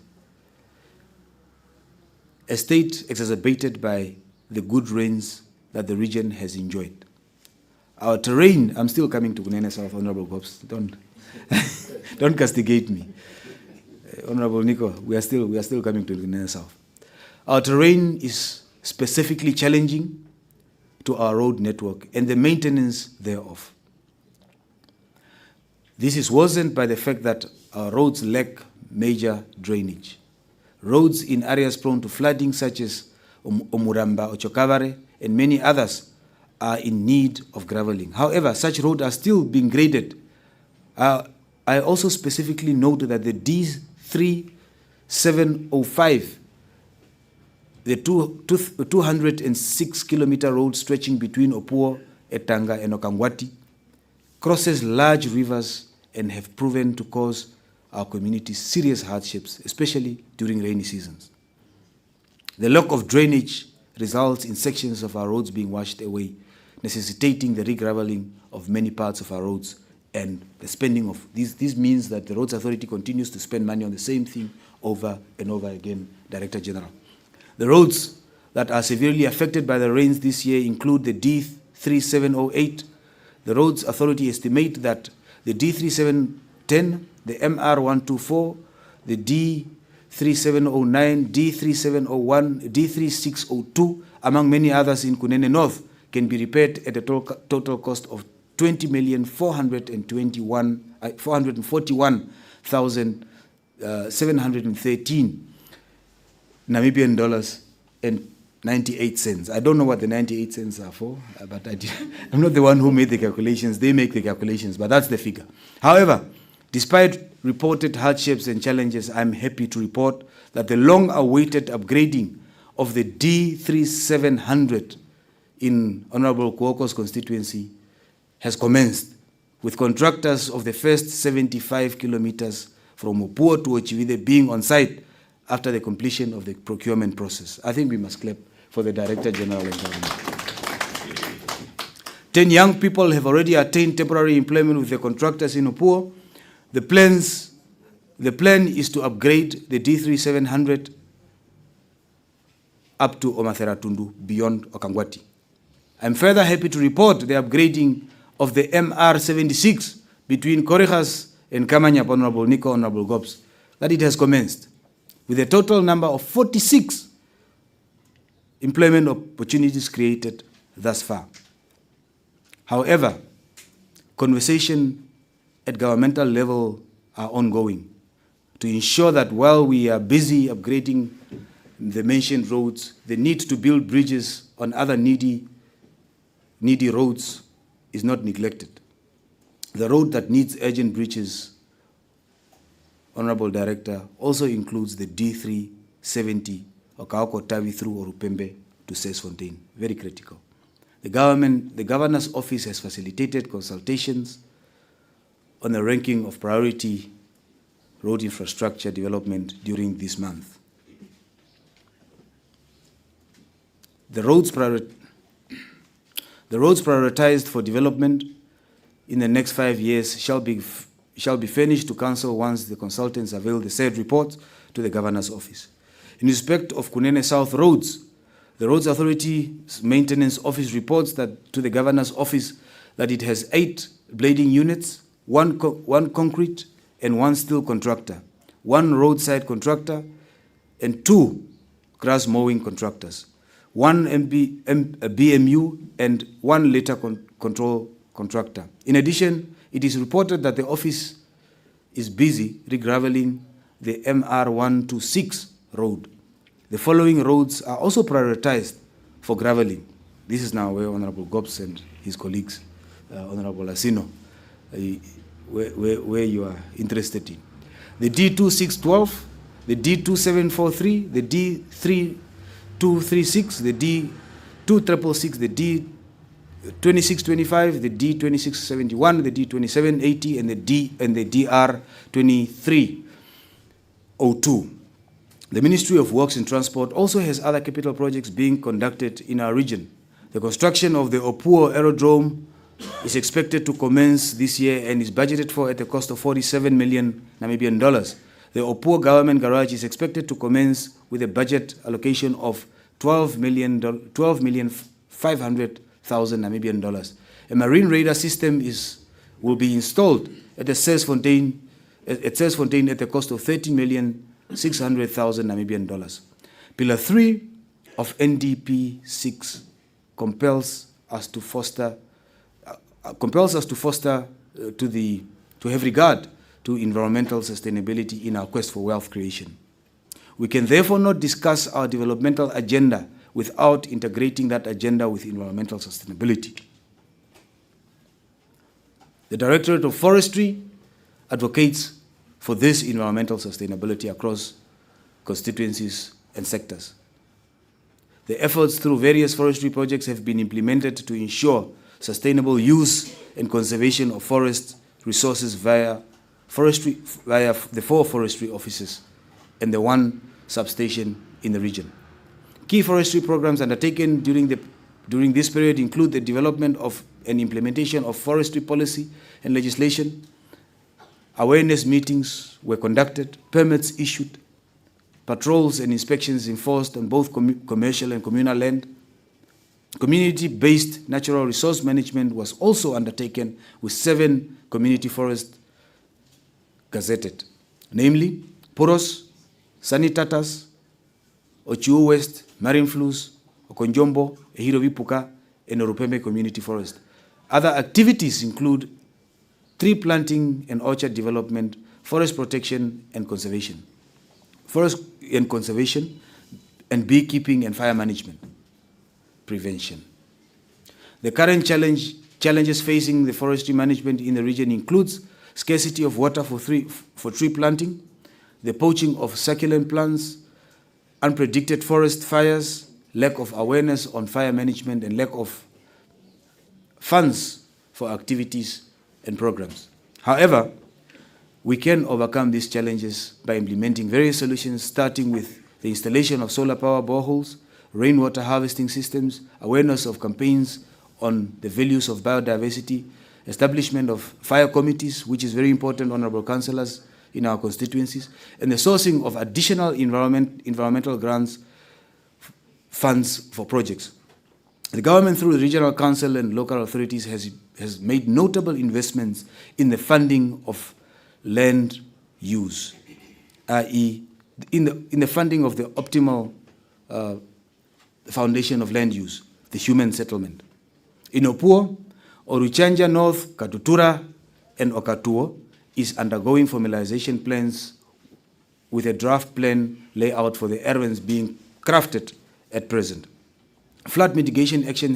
a state exacerbated by the good rains that the region has enjoyed. Our terrain, I'm still coming to Kunene South, Honorable Bobs, don't castigate me. Honorable Nico, we are still coming to Kunene South. Our terrain is specifically challenging to our road network and the maintenance thereof. This is worsened by the fact that our roads lack major drainage. Roads in areas prone to flooding such as Omuramba, Ochokavare, and many others are in need of graveling. However, such roads are still being graded. I also specifically note that the D3705, the 206-kilometer road stretching between Opuo, Etanga, and Okangwati, crosses large rivers and have proven to cause our communities serious hardships, especially during rainy seasons. The lack of drainage results in sections of our roads being washed away, necessitating the regraveling of many parts of our roads and the spending of these. This means that the Roads Authority continues to spend money on the same thing over and over again, Director General. The roads that are severely affected by the rains this year include the D3708. The Roads Authority estimate that the D3710, the MR124, the D3709, D3701, D3602, among many others in Kunene North, can be repaired at a total cost of 20,441,713 Namibian dollars and 98 cents. I don't know what the 98 cents are for, but I'm not the one who made the calculations. They make the calculations, but that's the figure. However, despite reported hardships and challenges, I'm happy to report that the long-awaited upgrading of the D3700 in Honorable Kuoko's constituency has commenced, with contractors of the first 75 kilometers from Opuo to Ochiwide being on site after the completion of the procurement process. I think we must clap for the Director General and Government. 10 young people have already attained temporary employment with the contractors in Opuo. The plan is to upgrade the D3700 up to Omatheratundu beyond Okangwati. I'm further happy to report the upgrading of the MR76 between Korihas and Kamanya, Honorable Nico, Honorable Gobs, that it has commenced, with a total number of 46 employment opportunities created thus far. However, conversation at governmental level are ongoing to ensure that while we are busy upgrading the mentioned roads, the need to build bridges on other needy roads is not neglected. The road that needs urgent bridges, Honorable Director, also includes the D370 Okaoko Tavi through Orupembe to Sesfontein. Very critical. The Governor's Office has facilitated consultations on the ranking of priority road infrastructure development during this month. The roads prioritized for development in the next 5 years shall be furnished to Council once the consultants avail the said report to the Governor's Office. In respect of Kunene South roads, the Roads Authority's Maintenance Office reports that to the Governor's Office that it has 8 blading units, one concrete and 1 steel contractor, 1 roadside contractor, and 2 grass mowing contractors, 1 BMU and 1 litter control contractor. In addition, it is reported that the office is busy regraveling the MR126 road. The following roads are also prioritized for graveling. This is now where Honorable Gobs and his colleagues, Honorable Asino, where you are interested in. The D2612, the D2743, the D3236, the D2666, the D2625, the D2671, the D2780, and the DR2302. The Ministry of Works and Transport also has other capital projects being conducted in our region. The construction of the Opuo Aerodrome is expected to commence this year and is budgeted for at a cost of 47 million Namibian dollars. The Opuo Government Garage is expected to commence with a budget allocation of 12,500,000 Namibian dollars. A marine radar system will be installed at Sersfontein at the cost of 13,600,000 Namibian dollars. Pillar 3 of NDP 6 compels us to have regard to environmental sustainability in our quest for wealth creation. We can therefore not discuss our developmental agenda without integrating that agenda with environmental sustainability. The Directorate of Forestry advocates for this environmental sustainability across constituencies and sectors. The efforts through various forestry projects have been implemented to ensure sustainable use and conservation of forest resources via the 4 forestry offices and the 1 substation in the region. Key forestry programs undertaken during this period include the development of and implementation of forestry policy and legislation. Awareness meetings were conducted, permits issued, patrols and inspections enforced on both commercial and communal land. Community-based natural resource management was also undertaken with 7 community forests gazetted, namely Poros, Sanitatas, Ochiu West, Marine Flus, Okonjombo, Ehiro Vipuka, and Orupembe Community Forest. Other activities include tree planting and orchard development, forest protection and conservation, and beekeeping and fire management, prevention. The current challenges facing the forestry management in the region includes scarcity of water for tree planting, the poaching of succulent plants, unpredicted forest fires, lack of awareness on fire management, and lack of funds for activities and programs. However, we can overcome these challenges by implementing various solutions, starting with the installation of solar power boreholes, rainwater harvesting systems, awareness of campaigns on the values of biodiversity, establishment of fire committees, which is very important, honorable councillors, in our constituencies, and the sourcing of additional environmental grants funds for projects. The government, through the regional council and local authorities, has made notable investments in the funding of land use, i.e., in the funding of the optimal foundation of land use, the human settlement. In Opuo, Oruchanja North, Katutura, and Okatuo is undergoing formalization plans with a draft plan layout for the areas being crafted at present. Flood mitigation action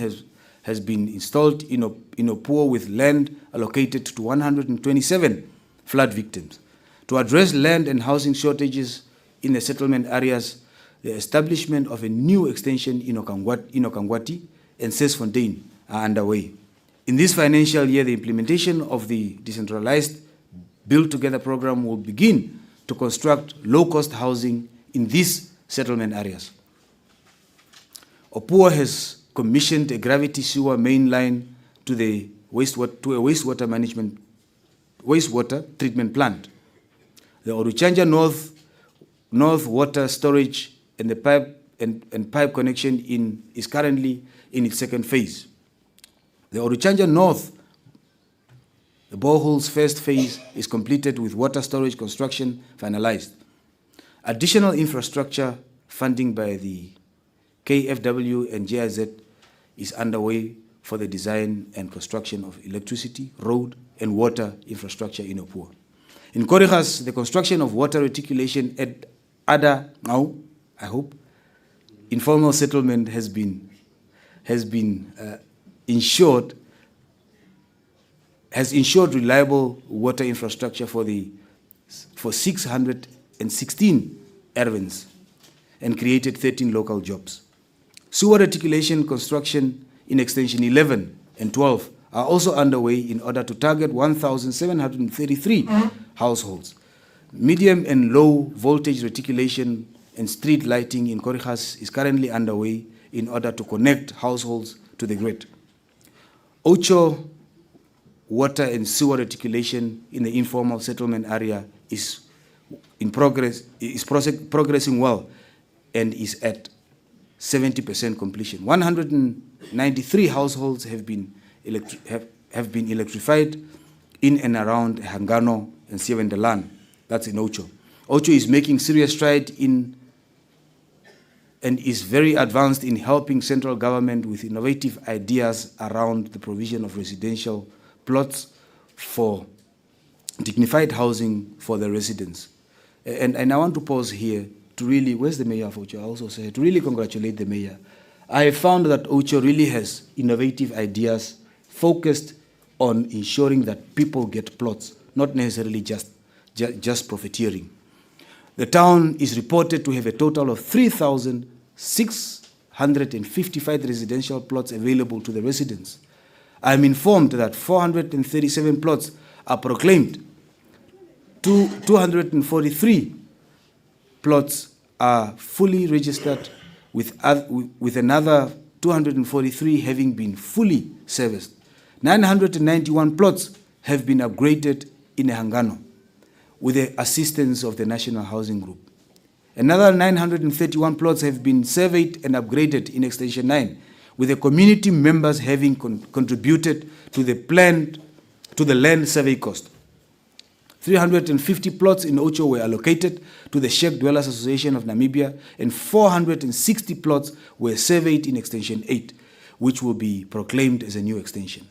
has been installed in Opuo with land allocated to 127 flood victims. To address land and housing shortages in the settlement areas, the establishment of a new extension in Okangwati and Sersfontein are underway. In this financial year, the implementation of the decentralized Build Together program will begin to construct low-cost housing in these settlement areas. Opuo has commissioned a gravity sewer main line to a wastewater treatment plant. The Oruchanja North water storage and the pipe connection is currently in its second phase. The Oruchanja North, the borehole's first phase, is completed with water storage construction finalized. Additional infrastructure funding by the KFW and GIZ is underway for the design and construction of electricity, road, and water infrastructure in Opuo. In Korigas, the construction of water reticulation at Ada now, I hope, informal settlement has been ensured reliable water infrastructure for 616 Ervins and created 13 local jobs. Sewer reticulation construction in Extension 11 and 12 are also underway in order to target 1,733 households. Medium and low voltage reticulation and street lighting in Korigas is currently underway in order to connect households to the grid. Ocho water and sewer reticulation in the informal settlement area is progressing well and is at 70% completion. 193 households have been electrified in and around Hangano and Sievendelan. That's in Ocho. Ocho is making serious stride in and is very advanced in helping central government with innovative ideas around the provision of residential plots for dignified housing for the residents. And I want to pause here to really, where's the mayor of Ocho? I also say to really congratulate the mayor. I have found that Ocho really has innovative ideas focused on ensuring that people get plots, not necessarily just profiteering. The town is reported to have a total of 3,655 residential plots available to the residents. I am informed that 437 plots are proclaimed. 243 plots are fully registered, with another 243 having been fully serviced. 991 plots have been upgraded in Hangano with the assistance of the National Housing Group. Another 931 plots have been surveyed and upgraded in Extension 9, with the community members having contributed to the land survey cost. 350 plots in Ocho were allocated to the Sheikh Dwellers Association of Namibia, and 460 plots were surveyed in Extension 8, which will be proclaimed as a new extension.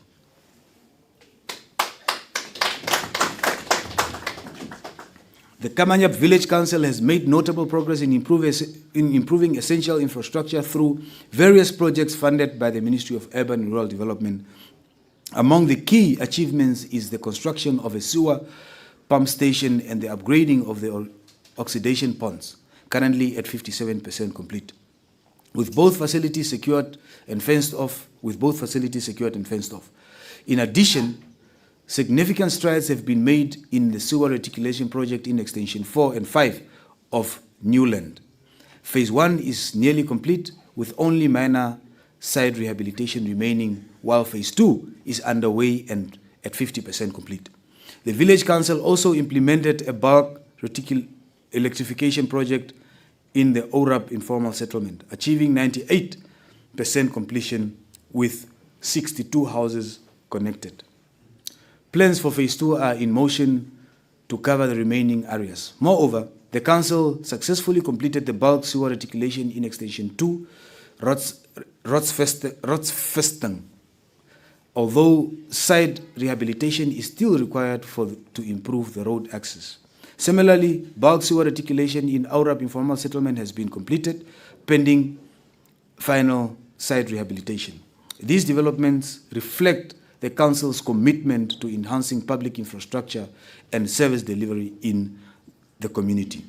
The Kamanyap Village Council has made notable progress in improving essential infrastructure through various projects funded by the Ministry of Urban and Rural Development. Among the key achievements is the construction of a sewer pump station and the upgrading of the oxidation ponds, currently at 57% complete, with both facilities secured and fenced off. In addition, significant strides have been made in the sewer reticulation project in Extension 4 and 5 of Newland. Phase 1 is nearly complete, with only minor side rehabilitation remaining, while Phase 2 is underway and at 50% complete. The Village Council also implemented a bulk electrification project in the ORAP informal settlement, achieving 98% completion with 62 houses connected. Plans for Phase 2 are in motion to cover the remaining areas. Moreover, the Council successfully completed the bulk sewer reticulation in Extension 2, Rotsvesten, although side rehabilitation is still required to improve the road access. Similarly, bulk sewer reticulation in Aurab informal settlement has been completed, pending final side rehabilitation. These developments reflect the Council's commitment to enhancing public infrastructure and service delivery in the community.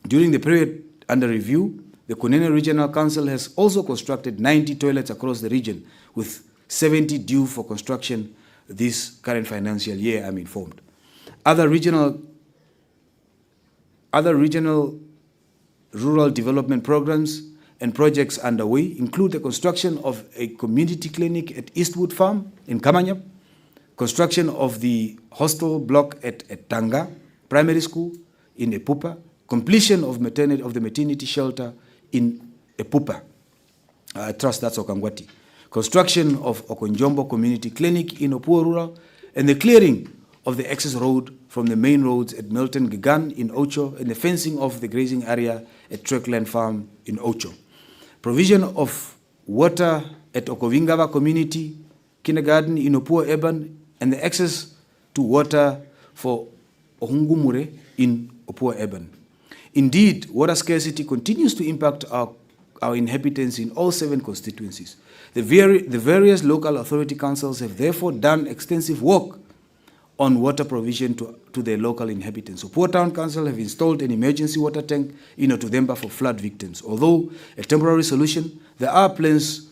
During the period under review, the Kunene Regional Council has also constructed 90 toilets across the region, with 70 due for construction this current financial year, I'm informed. Other regional rural development programs and projects underway include the construction of a community clinic at Eastwood Farm in Kamanyap, construction of the hostel block at Tanga Primary School in Epupa, completion of the maternity shelter in Epupa. I trust that's Okangwati. Construction of Okonjombo Community Clinic in Opuo Rural, and the clearing of the access road from the main roads at Milton Gigan in Ocho, and the fencing of the grazing area at Trekland Farm in Ocho. Provision of water at Okovingava Community Kindergarten in Opuo Urban, and the access to water for Ohungumure in Opuo Urban. Indeed, water scarcity continues to impact our inhabitants in all 7 constituencies. The various local authority councils have therefore done extensive work on water provision to their local inhabitants. So Port Town Council have installed an emergency water tank in Otudemba for flood victims. Although a temporary solution, there are plans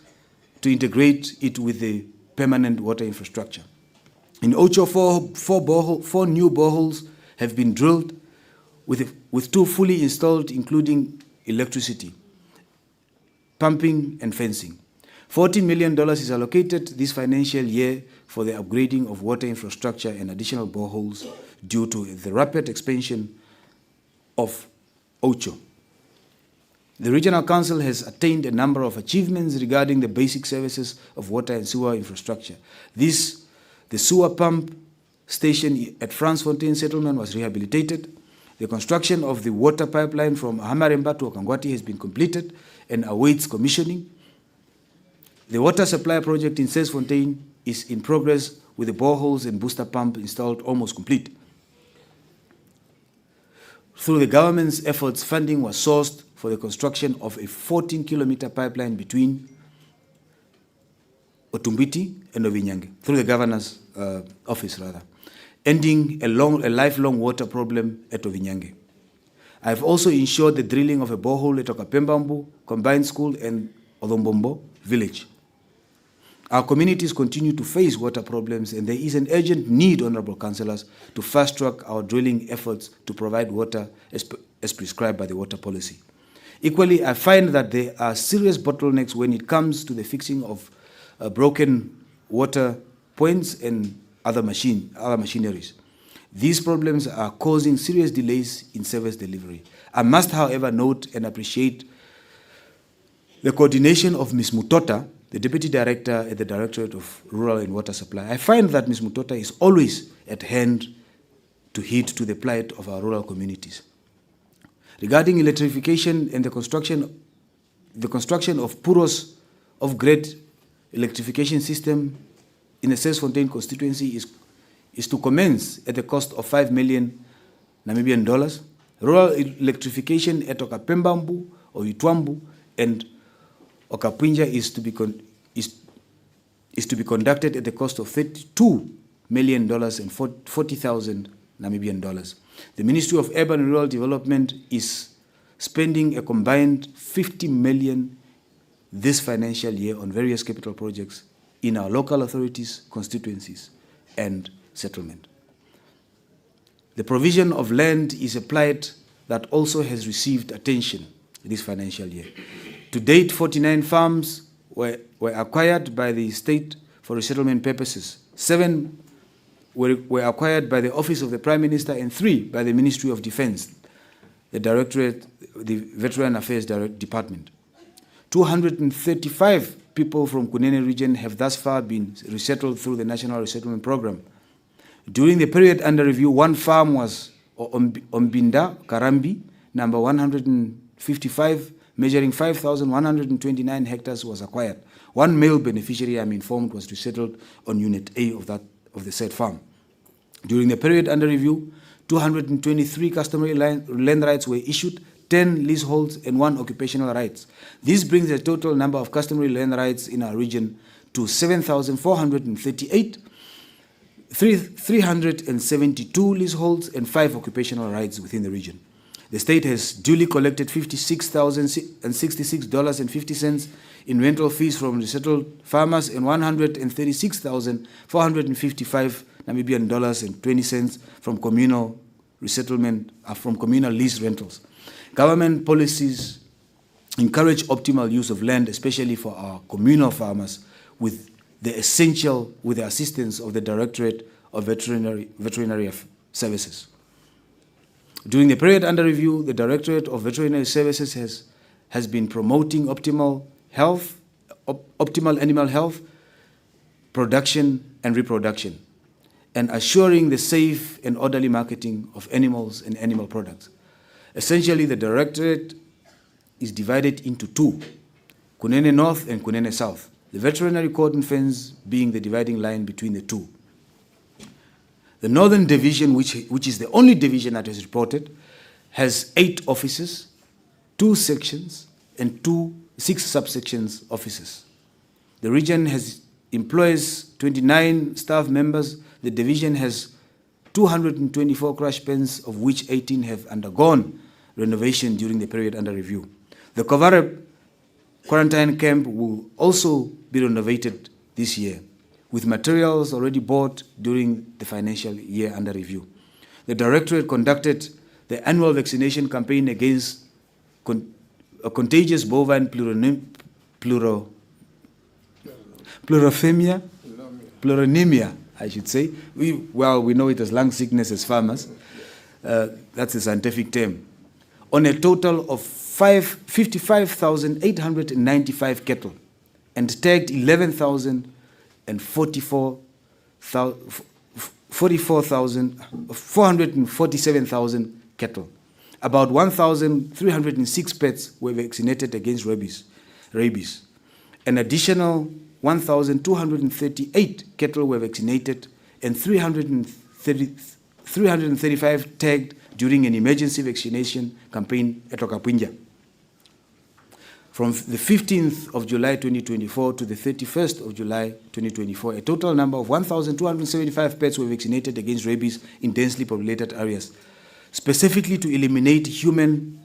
to integrate it with the permanent water infrastructure. In Ocho, four new boreholes have been drilled with 2 fully installed, including electricity, pumping and fencing. $40 million is allocated this financial year for the upgrading of water infrastructure and additional boreholes due to the rapid expansion of Ocho. The Regional Council has attained a number of achievements regarding the basic services of water and sewer infrastructure. The sewer pump station at Fransfontein settlement was rehabilitated. The construction of the water pipeline from Hamaremba to Okangwati has been completed and awaits commissioning. The water supply project in Sesfontein is in progress with the boreholes and booster pump installed almost complete. Through the government's efforts, funding was sourced for the construction of a 14-kilometer pipeline between Otumbiti and Ovinyange, through the governor's office rather, ending a lifelong water problem at Ovinyange. I have also ensured the drilling of a borehole at Okapembambu Combined School and Odombombo village. Our communities continue to face water problems, and there is an urgent need, Honorable Councillors, to fast-track our drilling efforts to provide water as prescribed by the water policy. Equally, I find that there are serious bottlenecks when it comes to the fixing of broken water points and other machineries. These problems are causing serious delays in service delivery. I must, however, note and appreciate the coordination of Ms. Mutota, the Deputy Director at the Directorate of Rural and Water Supply. I find that Ms. Mutota is always at hand to heed to the plight of our rural communities. Regarding electrification and the construction of Puros off-grid electrification system in the Sesfontein constituency is to commence at the cost of 5 million Namibian dollars. Rural electrification at Okapembambu or Itwambu and Okapwinja is to be conducted at the cost of $32 million and 40,000 Namibian dollars. The Ministry of Urban and Rural Development is spending a combined 50 million this financial year on various capital projects in our local authorities, constituencies, and settlement. The provision of land is a plight that also has received attention this financial year. To date, 49 farms were acquired by the state for resettlement purposes. 7 were acquired by the Office of the Prime Minister and 3 by the Ministry of Defense, the Directorate, the Veteran Affairs Department. 235 people from Kunene region have thus far been resettled through the National Resettlement Program. During the period under review, 1 farm was Ombinda Karambi, number 155, measuring 5,129 hectares, was acquired. 1 male beneficiary, I'm informed, was resettled on Unit A of the said farm. During the period under review, 223 customary land rights were issued, 10 leaseholds and 1 occupational rights. This brings the total number of customary land rights in our region to 7,438, 372 leaseholds and 5 occupational rights within the region. The state has duly collected $56,066.50 in rental fees from resettled farmers and 136,455 Namibian dollars and 20 cents from communal resettlement, from communal lease rentals. Government policies encourage optimal use of land, especially for our communal farmers, with the assistance of the Directorate of Veterinary Services. During the period under review, the Directorate of Veterinary Services has been promoting optimal animal health, production and reproduction, and assuring the safe and orderly marketing of animals and animal products. Essentially, the Directorate is divided into 2, Kunene North and Kunene South, the veterinary cordon fence being the dividing line between the 2. The Northern Division, which is the only division that is reported, has 8 offices, 2 sections, and 6 subsections offices. The region employs 29 staff members. The division has 224 crush pens, of which 18 have undergone renovation during the period under review. The Kovare quarantine camp will also be renovated this year, with materials already bought during the financial year under review. The Directorate conducted the annual vaccination campaign against a contagious bovine pleuronemia, I should say. We know it as lung sickness as farmers. That's a scientific term. On a total of 55,895 cattle, and tagged 447,000 cattle. About 1,306 pets were vaccinated against rabies. An additional 1,238 cattle were vaccinated and 335 tagged during an emergency vaccination campaign at Okapwinja. From the 15th of July 2024 to the 31st of July 2024, a total number of 1,275 pets were vaccinated against rabies in densely populated areas, specifically to eliminate human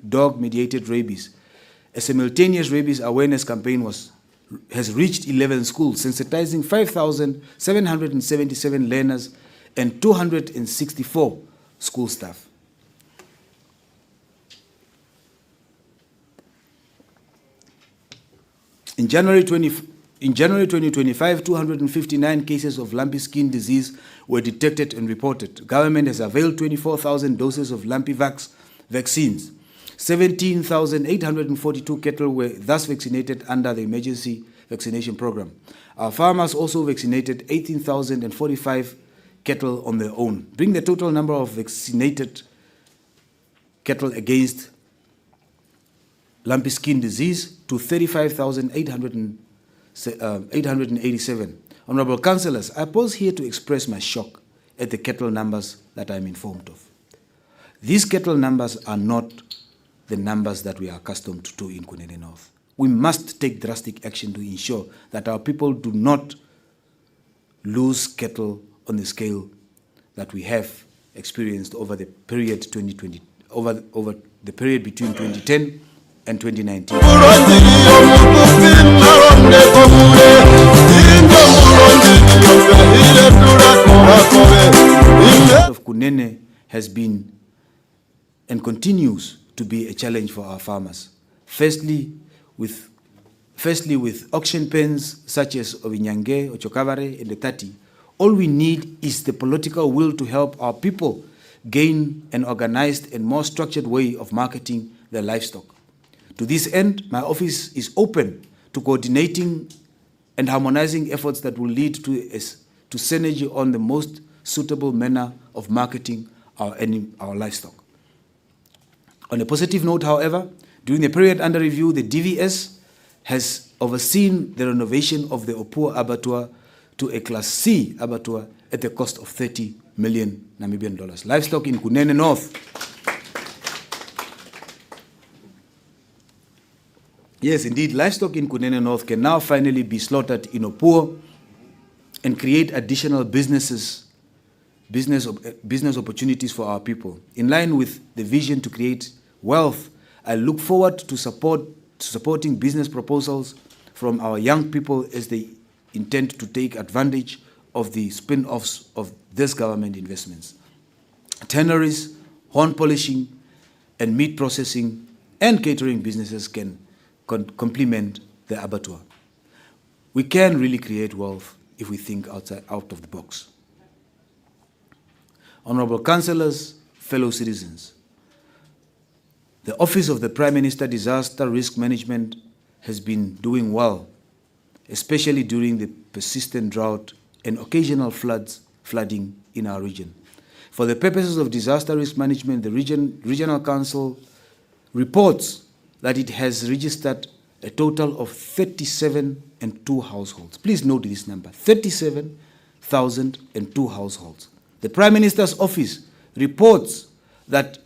dog-mediated rabies. A simultaneous rabies awareness campaign has reached 11 schools, sensitizing 5,777 learners and 264 school staff. In January 2025, 259 cases of lumpy skin disease were detected and reported. Government has availed 24,000 doses of lumpy vaccines. 17,842 cattle were thus vaccinated under the emergency vaccination program. Our farmers also vaccinated 18,045 cattle on their own, bringing the total number of vaccinated cattle against lumpy skin disease to 35,887. Honorable Councillors, I pause here to express my shock at the cattle numbers that I'm informed of. These cattle numbers are not the numbers that we are accustomed to in Kunene North. We must take drastic action to ensure that our people do not lose cattle on the scale that we have experienced over the period over the period between 2010 and 2019. Of Kunene has been and continues to be a challenge for our farmers. Firstly, with auction pens such as Ovinyange, Ochokavare, and the 30, all we need is the political will to help our people gain an organized and more structured way of marketing their livestock. To this end, my office is open to coordinating and harmonizing efforts that will lead to synergy on the most suitable manner of marketing our livestock. On a positive note, however, during the period under review, the DVS has overseen the renovation of the Opua abattoir to a Class C abattoir at the cost of 30 million Namibian dollars. Livestock in Kunene North. Yes, indeed, livestock in Kunene North can now finally be slaughtered in Opua and create additional business opportunities for our people. In line with the vision to create wealth, I look forward to supporting business proposals from our young people as they intend to take advantage of the spin-offs of this government investments. Tanneries, horn polishing, and meat processing and catering businesses can complement the abattoir. We can really create wealth if we think out of the box. Honorable Councillors, fellow citizens, the Office of the Prime Minister Disaster Risk Management has been doing well, especially during the persistent drought and occasional flooding in our region. For the purposes of disaster risk management, the Regional Council reports that it has registered a total of 37,002 households. Please note this number, 37,002 households. The Prime Minister's Office reports that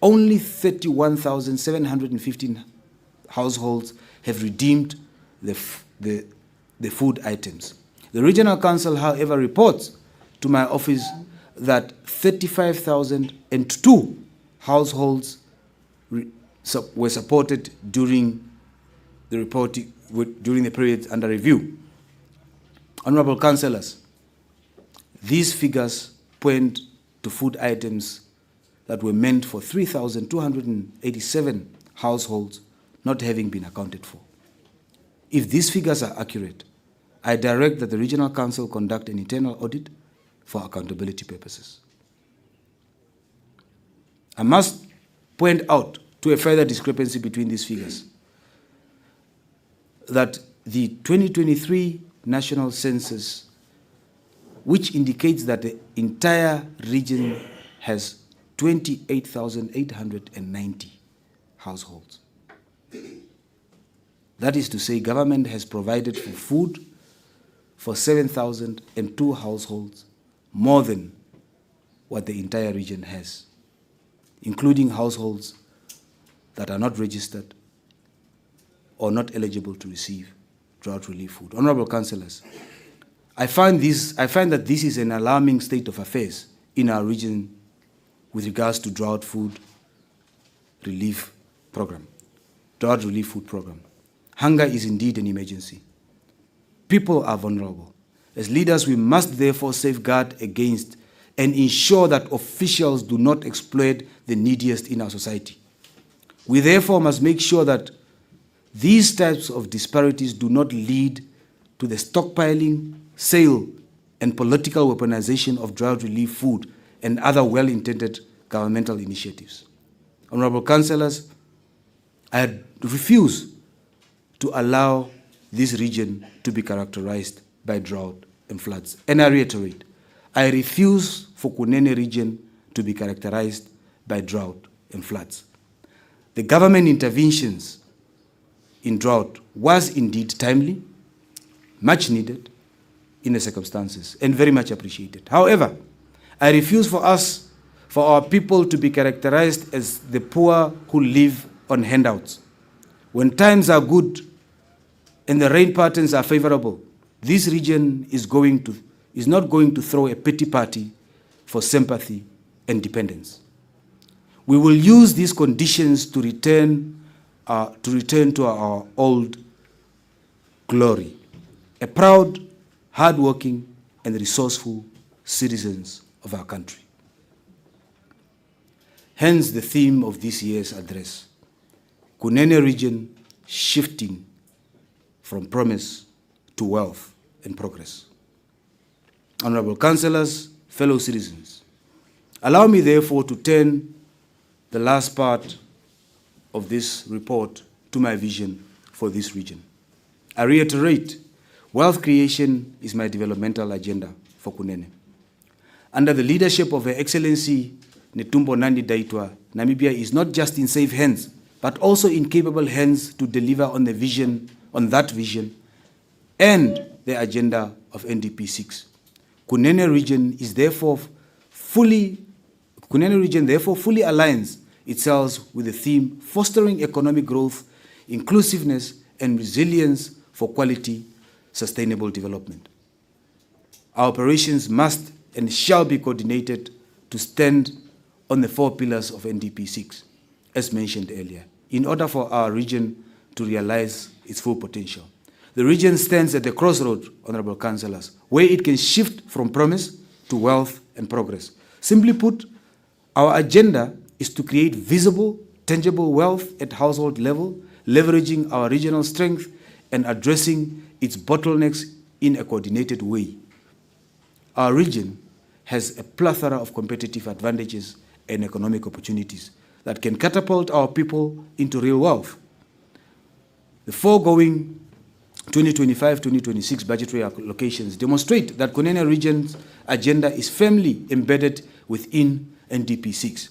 only 31,715 households have redeemed the the food items. The Regional Council, however, reports to my office that 35,002 households were supported during the period under review. Honorable Councillors, these figures point to food items that were meant for 3,287 households not having been accounted for. If these figures are accurate, I direct that the Regional Council conduct an internal audit for accountability purposes. I must point out to a further discrepancy between these figures that the 2023 national census, which indicates that the entire region has 28,890 households. That is to say, government has provided for food for 7,002 households, more than what the entire region has, including households that are not registered or not eligible to receive drought relief food. Honorable Councillors, I find that this is an alarming state of affairs in our region with regards to drought relief food program. Hunger is indeed an emergency. People are vulnerable. As leaders, we must therefore safeguard against and ensure that officials do not exploit the neediest in our society. We therefore must make sure that these types of disparities do not lead to the stockpiling, sale, and political weaponization of drought relief food and other well-intended governmental initiatives. Honorable Councillors, I refuse to allow this region to be characterized by drought and floods. And I reiterate, I refuse for Kunene region to be characterized by drought and floods. The government interventions in drought was indeed timely, much needed in the circumstances, and very much appreciated. However, I refuse for our people to be characterized as the poor who live on handouts. When times are good and the rain patterns are favorable, this region is not going to throw a pity party for sympathy and dependence. We will use these conditions to return to our old glory, a proud, hardworking, and resourceful citizens of our country. Hence the theme of this year's address, Kunene region shifting from promise to wealth and progress. Honorable Councillors, fellow citizens, allow me therefore to turn the last part of this report to my vision for this region. I reiterate, wealth creation is my developmental agenda for Kunene. Under the leadership of Her Excellency Netumbo Nandi-Ndaitwah, Namibia is not just in safe hands, but also in capable hands to deliver on that vision and the agenda of NDP 6. Kunene region therefore fully aligns itself with the theme fostering economic growth, inclusiveness, and resilience for quality, sustainable development. Our operations must and shall be coordinated to stand on the 4 pillars of NDP 6, as mentioned earlier, in order for our region to realize its full potential. The region stands at the crossroads, Honorable Councillors, where it can shift from promise to wealth and progress. Simply put, our agenda is to create visible, tangible wealth at household level, leveraging our regional strength and addressing its bottlenecks in a coordinated way. Our region has a plethora of competitive advantages and economic opportunities that can catapult our people into real wealth. The foregoing 2025-2026 budgetary allocations demonstrate that Kunene region's agenda is firmly embedded within NDP 6.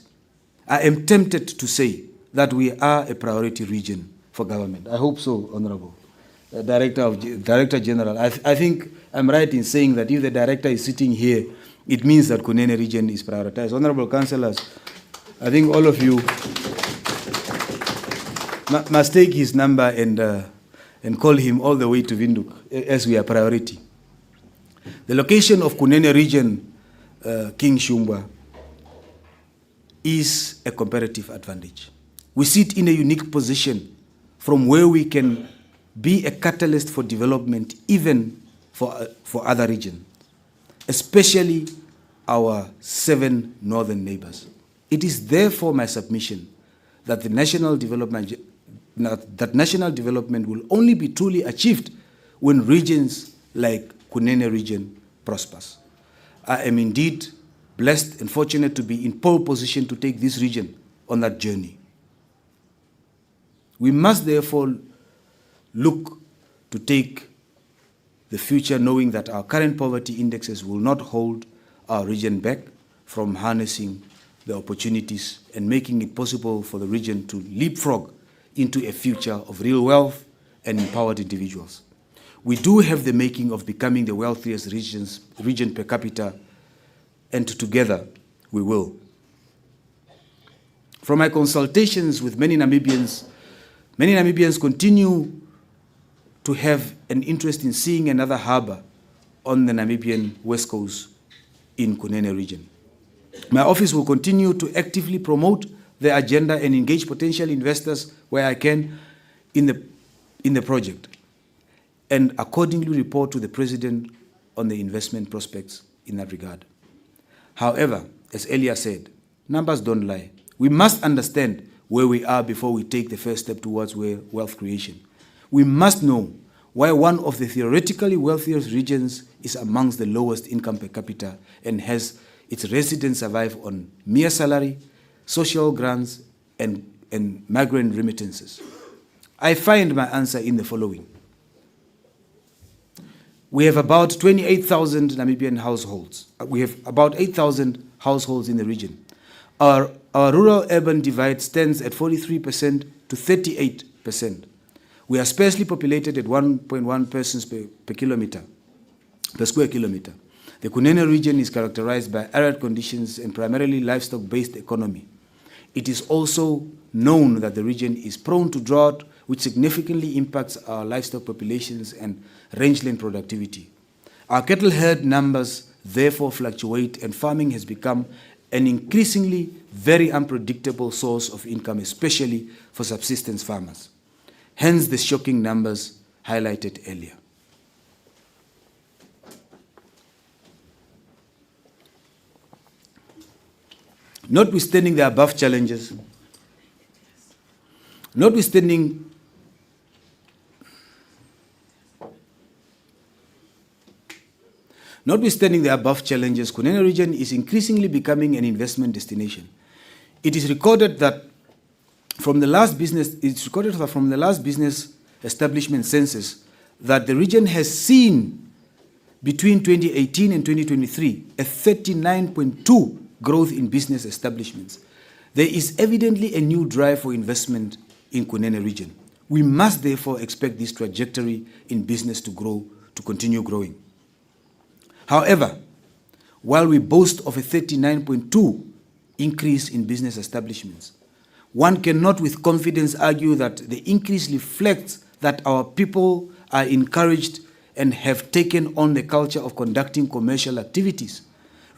I am tempted to say that we are a priority region for government. I hope so, Honorable Director General. I think I'm right in saying that if the director is sitting here, it means that Kunene region is prioritized. Honorable Councillors, I think all of you must take his number and call him all the way to Windhoek as we are priority. The location of Kunene region, King Shumba, is a comparative advantage. We sit in a unique position from where we can be a catalyst for development even for other regions, especially our 7 northern neighbors. It is therefore my submission that national development will only be truly achieved when regions like Kunene region prospers. I am indeed blessed and fortunate to be in pole position to take this region on that journey. We must therefore look to take the future knowing that our current poverty indexes will not hold our region back from harnessing the opportunities and making it possible for the region to leapfrog into a future of real wealth and empowered individuals. We do have the making of becoming the wealthiest region per capita, and together we will. From my consultations with many Namibians continue to have an interest in seeing another harbor on the Namibian west coast in Kunene region. My office will continue to actively promote the agenda and engage potential investors where I can in the project, and accordingly report to the President on the investment prospects in that regard. However, as earlier said, numbers don't lie. We must understand where we are before we take the first step towards wealth creation. We must know why one of the theoretically wealthiest regions is amongst the lowest income per capita and has its residents survive on mere salary, social grants, and migrant remittances. I find my answer in the following. We have about 28,000 Namibian households. We have about 8,000 households in the region. Our rural-urban divide stands at 43% to 38%. We are sparsely populated at 1.1 persons per square kilometer. The Kunene region is characterized by arid conditions and primarily livestock-based economy. It is also known that the region is prone to drought, which significantly impacts our livestock populations and rangeland productivity. Our cattle herd numbers therefore fluctuate, and farming has become an increasingly very unpredictable source of income, especially for subsistence farmers. Hence the shocking numbers highlighted earlier. Notwithstanding the above challenges, Kunene region is increasingly becoming an investment destination. It is recorded that from the last business establishment census that the region has seen between 2018 and 2023 a 39.2% growth in business establishments. There is evidently a new drive for investment in Kunene region. We must therefore expect this trajectory in business to continue growing. However, while we boast of a 39.2% increase in business establishments, one cannot with confidence argue that the increase reflects that our people are encouraged and have taken on the culture of conducting commercial activities.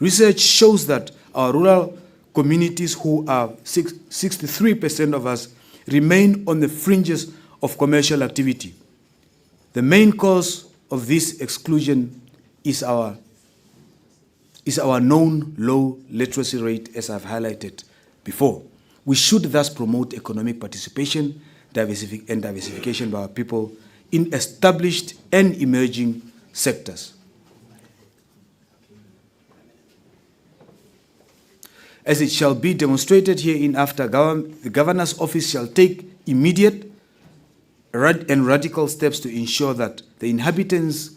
Research shows that our rural communities, who are 63% of us, remain on the fringes of commercial activity. The main cause of this exclusion is our known low literacy rate, as I've highlighted before. We should thus promote economic participation and diversification by our people in established and emerging sectors. As it shall be demonstrated hereinafter, the Governor's Office shall take immediate and radical steps to ensure that the inhabitants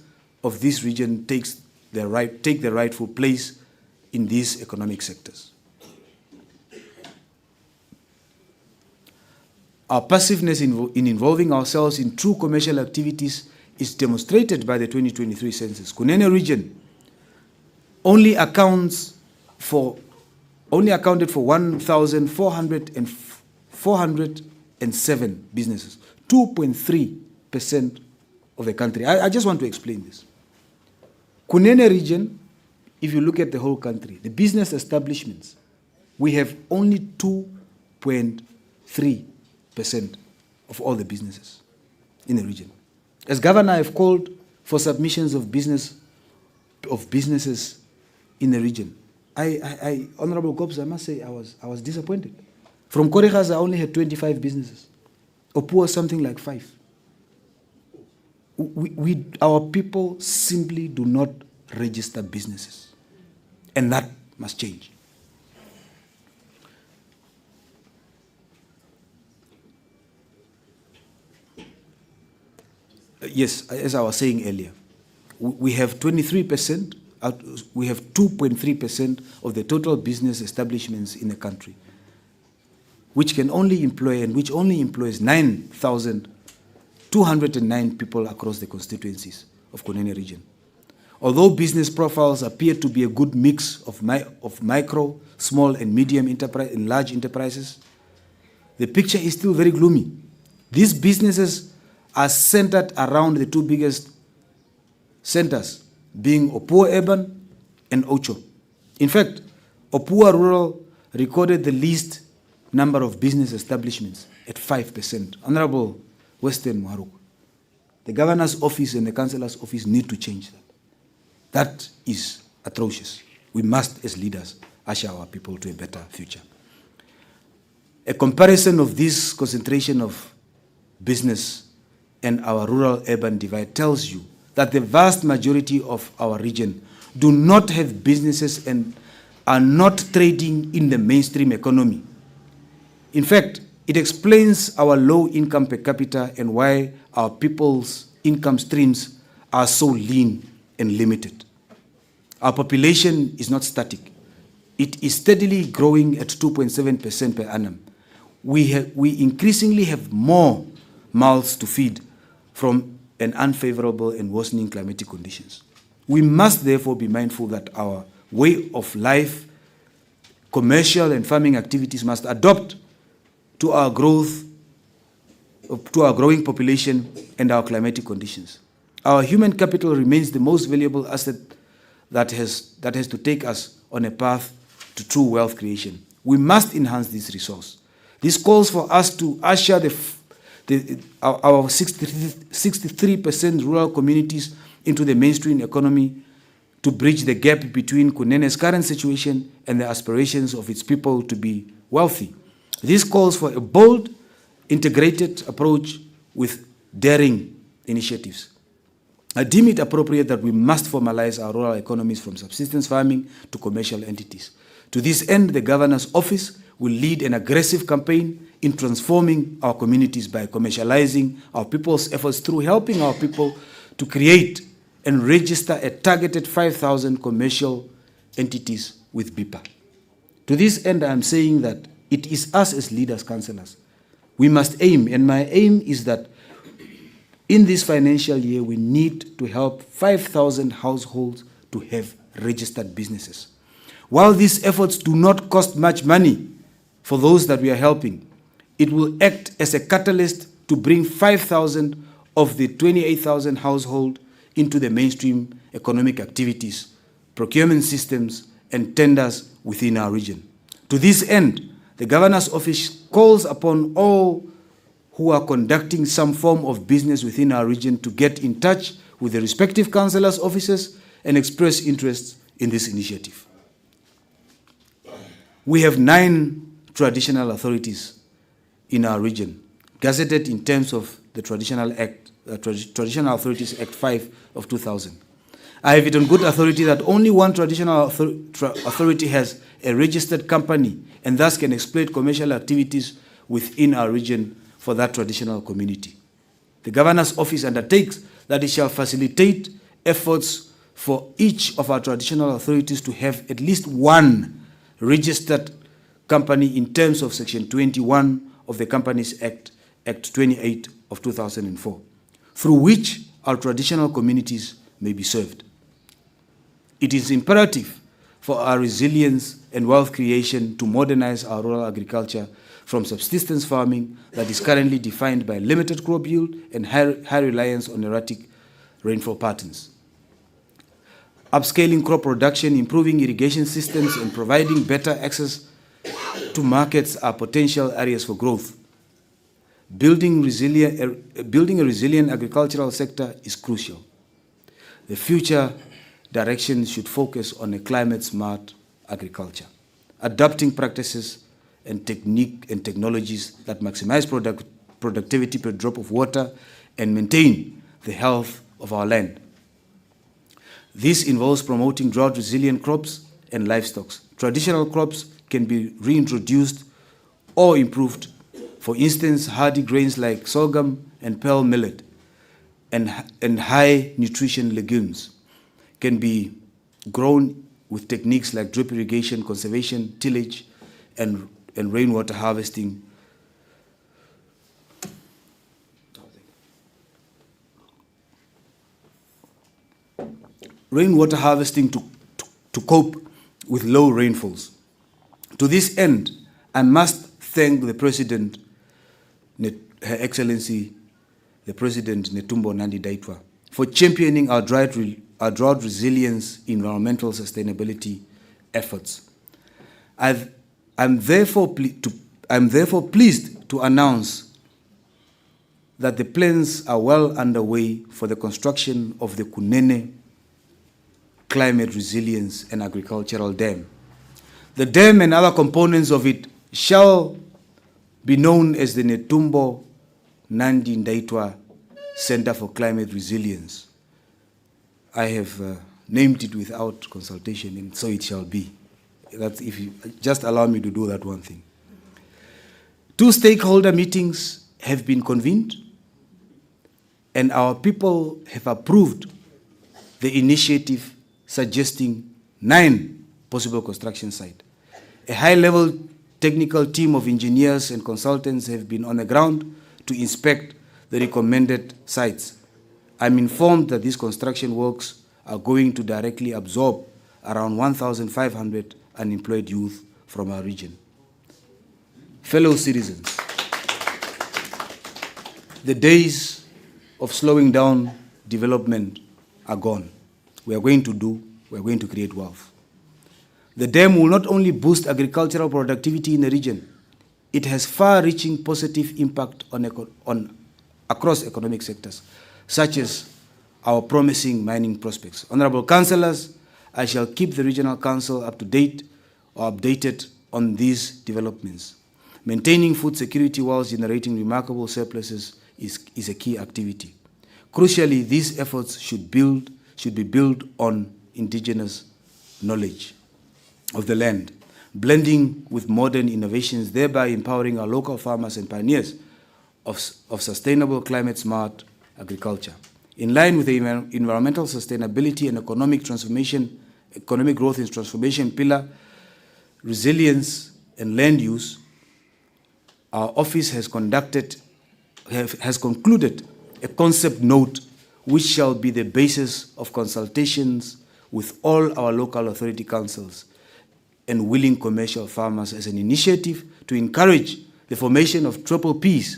of this region take their rightful place in these economic sectors. Our passiveness in involving ourselves in true commercial activities is demonstrated by the 2023 census. Kunene region only accounted for 1,407 businesses, 2.3 of the country. I just want to explain this. Kunene region, if you look at the whole country, the business establishments, we have only 2.3% of all the businesses in the region. As governor, I've called for submissions of businesses in the region. Honorable Gobs, I must say I was disappointed. From Koregas, I only had 25 businesses. Opua, something like 5. Our people simply do not register businesses. And that must change. Yes, as I was saying earlier, we have 23%, we have 2.3% of the total business establishments in the country, which can only employ and which only employs 9,209 people across the constituencies of Kunene region. Although business profiles appear to be a good mix of micro, small and medium enterprise and large enterprises, the picture is still very gloomy. These businesses are centered around the 2 biggest centers, being Opua Urban and Ocho. In fact, Opua Rural recorded the least number of business establishments at 5%. Honorable Western Muharukua, the governor's office and the councillor's office need to change that. That is atrocious. We must, as leaders, usher our people to a better future. A comparison of this concentration of business and our rural-urban divide tells you that the vast majority of our region do not have businesses and are not trading in the mainstream economy. In fact, it explains our low income per capita and why our people's income streams are so lean and limited. Our population is not static. It is steadily growing at 2.7% per annum. We increasingly have more mouths to feed from an unfavorable and worsening climatic conditions. We must therefore be mindful that our way of life, commercial and farming activities must adapt to our growing population and our climatic conditions. Our human capital remains the most valuable asset that has to take us on a path to true wealth creation. We must enhance this resource. This calls for us to usher our 63% rural communities into the mainstream economy to bridge the gap between Kunene's current situation and the aspirations of its people to be wealthy. This calls for a bold, integrated approach with daring initiatives. I deem it appropriate that we must formalize our rural economies from subsistence farming to commercial entities. To this end, the governor's office will lead an aggressive campaign in transforming our communities by commercializing our people's efforts through helping our people to create and register a targeted 5,000 commercial entities with BIPA. To this end, I am saying that it is us as leaders, councillors, we must aim, and my aim is that in this financial year, we need to help 5,000 households to have registered businesses. While these efforts do not cost much money for those that we are helping, it will act as a catalyst to bring 5,000 of the 28,000 households into the mainstream economic activities, procurement systems, and tenders within our region. To this end, the governor's office calls upon all who are conducting some form of business within our region to get in touch with the respective councillors' offices and express interest in this initiative. We have 9 traditional authorities in our region, gazetted in terms of the Traditional Authorities Act 5 of 2000. I have it on good authority that only one traditional authority has a registered company and thus can exploit commercial activities within our region for that traditional community. The governor's office undertakes that it shall facilitate efforts for each of our traditional authorities to have at least one registered company in terms of Section 21 of the Companies Act, Act 28 of 2004, through which our traditional communities may be served. It is imperative for our resilience and wealth creation to modernize our rural agriculture from subsistence farming that is currently defined by limited crop yield and high reliance on erratic rainfall patterns. Upscaling crop production, improving irrigation systems, and providing better access to markets are potential areas for growth. Building a resilient agricultural sector is crucial. The future direction should focus on a climate-smart agriculture, adopting practices and technologies that maximize productivity per drop of water and maintain the health of our land. This involves promoting drought-resilient crops and livestock. Traditional crops can be reintroduced or improved. For instance, hardy grains like sorghum and pearl millet and high nutrition legumes can be grown with techniques like drip irrigation, conservation, tillage, and rainwater harvesting. Rainwater harvesting to cope with low rainfalls. To this end, I must thank the President, Her Excellency, the President Netumbo Nandi-Ndaitwah, for championing our drought resilience environmental sustainability efforts. I'm therefore pleased to announce that the plans are well underway for the construction of the Kunene Climate Resilience and Agricultural Dam. The dam and other components of it shall be known as the Netumbo Nandi-Ndaitwah Center for Climate Resilience. I have named it without consultation, and so it shall be. That's if you just allow me to do that one thing. 2 stakeholder meetings have been convened, and our people have approved the initiative suggesting 9 possible construction sites. A high-level technical team of engineers and consultants have been on the ground to inspect the recommended sites. I'm informed that these construction works are going to directly absorb around 1,500 unemployed youth from our region. Fellow citizens, the days of slowing down development are gone. We are going to create wealth. The dam will not only boost agricultural productivity in the region, it has far-reaching positive impact on across economic sectors, such as our promising mining prospects. Honorable Councillors, I shall keep the Regional Council up to date or updated on these developments. Maintaining food security whilst generating remarkable surpluses is a key activity. Crucially, these efforts should be built on indigenous knowledge of the land, blending with modern innovations, thereby empowering our local farmers and pioneers of sustainable climate-smart agriculture. In line with the environmental sustainability and economic growth and transformation pillar, resilience and land use, our office has concluded a concept note which shall be the basis of consultations with all our local authority councils and willing commercial farmers as an initiative to encourage the formation of triple Ps,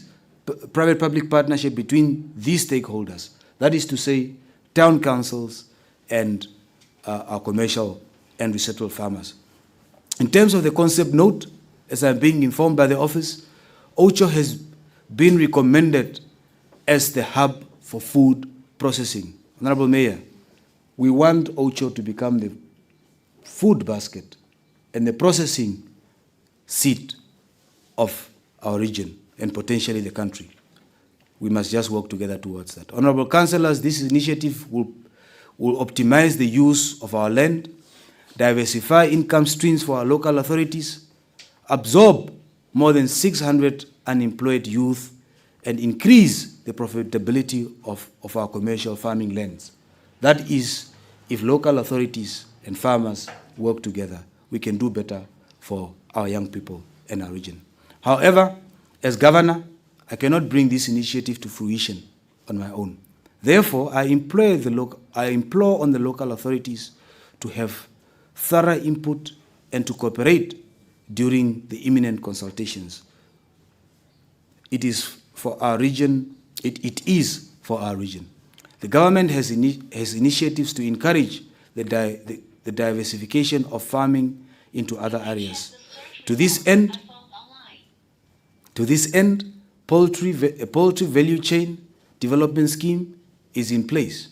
private-public partnership between these stakeholders. That is to say, town councils and our commercial and resettled farmers. In terms of the concept note, as I'm being informed by the office, Ocho has been recommended as the hub for food processing. Honorable Mayor, we want Ocho to become the food basket and the processing seat of our region and potentially the country. We must just work together towards that. Honorable Councillors, this initiative will optimize the use of our land, diversify income streams for our local authorities, absorb more than 600 unemployed youth, and increase the profitability of our commercial farming lands. That is, if local authorities and farmers work together, we can do better for our young people and our region. However, as governor, I cannot bring this initiative to fruition on my own. Therefore, I implore on the local authorities to have thorough input and to cooperate during the imminent consultations. It is for our region. It is for our region. The government has initiatives to encourage the diversification of farming into other areas. To this end, a poultry value chain development scheme is in place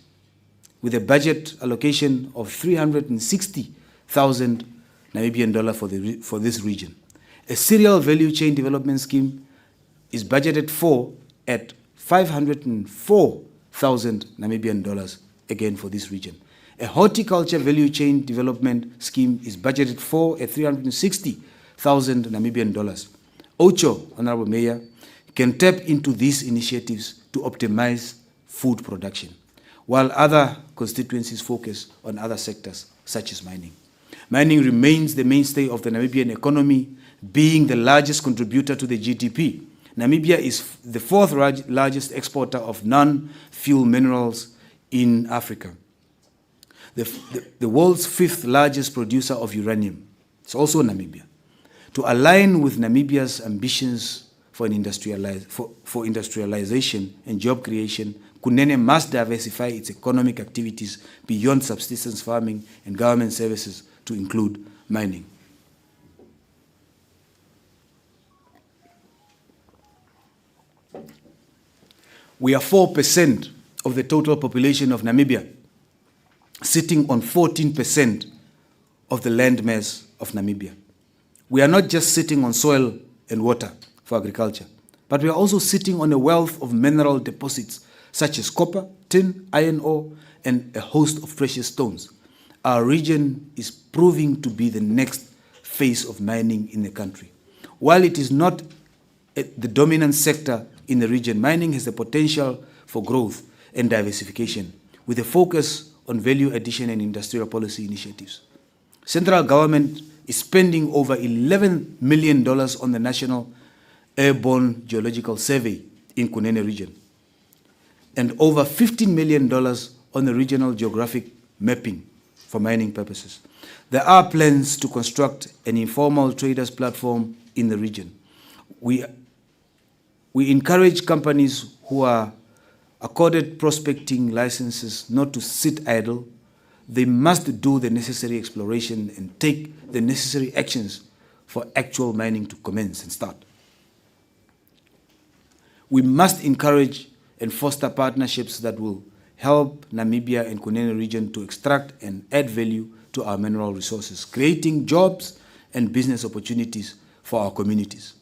with a budget allocation of 360,000 Namibian dollar for this region. A cereal value chain development scheme is budgeted for at 504,000 Namibian dollars again for this region. A horticulture value chain development scheme is budgeted for at 360,000 Namibian dollars. Ocho, Honorable Mayor, can tap into these initiatives to optimize food production, while other constituencies focus on other sectors such as mining. Mining remains the mainstay of the Namibian economy, being the largest contributor to the GDP. Namibia is the fourth largest exporter of non-fuel minerals in Africa. The world's fifth largest producer of uranium. It's also Namibia. To align with Namibia's ambitions for industrialization and job creation, Kunene must diversify its economic activities beyond subsistence farming and government services to include mining. We are 4% of the total population of Namibia, sitting on 14% of the landmass of Namibia. We are not just sitting on soil and water for agriculture, but we are also sitting on a wealth of mineral deposits such as copper, tin, iron ore, and a host of precious stones. Our region is proving to be the next phase of mining in the country. While it is not the dominant sector in the region, mining has the potential for growth and diversification, with a focus on value addition and industrial policy initiatives. Central government is spending over $11 million on the National Airborne Geological Survey in Kunene region, and over $15 million on the regional geographic mapping for mining purposes. There are plans to construct an informal traders platform in the region. We encourage companies who are accorded prospecting licenses not to sit idle. They must do the necessary exploration and take the necessary actions for actual mining to commence and start. We must encourage and foster partnerships that will help Namibia and Kunene region to extract and add value to our mineral resources, creating jobs and business opportunities for our communities.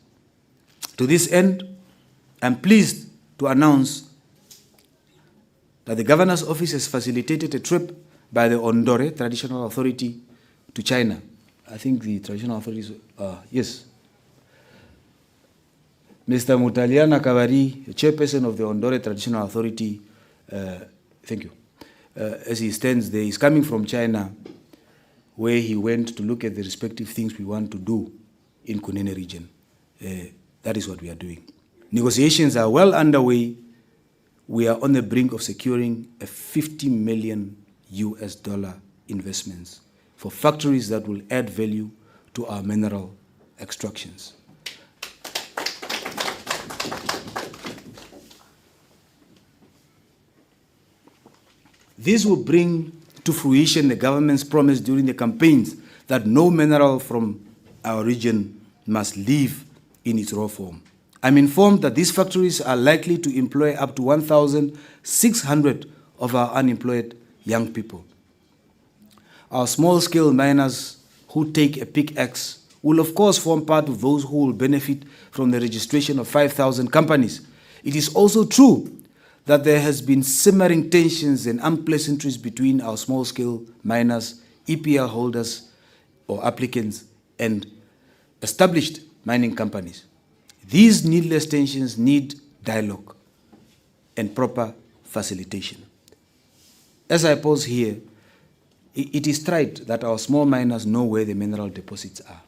To this end, I'm pleased to announce that the Governor's Office has facilitated a trip by the Ondore Traditional Authority to China. I think the traditional authorities, yes. Mr. Mutaliana Kavari, chairperson of the Ondore Traditional Authority, thank you. As he stands there, he's coming from China, where he went to look at the respective things we want to do in Kunene region. That is what we are doing. Negotiations are well underway. We are on the brink of securing a $50 million investments for factories that will add value to our mineral extractions. This will bring to fruition the government's promise during the campaigns that no mineral from our region must leave in its raw form. I'm informed that these factories are likely to employ up to 1,600 of our unemployed young people. Our small-scale miners who take a pickaxe will of course form part of those who will benefit from the registration of 5,000 companies. It is also true that there has been simmering tensions and unpleasantries between our small-scale miners, EPL holders or applicants, and established mining companies. These needless tensions need dialogue and proper facilitation. As I pause here, it is right that our small miners know where the mineral deposits are.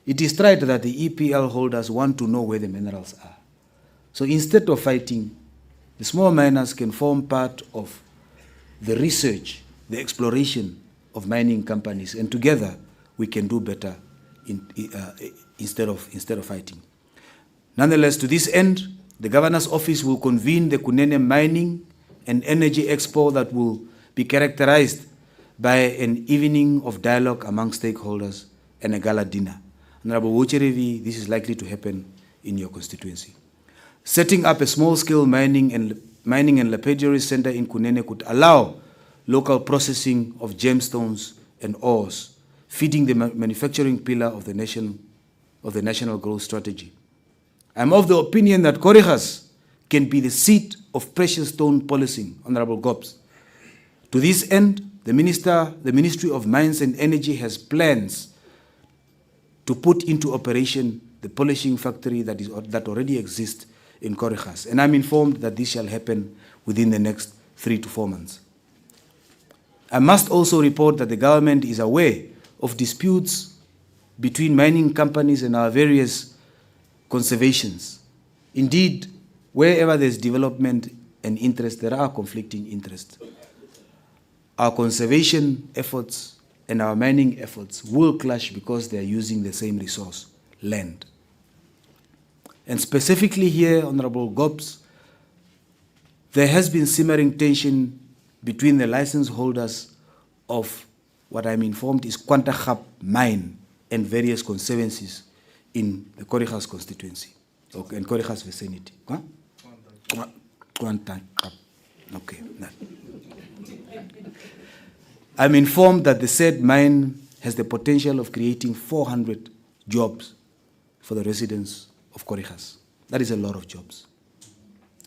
It is right that the EPL holders want to know where the minerals are. So instead of fighting, the small miners can form part of the research, the exploration of mining companies, and together we can do better instead of fighting. Nonetheless, to this end, the Governor's Office will convene the Kunene Mining and Energy Expo that will be characterized by an evening of dialogue among stakeholders and a gala dinner. Honorable Wucherevi, this is likely to happen in your constituency. Setting up a small-scale mining and lapidary center in Kunene could allow local processing of gemstones and ores, feeding the manufacturing pillar of the national growth strategy. I'm of the opinion that Korigas can be the seat of precious stone policing, Honorable Gobs. To this end, the Ministry of Mines and Energy has plans to put into operation the polishing factory that already exists in Korigas, and I'm informed that this shall happen within the next 3 to 4 months. I must also report that the government is aware of disputes between mining companies and our various conservations. Indeed, wherever there's development and interest, there are conflicting interests. Our conservation efforts and our mining efforts will clash because they are using the same resource, land. And specifically here, Honorable Gobs, there has been simmering tension between the license holders of what I'm informed is Kwantagap mine and various conservancies in the Korigas constituency, in Korigas vicinity. Okay. I'm informed that the said mine has the potential of creating 400 jobs for the residents of Korigas. That is a lot of jobs.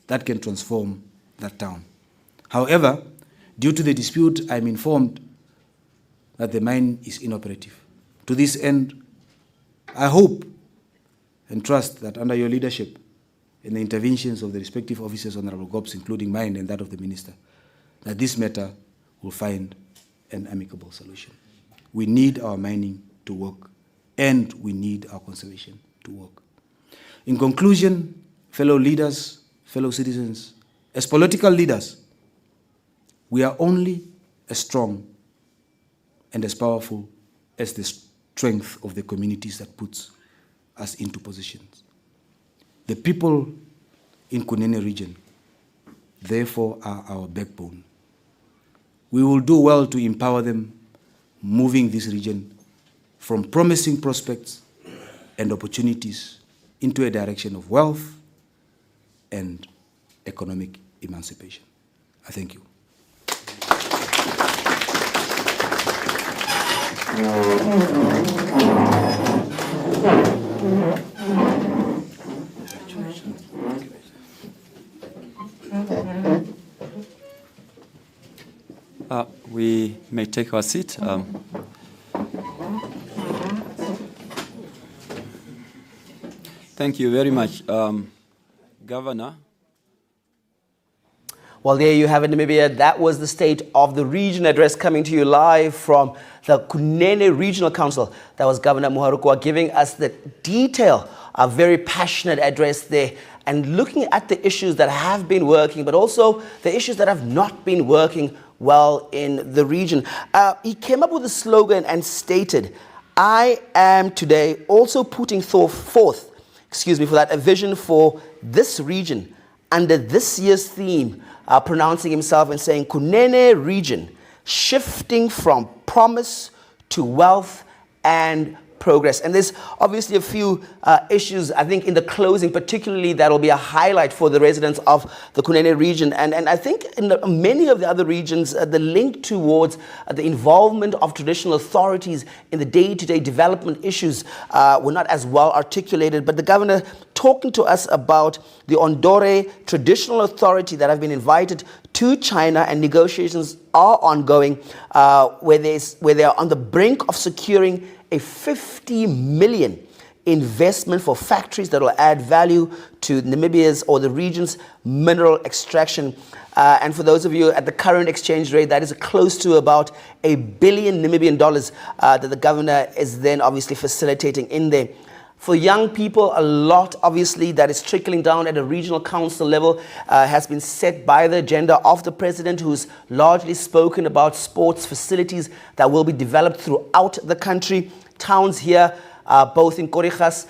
That can transform that town. However, due to the dispute, I'm informed that the mine is inoperative. To this end, I hope and trust that under your leadership and the interventions of the respective officers, Honorable Gobs, including mine and that of the Minister, that this matter will find an amicable solution. We need our mining to work, and we need our conservation to work. In conclusion, fellow leaders, fellow citizens, as political leaders, we are only as strong and as powerful as the strength of the communities that puts us into positions. The people in Kunene region, therefore, are our backbone. We will do well to empower them, moving this region from promising prospects and opportunities into a direction of wealth and economic emancipation. I thank you.
We may take our seat. Thank you very much, Governor.
Well, there you have it, Namibia. That was the State of the Region address coming to you live from the Kunene Regional Council. That was Governor Muharukua giving us the detail, a very passionate address there, and looking at the issues that have been working, but also the issues that have not been working well in the region. He came up with a slogan and stated, "I am today also putting forth, a vision for this region under this year's theme, pronouncing himself and saying, Kunene region, shifting from promise to wealth and progress." And there's obviously a few issues, I think, in the closing, particularly that'll be a highlight for the residents of the Kunene region. And I think in many of the other regions, the link towards the involvement of traditional authorities in the day-to-day development issues were not as well articulated. But the governor talking to us about the Ondore Traditional Authority that have been invited to China, and negotiations are ongoing, where they are on the brink of securing a 50 million investment for factories that will add value to Namibia's or the region's mineral extraction. And for those of you at the current exchange rate, that is close to about $1 billion Namibian that the governor is then obviously facilitating in there. For young people, a lot, obviously, that is trickling down at a regional council level has been set by the agenda of the president, who's largely spoken about sports facilities that will be developed throughout the country. towns here, both in Korigas,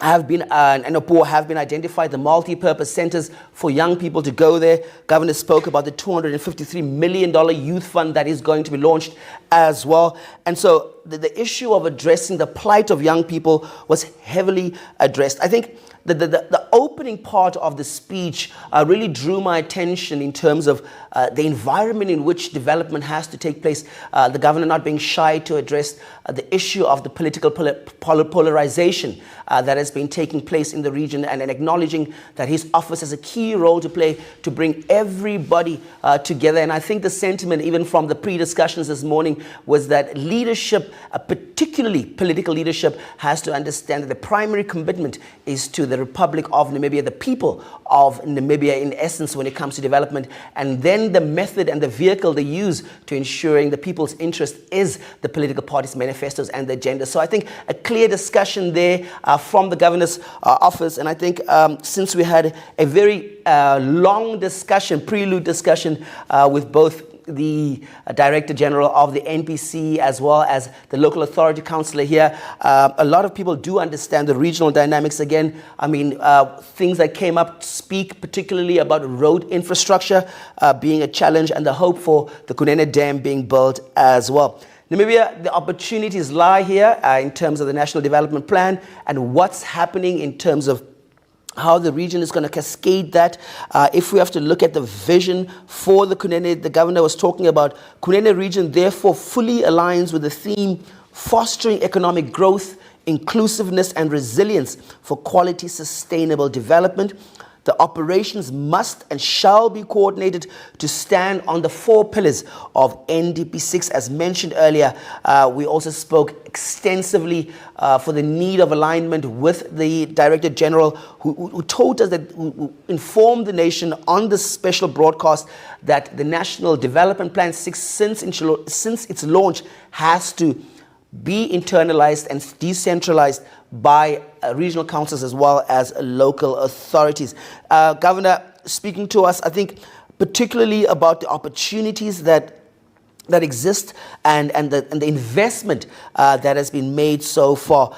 have been identified, the multi-purpose centers for young people to go there. Governor spoke about the $253 million youth fund that is going to be launched as well. And so the issue of addressing the plight of young people was heavily addressed. I think the opening part of the speech really drew my attention in terms of the environment in which development has to take place. The governor not being shy to address the issue of the political polarization that has been taking place in the region, and acknowledging that his office has a key role to play to bring everybody together. And I think the sentiment, even from the pre-discussions this morning, was that leadership, particularly political leadership, has to understand that the primary commitment is to the Republic of Namibia, the people of Namibia in essence when it comes to development, and then the method and the vehicle they use to ensuring the people's interest is the political parties' manifestos and the agenda. So I think a clear discussion there from the governor's office, and I think since we had a very long discussion, prelude discussion with both the Director General of the NPC as well as the local authority councillor here, a lot of people do understand the regional dynamics. Again, I mean, things that came up speak particularly about road infrastructure being a challenge, and the hope for the Kunene Dam being built as well. Namibia, the opportunities lie here in terms of the National Development Plan and what's happening in terms of how the region is going to cascade that. If we have to look at the vision for the Kunene, the governor was talking about Kunene region therefore fully aligns with the theme fostering economic growth, inclusiveness and resilience for quality sustainable development. The operations must and shall be coordinated to stand on the 4 pillars of NDP 6, as mentioned earlier. We also spoke extensively for the need of alignment with the Director General, who told us that, who informed the nation on this special broadcast that the National Development Plan 6, since its launch, has to be internalized and decentralized by regional councils as well as local authorities. Governor, speaking to us, I think particularly about the opportunities that exist and the investment that has been made so far,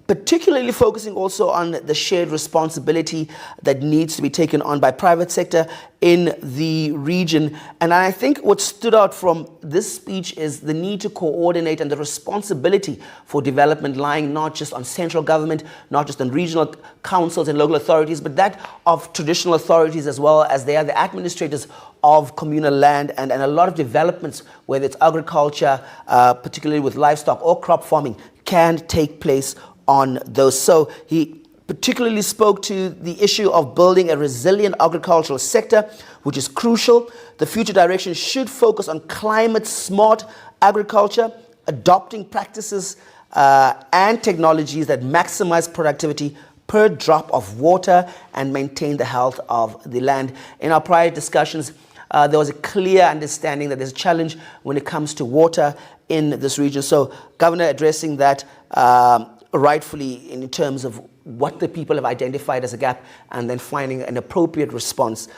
particularly focusing also on the shared responsibility that needs to be taken on by private sector in the region. And I think what stood out from this speech is the need to coordinate and the responsibility for development lying not just on central government, not just on regional councils and local authorities, but that of traditional authorities as well, as they are the administrators of communal land, and a lot of developments, whether it's agriculture, particularly with livestock or crop farming, can take place on those. So he particularly spoke to the issue of building a resilient agricultural sector, which is crucial. The future direction should focus on climate-smart agriculture, adopting practices and technologies that maximize productivity per drop of water and maintain the health of the land. In our prior discussions, there was a clear understanding that there's a challenge when it comes to water in this region. So, Governor addressing that rightfully in terms of what the people have identified as a gap, and then finding an appropriate response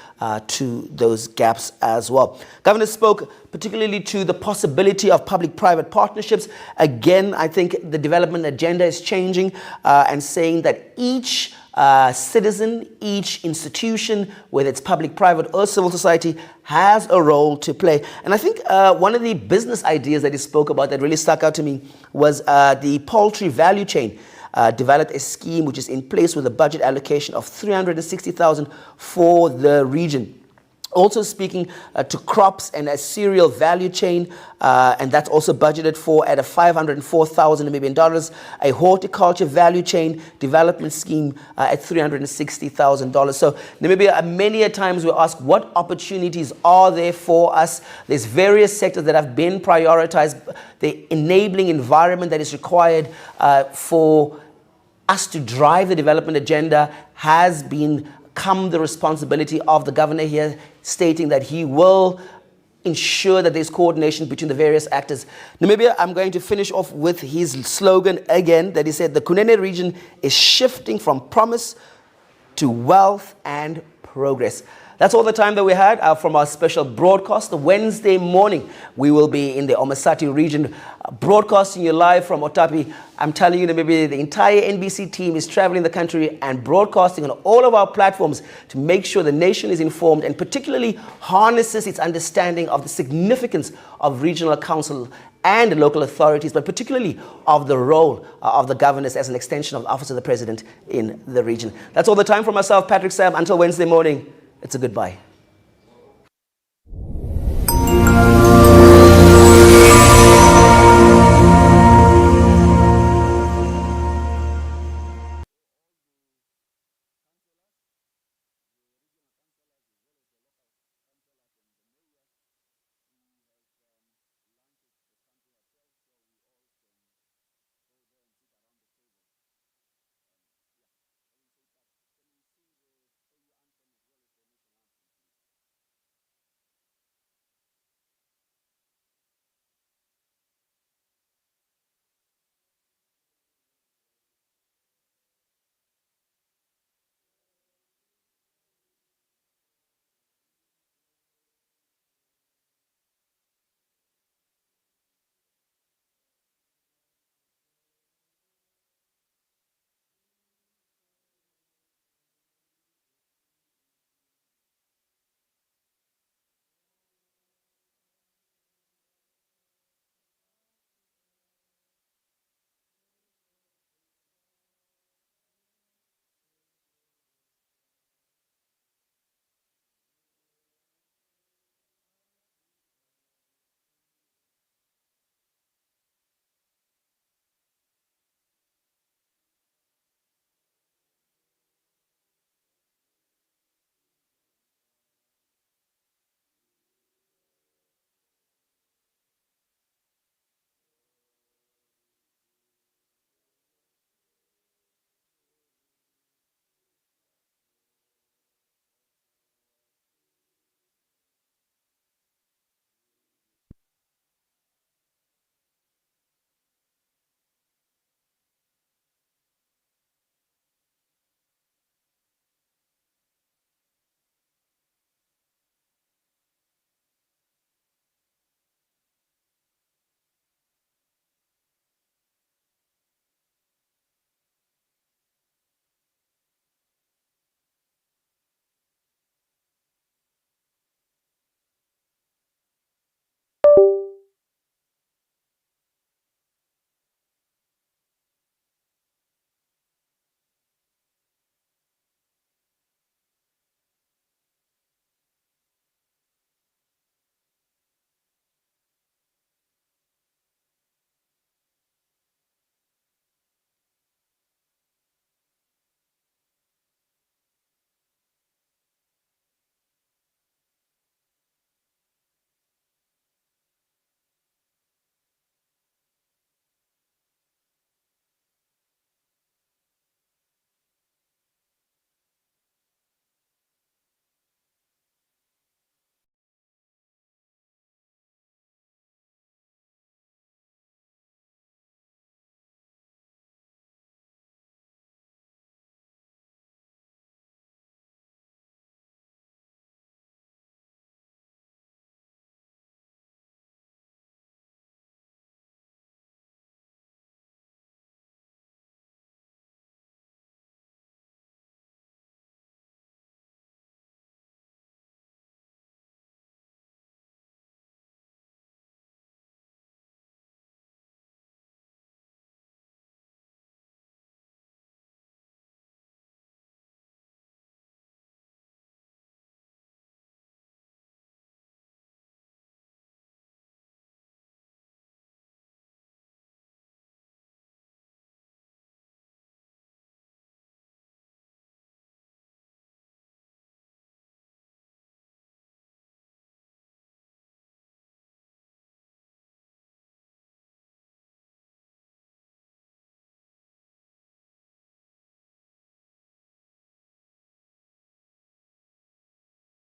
to those gaps as well. Governor spoke particularly to the possibility of public-private partnerships. Again, I think the development agenda is changing and saying that each citizen, each institution, whether it's public, private, or civil society, has a role to play. And I think one of the business ideas that he spoke about that really stuck out to me was the poultry value chain. Developed a scheme which is in place with a budget allocation of $360,000 for the region. Also speaking to crops and a cereal value chain, and that's also budgeted for at a $504,000 Namibian, a horticulture value chain development scheme at $360,000. So Namibia, many a times we ask what opportunities are there for us. There's various sectors that have been prioritized, the enabling environment that is required for us to drive the development agenda has become the responsibility of the governor here, stating that he will ensure that there's coordination between the various actors. Namibia, I'm going to finish off with his slogan again, that he said, the Kunene region is shifting from promise to wealth and progress. That's all the time that we had from our special broadcast. The Wednesday morning, we will be in the Omasati region, broadcasting you live from Otapi. I'm telling you that maybe the entire NBC team is traveling the country and broadcasting on all of our platforms to make sure the nation is informed and particularly harnesses its understanding of the significance of regional council and local authorities, but particularly of the role of the governors as an extension of the office of the president in the region. That's all the time for myself, Patrick Sam. Until Wednesday morning, it's a goodbye.